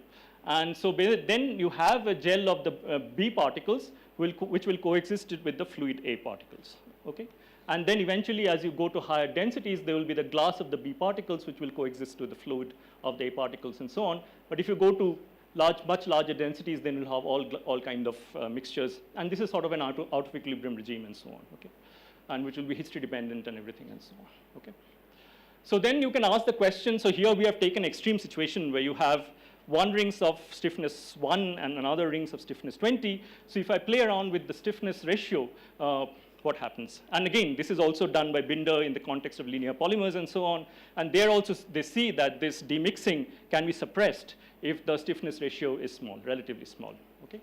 And so then you have a gel of the B particles, which will coexist with the fluid A particles. Okay? And then eventually, as you go to higher densities, there will be the glass of the B particles, which will coexist with the fluid of the A particles and so on. But if you go to much larger densities, then you'll have all kind of mixtures. And this is sort of an out of equilibrium regime and so on. Okay? And which will be history dependent and everything and so on. Okay? So then you can ask the question, so here we have taken extreme situation where you have one rings of stiffness 1 and another rings of stiffness 20. So if I play around with the stiffness ratio, what happens? And again, this is also done by Binder in the context of linear polymers and so on. And there also, they see that this demixing can be suppressed if the stiffness ratio is small, relatively small. Okay?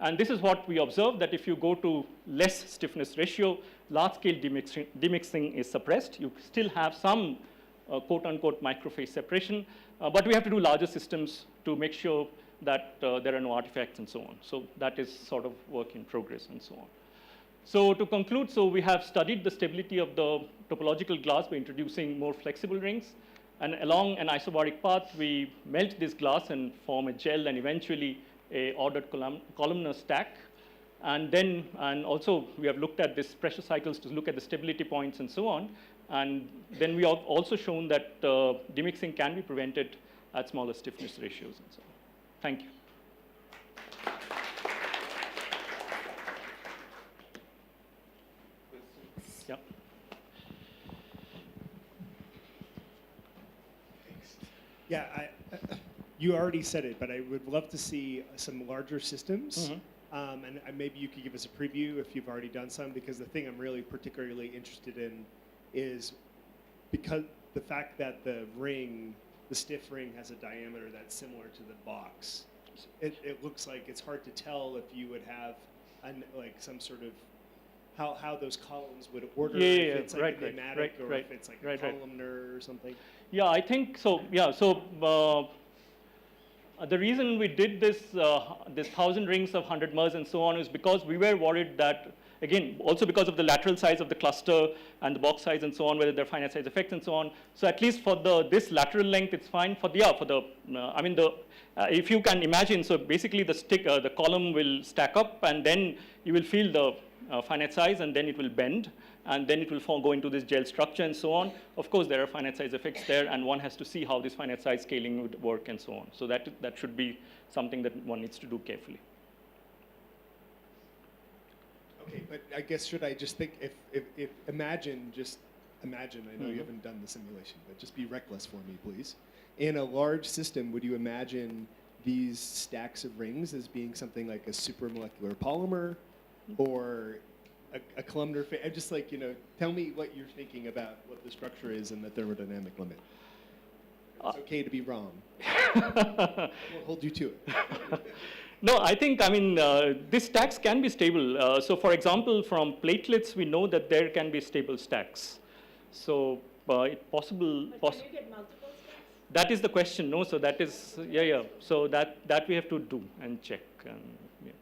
And this is what we observe, that if you go to less stiffness ratio, large-scale demixing is suppressed. You still have some quote-unquote microphase separation, but we have to do larger systems to make sure that there are no artifacts and so on. So that is sort of work in progress and so on. So to conclude, so we have studied the stability of the topological glass by introducing more flexible rings. And along an isobaric path, we melt this glass and form a gel and eventually a ordered columnar stack. And then, and also we have looked at this pressure cycles to look at the stability points and so on. And then we have also shown that demixing can be prevented at smaller stiffness ratios and so on. Thank you. Yeah. Yeah, you already said it, but I would love to see some larger systems. And maybe you could give us a preview if you've already done some, because the thing I'm really particularly interested in is because the fact that the stiff ring has a diameter that's similar to the box. It looks like it's hard to tell if you would have like some sort of how those columns would order, Yeah, if yeah, it's like right, a right, pneumatic right, or right, if it's like right, a right. columnar or something. Yeah, I think so. Yeah, so the reason we did this, this 1,000 rings of 100 MERS and so on is because we were worried that, again, also because of the lateral size of the cluster and the box size and so on, whether there are finite size effects and so on. So at least for this lateral length, it's fine. For the, I mean, if you can imagine, so basically the column will stack up and then you will feel the finite size and then it will bend and then it will go into this gel structure and so on. Of course, there are finite size effects there and one has to see how this finite size scaling would work and so on. So that should be something that one needs to do carefully. Okay, but I guess should I just think if imagine, I know you haven't done the simulation, but just be reckless for me, please. In a large system, would you imagine these stacks of rings as being something like a supramolecular polymer or a columnar? I'm just like, tell me what you're thinking about what the structure is and the thermodynamic limit. It's okay to be wrong. We'll hold you to it. No, I think, these stacks can be stable. So for example, from platelets, we know that there can be stable stacks. So it's possible. But can you get multiple stacks? That is the question, no? So that is, yeah. So that we have to do and check. And, yeah.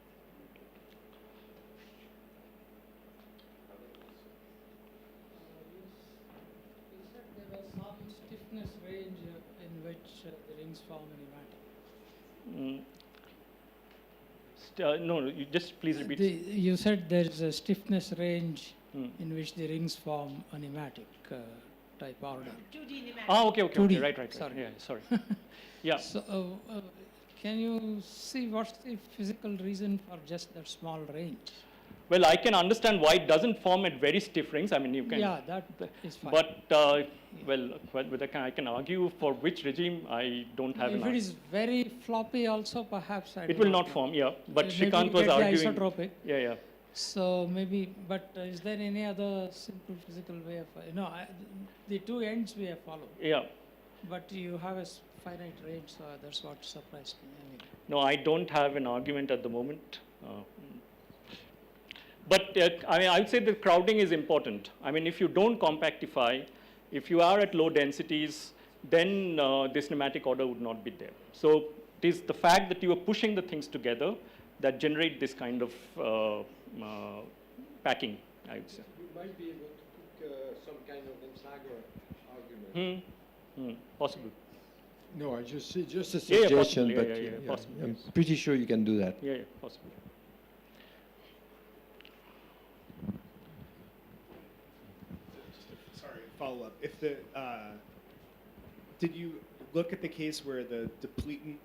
You said there was some stiffness range in which the rings form pneumatic. No, you just please repeat. You said there is a stiffness range in which the rings form a pneumatic type order. 2D pneumatic. Ah, okay, 2D. right. Sorry. Yeah, sorry. Yeah. So, can you see what's the physical reason for just that small range? Well, I can understand why it doesn't form at very stiff rings. I mean, you can. Yeah, that is fine. But, whether I can argue for which regime, I don't have an If it is very floppy also, perhaps I It do will not form, yeah. But Maybe Shrikant was get the arguing. isotropic. Yeah. So maybe, but is there any other simple physical way of, the two ends we have followed. Yeah. But you have a finite range, so that's what surprised me. No, I don't have an argument at the moment. But I would say that crowding is important. I mean, if you don't compactify, if you are at low densities, then this pneumatic order would not be there. So it is the fact that you are pushing the things together that generate this kind of packing, I would say. You might be able to cook some kind of Ensagor argument. Possible. No, just a Yeah, suggestion, possibly. but Yeah, possible, I'm yes. pretty sure you can do that. Yeah, possible. Sorry, follow up. If did you look at the case where the depletant,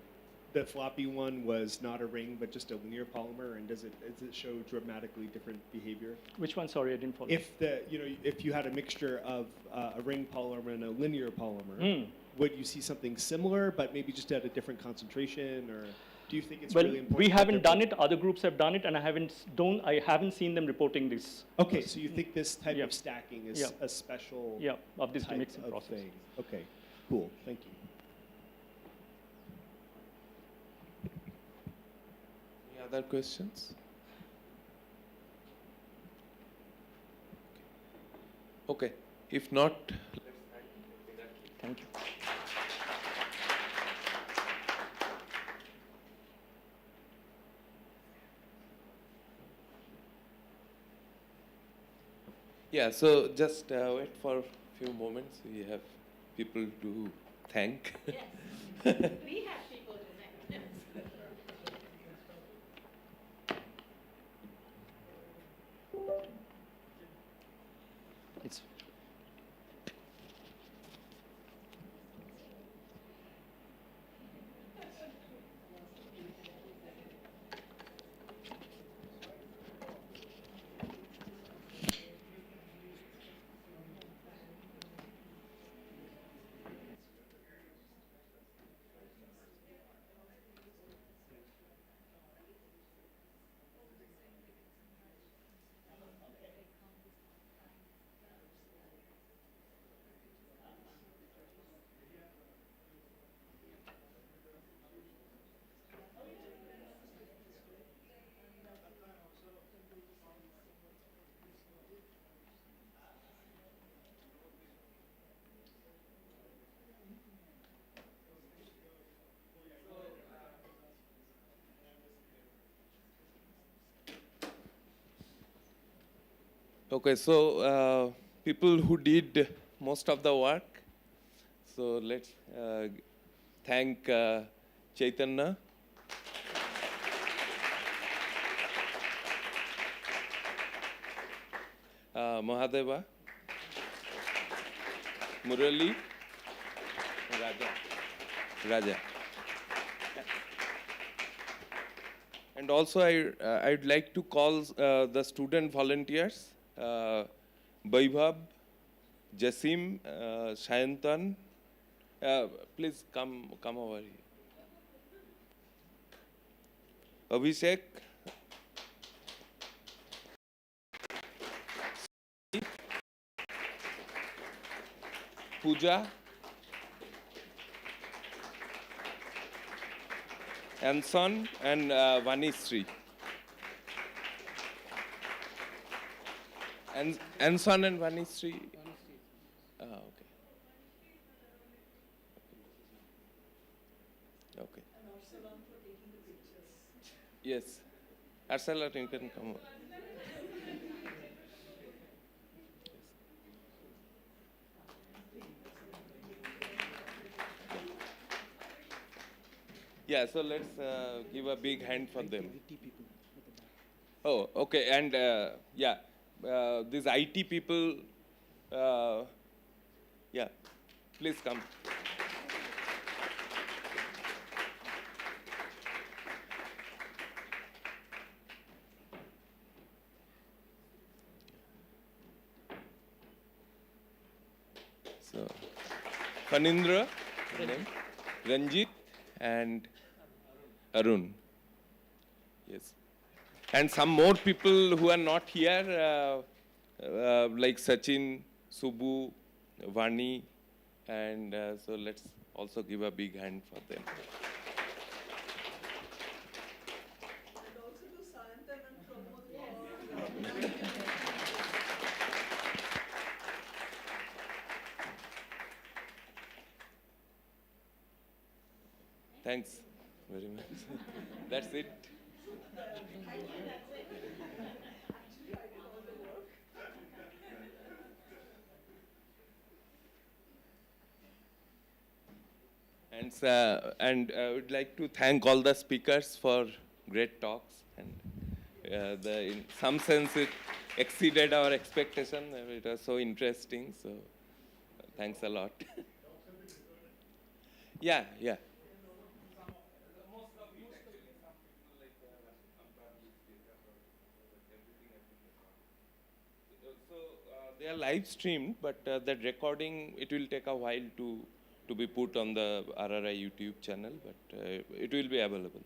the floppy one, was not a ring but just a linear polymer, and does it show dramatically different behavior? Which one? Sorry, I didn't follow. If you had a mixture of a ring polymer and a linear polymer, would you see something similar but maybe just at a different concentration, or do you think it's really important? We that haven't they're done it. Other groups have done it, and I haven't seen them reporting this. Okay, so you think this type of stacking is a special of this type demixing of process. thing? Okay, cool. Thank you. Any other questions? Okay, if not, thank you. Yeah, so just wait for a few moments. We have people to thank. Yes. We have people to thank. It's Okay, so people who did most of the work. So let's thank Chaitanya. Mahadeva, Murali, Raja. And also I'd like to call the student volunteers, Vaibhav, Jasim, Shayantan. Please come over here. Abhishek, Pooja, Anson, and Vanisri. Anson and Vanisri. Okay. Okay. Yes. Arsalan, you can come over. Yeah, so let's give a big hand for them. Oh, okay, and yeah, these IT people, yeah, please come. So, Phanindra, Ranjit, and Arun. Yes. And some more people who are not here, like Sachin, Subbu, Vani, and so let's also give a big hand for them. Thanks very much. That's it. And I would like to thank all the speakers for great talks, and in some sense it exceeded our expectation. It was so interesting. So thanks a lot. Yeah, yeah. They are live streamed, but that recording, it will take a while to be put on the RRI YouTube channel, but it will be available.